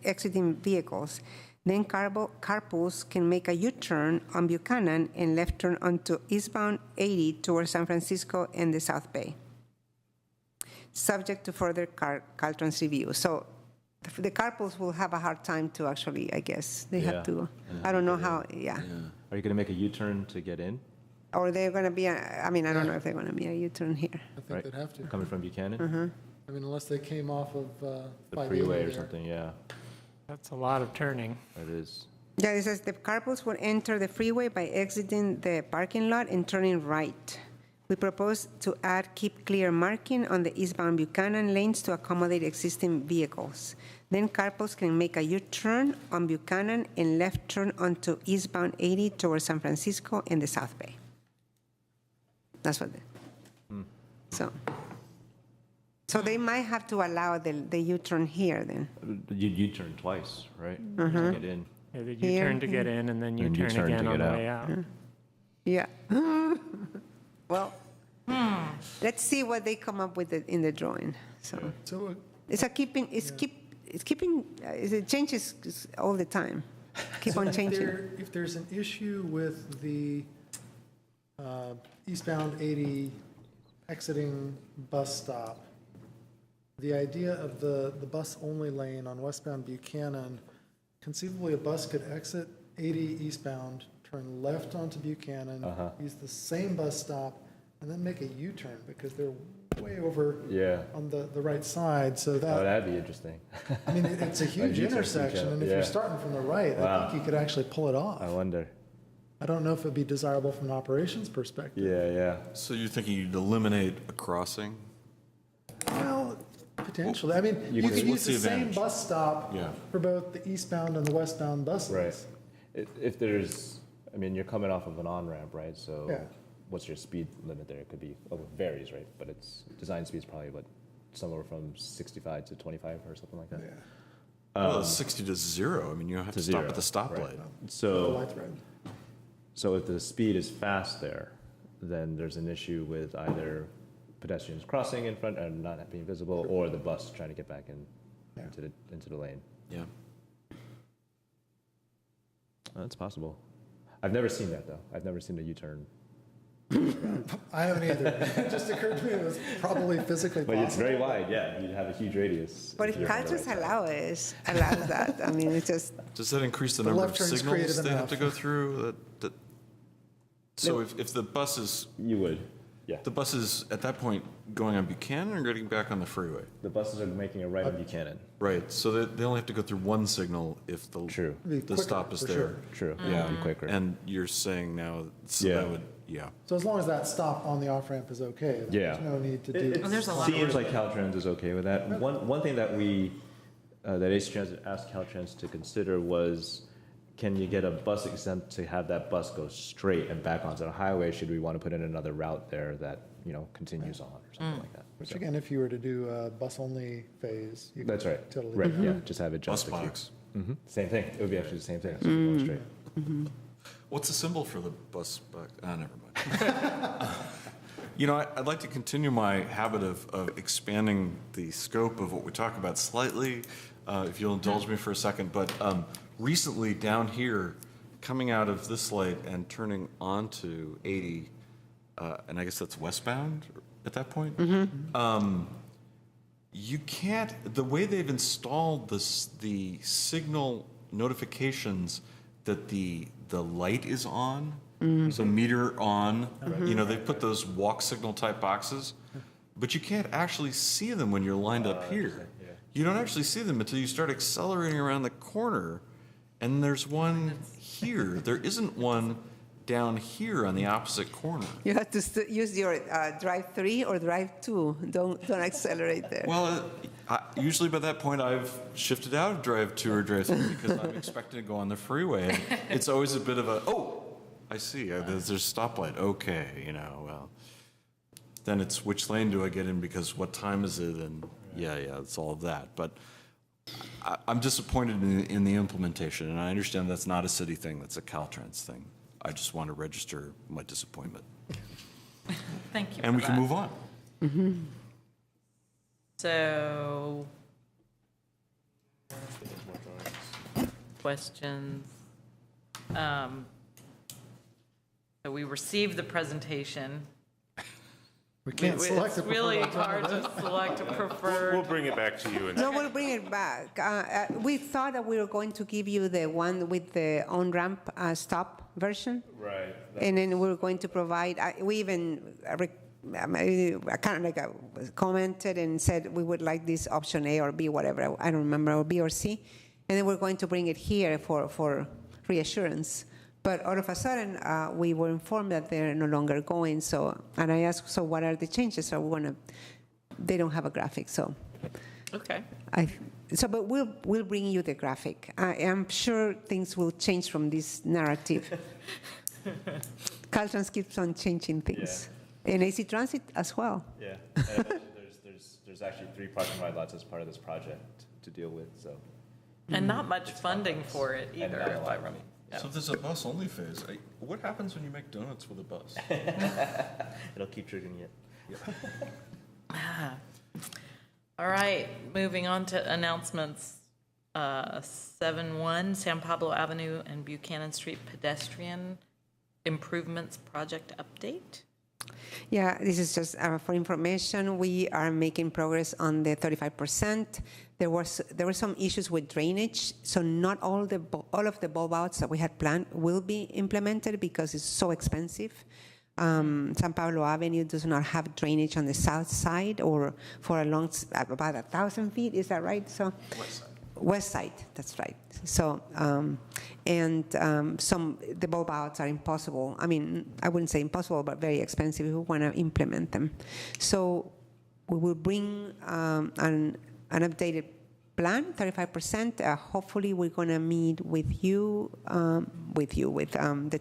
exiting vehicles. Then carpools can make a U-turn on Buchanan and left turn onto eastbound 80 towards San Francisco and the South Bay, subject to further Caltrans review. So the carpools will have a hard time to actually, I guess, they have to, I don't know how, Are you going to make a U-turn to get in? Or they're going to be, I mean, I don't know if they're going to be a U-turn here. I think they'd have to. Coming from Buchanan? I mean, unless they came off of The 580 freeway or there. something, yeah. That's a lot of turning. It is. Yeah, it says the carpools will enter the freeway by exiting the parking lot and turning right. We propose to add keep clear marking on the eastbound Buchanan lanes to accommodate existing vehicles. Then carpools can make a U-turn on Buchanan and left turn onto eastbound 80 towards San Francisco and the South Bay. That's what so they might have to allow the U-turn here then. You U-turn twice, right? To get in. Yeah, you Here, turn to get in and then you And turn U-turn to again on get the out. way out. Yeah. Well, let's see what they come up with in the drawing. So So it's a keeping. It changes all the time. Keep on changing. if there's an issue with the eastbound 80 exiting bus stop, the idea of the bus-only lane on westbound Buchanan, conceivably a bus could exit 80 eastbound, turn left onto Buchanan, use the same bus stop, and then make a U-turn because they're way over on the right side. So Oh, that, that'd be interesting. I mean, it's a huge U-turn intersection, and if yeah. you're starting from the right, I think you could actually pull it off. I wonder. I don't know if it'd be desirable from an operations perspective. Yeah. So you're thinking you'd eliminate a crossing? Well, potentially. I mean, you can- could use what's the the same advantage? bus stop Yeah. for both the eastbound and the westbound buses. Right. If there's, I mean, you're coming off of an on-ramp, right? So Yeah. what's your speed limit there? It could be, it varies, right? But it's, design speed's probably, somewhere from 65 to 25 or something like that. Yeah. Well, 60 to 0. I mean, you have to stop zero, at the stoplight. right. The So, light's red. so if the speed is fast there, then there's an issue with either pedestrians crossing in front and not being visible, or the bus trying to get back into the lane. Yeah. That's possible. I've never seen that though. I've never seen a U-turn. I haven't either. It just occurred to me it was probably physically But possible. it's very wide, yeah. You'd have a huge radius. But if you're on the Caltrans right side. allows that, I mean, it's just. Does that increase the The number of left turn's signals creative they have enough. to go through? So if the bus is, You would, yeah. the bus is at that point going on Buchanan or getting back on the freeway? The buses are making a right on Buchanan. Right, so they only have to go through one signal if the Be the quicker, stop is for there. sure. True, yeah, be quicker. And you're saying now, so Yeah. that would, yeah. So as long as that stop on the off-ramp is okay, then Yeah. there's no need to do. It there's a lot of seems like Caltrans is okay with that. One thing that that AC Transit asked Caltrans to consider was, can you get a bus exempt to have that bus go straight and back onto the highway? Should we want to put in another route there that, continues on or something like that? Which again, if you were to do a bus-only phase, you could That's right. totally. Right, do that. yeah, just have it Bus just a few. box. Same thing. It would be actually the same thing. So you're going straight. What's the symbol for the bus box? Never mind. I'd like to continue my habit of expanding the scope of what we talk about slightly, if you'll indulge me for a second. But recently down here, coming out of this light and turning onto 80, and I guess that's westbound at that point, you can't, the way they've installed the signal notifications that the light is on, so meter on, they put those walk signal type boxes, but you can't actually see them when you're lined up here. You don't actually see them until you start accelerating around the corner, and there's one here. There isn't one down here on the opposite corner. You have to use your drive 3 or drive 2. Don't accelerate there. Well, usually by that point, I've shifted out of drive 2 or drive 3 because I'm expecting to go on the freeway. And it's always a bit of a, oh, I see, there's a stoplight. Okay, well, then it's which lane do I get in because what time is it? And yeah, it's all of that. But I'm disappointed in the implementation, and I understand that's not a city thing, that's a Caltrans thing. I just want to register my disappointment. Thank you. And we can move on. Mm-hmm. So, questions? So we received the presentation. We can't select the It's really preferred hard to select a preferred. We'll bring it back to you. No, we'll bring it back. We thought that we were going to give you the one with the on-ramp stop version. Right. And then we're going to provide, we even kind of like commented and said we would like this option A or B, whatever, I don't remember, or B or C. And then we're going to bring it here for reassurance. But all of a sudden, we were informed that they're no longer going. So, and I asked, so what are the changes? Are we going to, they don't have a graphic, so. Okay. But we'll bring you the graphic. I am sure things will change from this narrative. Caltrans keeps on changing things. Yeah. And AC Transit as well. Yeah. And there's actually 3 parking ride lots as part of this project to deal with, so. And not much funding for it either, if I remember. So there's a bus-only phase. What happens when you make donuts with a bus? It'll keep triggering it. Yeah. All right, moving on to announcements. 7-1, San Pablo Avenue and Buchanan Street pedestrian improvements project update. Yeah, this is just for information. We are making progress on the 35%. There were some issues with drainage, so not all of the bulb outs that we had planned will be implemented because it's so expensive. San Pablo Avenue does not have drainage on the south side or for about 1,000 feet. Is that right? So west side. That's right. So the bulb outs are impossible. I mean, I wouldn't say impossible, but very expensive if we want to implement them. So we will bring an updated plan, 35%. Hopefully, we're going to meet with the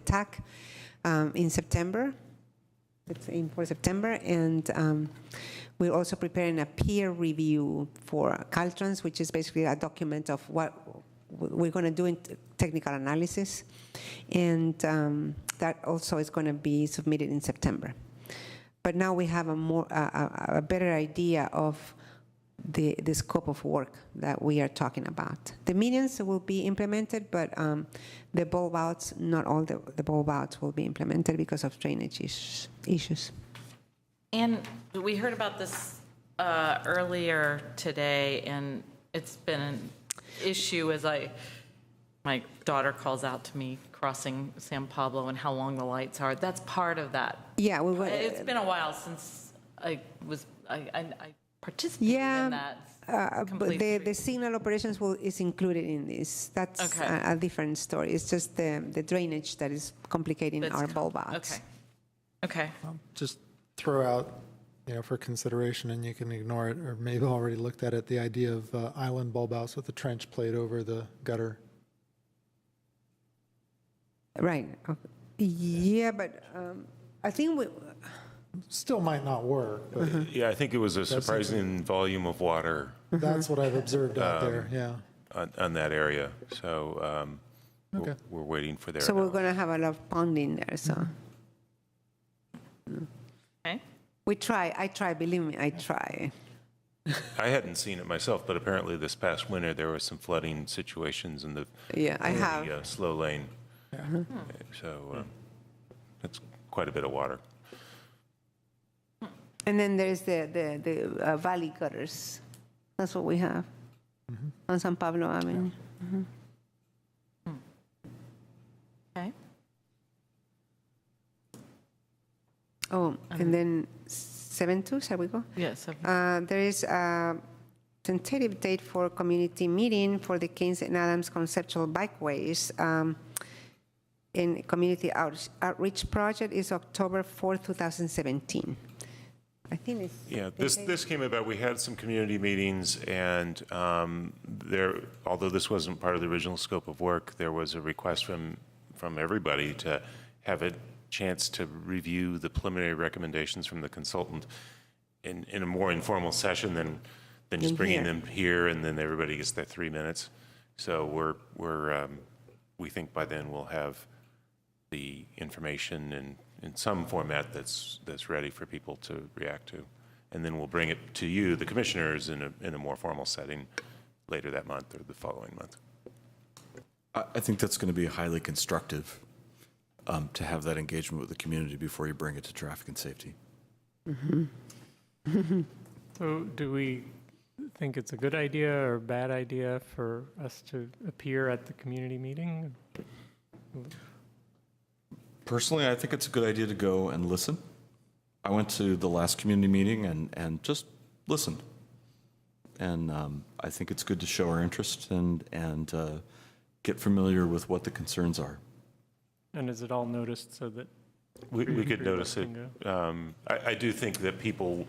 TAC in September. It's in for September, and we're also preparing a peer review for Caltrans, which is basically a document of what we're going to do in technical analysis, and that also is going to be submitted in September. But now we have a better idea of the scope of work that we are talking about. The medians will be implemented, but the bulb outs, not all the bulb outs will be implemented because of drainage issues. And we heard about this earlier today, and it's been an issue as my daughter calls out to me crossing San Pablo and how long the lights are. That's part of that. Yeah, it's been a while since I participated in that. But the signal operations is included in this. That's a different story. It's just the drainage that is complicating our bulb outs. Okay. Just throw out, for consideration, and you can ignore it, or maybe already looked at it, the idea of island bulb outs with a trench plate over the gutter. Right. Okay. Yeah, but I think still might not work. But yeah, I think it was a surprising volume of water. That's what I've observed out there, yeah. On that area. So we're waiting for their So we're going to have a lot of ponding there, so. Okay. We try. I try. Believe me, I try. I hadn't seen it myself, but apparently this past winter there were some flooding situations in the slow lane. Yeah. So that's quite a bit of water. And then there's the valley gutters. That's what we have on San Pablo Avenue. Yeah. Okay. Oh, and then 7-2, shall we go? Yes. There is tentative date for community meeting for the Keynes and Adams Conceptual Bikeways in Community Outreach Project is October 4th, 2017. I think it's... Yeah, this came about, we had some community meetings, and although this wasn't part of the original scope of work, there was a request from everybody to have a chance to review the preliminary recommendations from the consultant in a more informal session than just bringing them here, and then everybody gets their 3 minutes. So we think by then we'll have the information in some format that's ready for people to react to. And then we'll bring it to you, the commissioners, in a more formal setting later that month or the following month. I think that's going to be highly constructive to have that engagement with the community before you bring it to traffic and safety. So do we think it's a good idea or a bad idea for us to appear at the community meeting? Personally, I think it's a good idea to go and listen. I went to the last community meeting and just listened. And I think it's good to show our interest and get familiar with what the concerns are. And is it all noticed so that we could notice it? I do think that people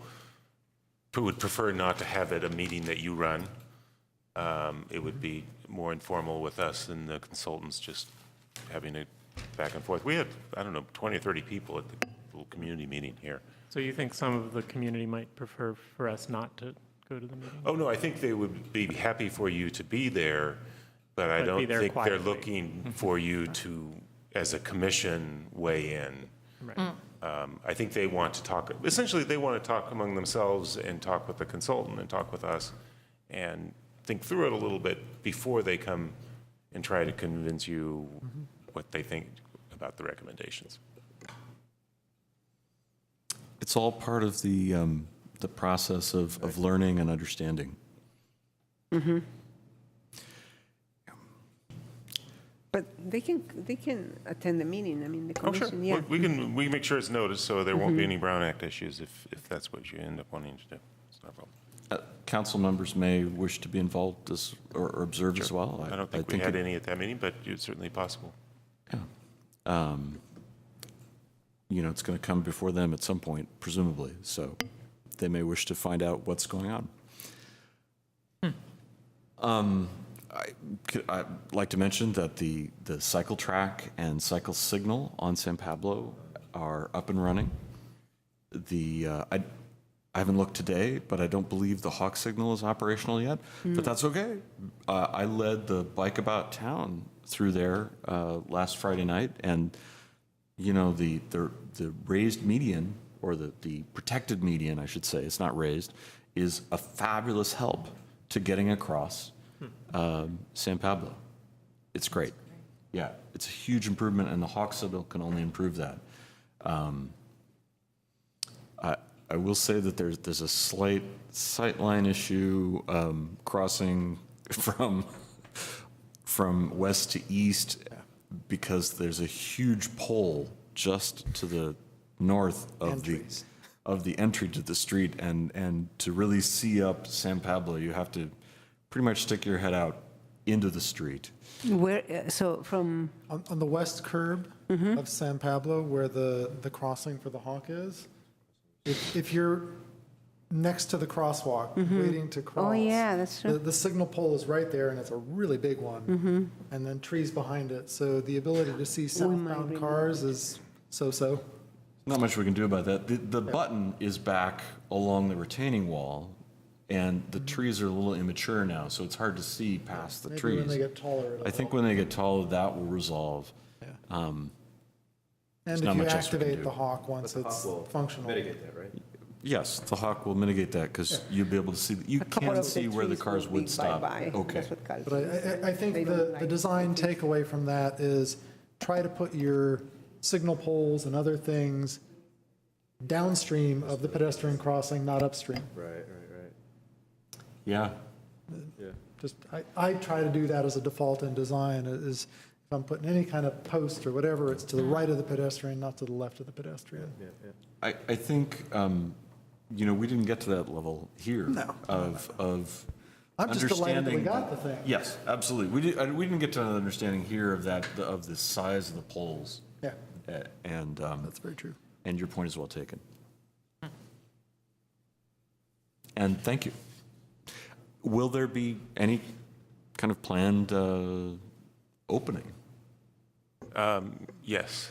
who would prefer not to have it a meeting that you run. It would be more informal with us and the consultants just having a back and forth. We had, I don't know, 20 or 30 people at the little community meeting here. So you think some of the community might prefer for us not to go to the meeting? Oh, no, I think they would be happy for you to be there, but I don't think they're looking for you to, as a commission, weigh in. Right. I think they want to talk, essentially they want to talk among themselves and talk with the consultant and talk with us and think through it a little bit before they come and try to convince you what they think about the recommendations. It's all part of the process of learning and understanding. But they can attend the meeting. I mean, the Oh, sure. commission. Yeah. We can make sure it's noticed so there won't be any Brown Act issues if that's what you end up wanting to do. It's not a problem. Council members may wish to be involved or observe as well. I don't think we had any at that meeting, but it's certainly possible. Yeah. You know, it's going to come before them at some point, presumably. So they may wish to find out what's going on. I'd like to mention that the cycle track and cycle signal on San Pablo are up and running. I haven't looked today, but I don't believe the hawk signal is operational yet, but that's okay. I led the Bike About Town through there last Friday night, and you know, the raised median, or the protected median, I should say, it's not raised, is a fabulous help to getting across San Pablo. It's great. Yeah, it's a huge improvement, and the hawk signal can only improve that. I will say that there's a slight sightline issue crossing from west to east, because there's a huge pole just to the north of the entry to the street, and to really see up San Pablo, you have to pretty much stick your head out into the street. Where? So from On the west curb of San Pablo, where the crossing for the hawk is, if you're next to the crosswalk, waiting to cross. Oh, yeah, that's true. The signal pole is right there, and it's a really big one. And then trees behind it, so the ability to see southbound cars is so-so. Not much we can do about that. The button is back along the retaining wall, and the trees are a little immature now, so it's hard to see past the Maybe trees. when they get taller. I think when they get taller, that will resolve. And if you activate the hawk once it's functional. Mitigate that, right? Yes, the hawk will mitigate that, because you'll be able to see, you can see where the cars would stop. Okay. But I think the design takeaway from that is try to put your signal poles and other things downstream of the pedestrian crossing, not upstream. Right. Yeah. Just, I try to do that as a default in design, is if I'm putting any kind of post or whatever, it's to the right of the pedestrian, not to the left of the pedestrian. I think, you know, we didn't get to that level here of I'm just delighted that we understanding. got the thing. Yes, absolutely. We didn't get to an understanding here of that, of the size of the poles. Yeah, And, that's very true. and your point is well taken. And thank you. Will there be any kind of planned opening? Yes.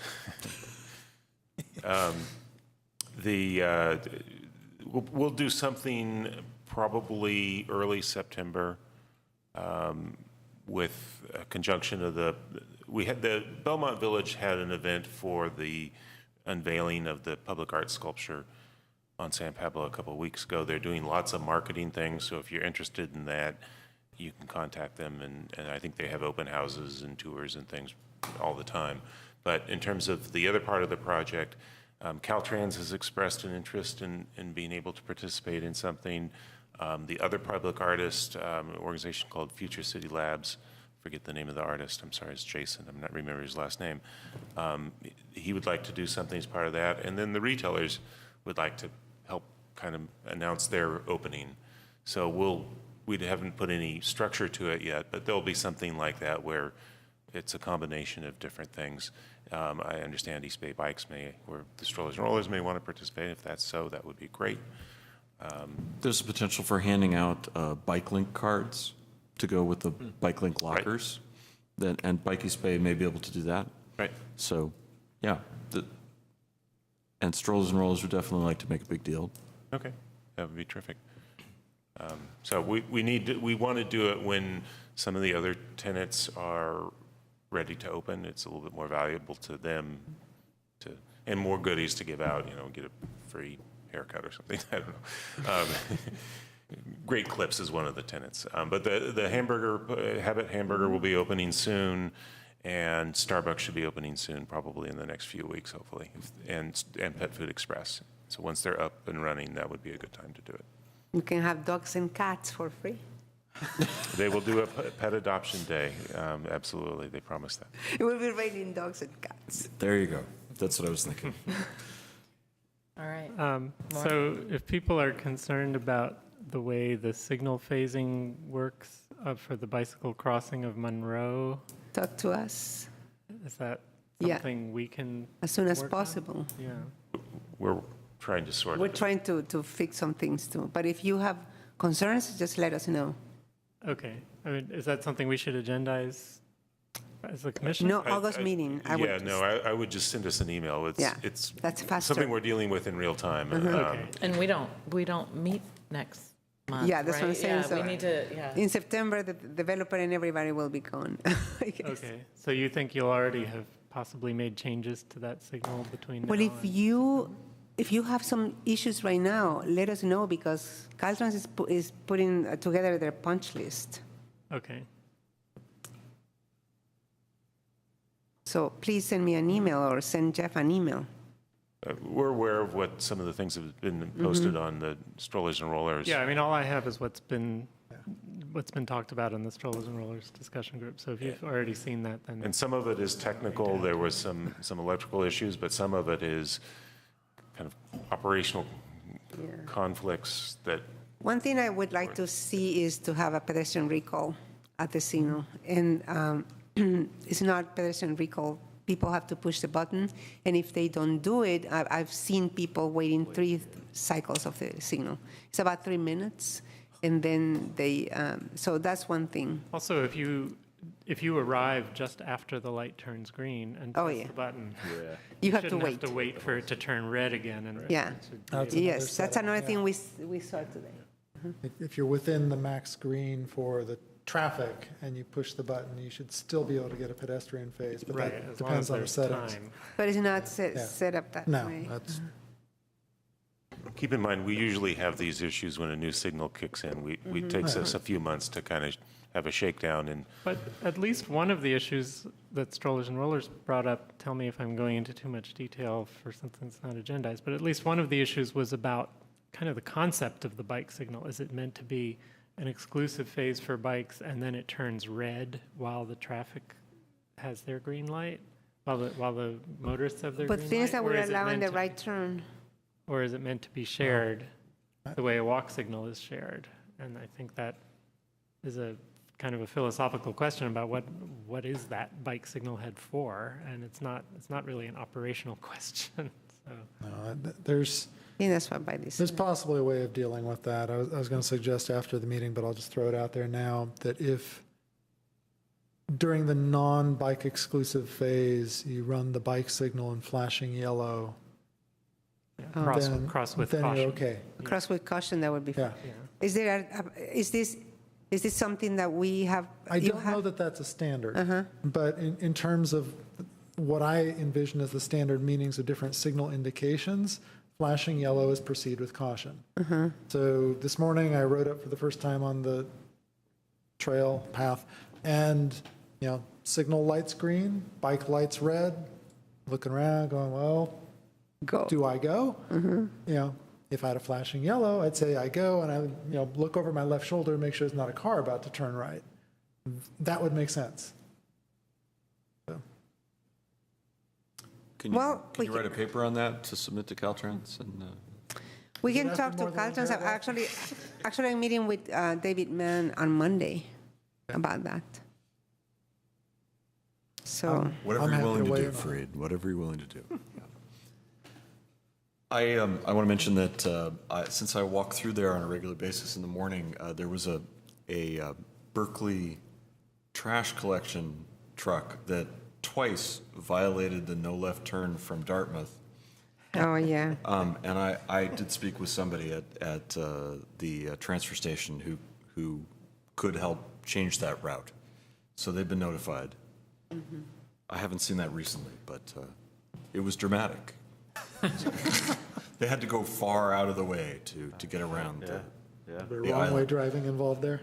We'll do something probably early September with a conjunction of the Belmont Village had an event for the unveiling of the public art sculpture on San Pablo a couple of weeks ago. They're doing lots of marketing things, so if you're interested in that, you can contact them, and I think they have open houses and tours and things all the time. But in terms of the other part of the project, Caltrans has expressed an interest in being able to participate in something. The other public artist, an organization called Future City Labs, forget the name of the artist, I'm sorry, it's Jason, I'm not remembering his last name. He would like to do something as part of that. And then the retailers would like to help kind of announce their opening. So we haven't put any structure to it yet, but there'll be something like that where it's a combination of different things. I understand East Bay Bikes or the Strollers and Rollers may want to participate. If that's so, that would be great. There's a potential for handing out bike link cards to go with the bike link lockers. And Bike East Bay may be able to do that. Right. So, yeah. And Strollers and Rollers would definitely like to make a big deal. Okay, that would be terrific. So we want to do it when some of the other tenants are ready to open. It's a little bit more valuable to them and more goodies to give out, get a free haircut or something. I don't know. Great Clips is one of the tenants. But the Habit Hamburger will be opening soon, and Starbucks should be opening soon, probably in the next few weeks, hopefully, and Pet Food Express. So once they're up and running, that would be a good time to do it. You can have dogs and cats for free. They will do a pet adoption day. Absolutely, they promised that. It will be raining dogs and cats. There you go. That's what I was thinking. All right. So if people are concerned about the way the signal phasing works for the bicycle crossing of Monroe, Talk to us is that Yeah. something we can as soon as work on? possible. Yeah. We're trying to sort We're it. trying to fix some things too. But if you have concerns, just let us know. Okay. I mean, is that something we should agendize as a commission? No, August meeting. I would just send us an email. It's that's faster. something we're dealing with in real time. Okay. And we don't meet next month, Yeah, that's what I'm right? saying. Yeah, So we need to, yeah. in September, the developer and everybody will be gone. I guess. Okay. So you think you'll already have possibly made changes to that signal between now Well, and... if you have some issues right now, let us know because Caltrans is putting together their punch list. Okay. So please send me an email or send Jeff an email. We're aware of what some of the things have been posted on the Strollers and Rollers. Yeah, I mean, all I have is what's been talked about in the Strollers and Rollers discussion group. So if you've already seen that, then... And some of it is technical. There was some electrical issues, but some of it is kind of operational conflicts that... One thing I would like to see is to have a pedestrian recall at the signal. And it's not pedestrian recall. People have to push the button. And if they don't do it, I've seen people waiting 3 cycles of the signal. It's about 3 minutes. And then they, so that's one thing. Also, if you arrive just after the light turns green and press the button, you have to shouldn't wait. have to wait for it to turn red again. And Yeah. Yes, that's setup, another yeah. thing we saw today. If you're within the max screen for the traffic and you push the button, you should still be able to get a pedestrian phase, but Right, that as long as depends on the there's settings. time. But it's not set up that No, way. that's, Keep in mind, we usually have these issues when a new signal kicks in. It takes us a few months to kind of have a shakedown. And But at least one of the issues that Strollers and Rollers brought up, tell me if I'm going into too much detail for something that's not agendized, but at least one of the issues was about kind of the concept of the bike signal. Is it meant to be an exclusive phase for bikes and then it turns red while the traffic has their green light, while the motorists have their But green things light? that Or we're is it allowing meant the to- right turn. Or is it meant to be shared the way a walk signal is shared? And I think that is a kind of a philosophical question about what is that bike signal head for, and it's not really an operational question. So There's I think that's what by this. There's possibly a way of dealing with that. I was going to suggest after the meeting, but I'll just throw it out there now, that if during the non-bike exclusive phase, you run the bike signal in flashing yellow, cross with then caution. you're okay. Cross with caution, that would be fine. Yeah. Is this something that we have? I don't know that that's a standard, but in terms of what I envision as the standard meanings of different signal indications, flashing yellow is proceed with caution. So this morning I rode up for the first time on the trail path, and signal lights green, bike lights red, looking around going, well, do I go? If I had a flashing yellow, I'd say I go, and I would look over my left shoulder and make sure there's not a car about to turn right. That would make sense. Can you write a paper on that to submit to Caltrans? And We can talk to Caltrans. Actually, I'm meeting with David Mann on Monday about that. So whatever you're willing to do, Fareed. Whatever you're willing to do. I want to mention that since I walk through there on a regular basis in the morning, there was a Berkeley trash collection truck that twice violated the no left turn from Dartmouth. Oh, yeah. And I did speak with somebody at the transfer station who could help change that route. So they've been notified. I haven't seen that recently, but it was dramatic. They had to go far out of the way to get around the Wrong island. way driving involved there.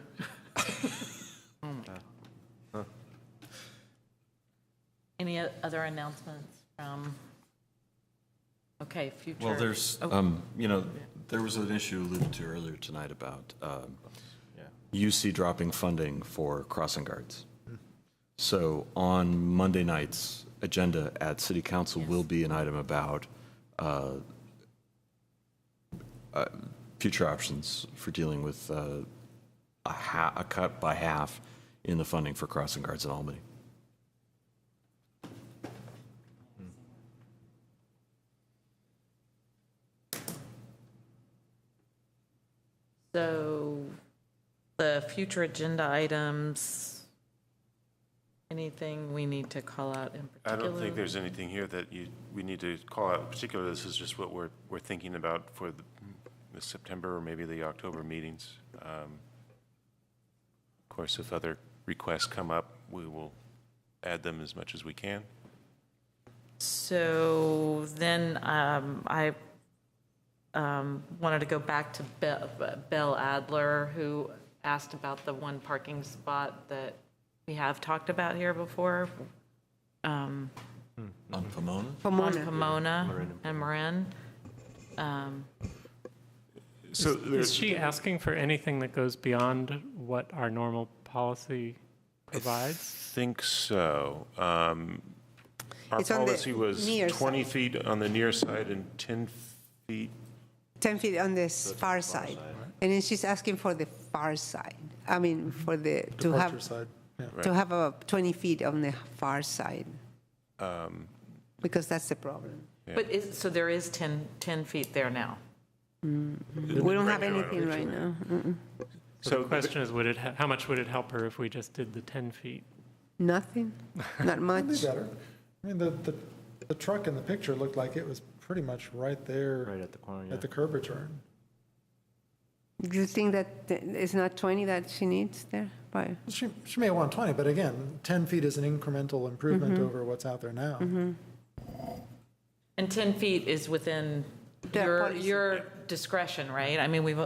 Any other announcements from, future? Well, there's, there was an issue alluded to earlier tonight about UC dropping funding for crossing guards. So on Monday night's agenda at City Council will be an item about future options for dealing with a cut by half in the funding for crossing guards in Albany. So the future agenda items, anything we need to call out in particular? I don't think there's anything here that we need to call out in particular. This is just what we're thinking about for the September or maybe the October meetings. Of course, if other requests come up, we will add them as much as we can. So then I wanted to go back to Bill Adler, who asked about the one parking spot that we have talked about here before. On Pomona? On Pomona and Marin. So is she asking for anything that goes beyond what our normal policy provides? I think so. Our It's on the policy was near 20 side. feet on the near side and 10 feet. 10 feet on the far side. And then she's asking for the far side. I mean, for to Departure side. to have a 20 feet on the far side. Because that's the problem. But so there is 10 feet there now? We don't have anything right now. So the question is, how much would it help her if we just did the 10 feet? Nothing, not It'd be much. better. I mean, the truck in the picture looked like it was pretty much right there. Right at the corner, At the curb return. Do you think that it's not 20 that she needs there? Why? She may want 20, but again, 10 feet is an incremental improvement over what's out there now. And 10 feet is within your discretion, right? I mean,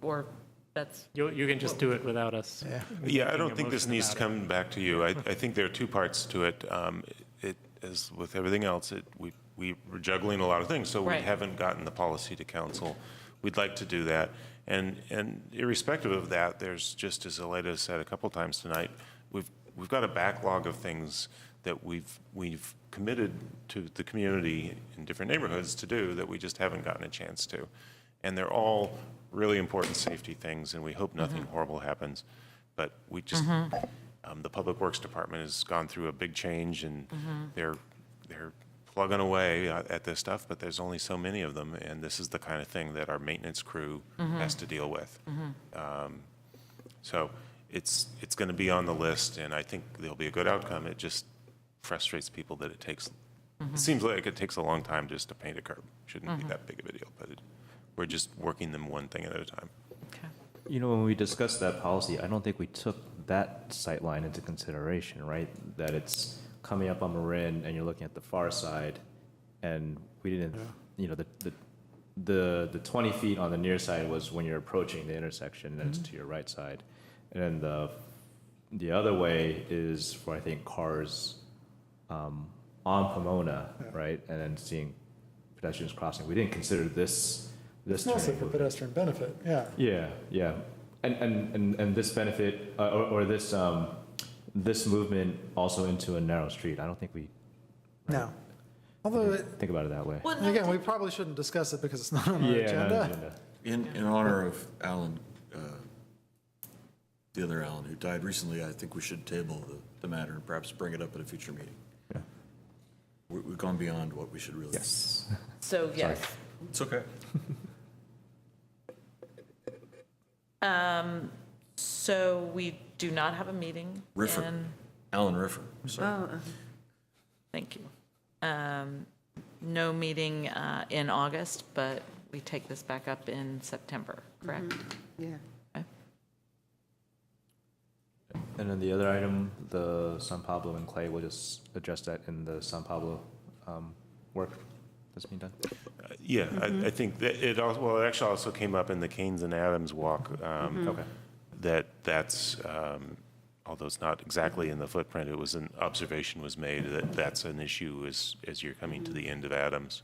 or that's... You can just do it without us. Yeah, I don't think this needs to come back to you. I think there are two parts to it. As with everything else, we were juggling a lot of things, so we Right. haven't gotten the policy to council. We'd like to do that. And irrespective of that, there's just, as Aleida said a couple times tonight, we've got a backlog of things that we've committed to the community in different neighborhoods to do that we just haven't gotten a chance to. And they're all really important safety things, and we hope nothing horrible happens. but we just, the Public Works Department has gone through a big change, and they're plugging away at this stuff, but there's only so many of them, and this is the kind of thing that our maintenance crew has to deal with. So it's going to be on the list, and I think there'll be a good outcome. It just frustrates people that it takes, it seems like it takes a long time just to paint a curb. Shouldn't be that big of a deal, but we're just working them one thing at a time. You know, when we discussed that policy, I don't think we took that sight line into consideration, right? That it's coming up on Marin and you're looking at the far side, and we didn't, you know, the 20 feet on the near side was when you're approaching the intersection, and it's to your right side. And then the other way is for, I think, cars on Pomona, right? And then seeing pedestrians crossing. We didn't consider this It's mostly for pedestrian benefit, yeah. Yeah, yeah. And this benefit, or this movement also into a narrow street, I don't think we No. Although, think about it that way. and again, we probably shouldn't discuss it because it's not on our agenda. In honor of Alan, the other Alan who died recently, I think we should table the matter and perhaps bring it up at a future meeting. Yeah. We've gone beyond what we should really. Yes. So, yes. It's okay. So we do not have a meeting. Riffer. Alan Riffer, sorry. Oh, Thank you. No meeting in August, but we take this back up in September, correct? yeah. Okay. And then the other item, the San Pablo and Clay, we'll just address that in the San Pablo work that's being done. Yeah, I think that it also, well, it actually also came up in the Keynes and Adams walk. Okay. That's, although it's not exactly in the footprint, it was an observation was made that that's an issue as you're coming to the end of Adams,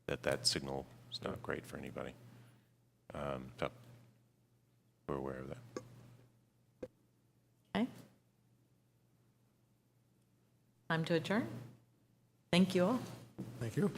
that signal is not great for anybody. So we're aware of that. Okay. Time to adjourn. Thank you all. Thank you.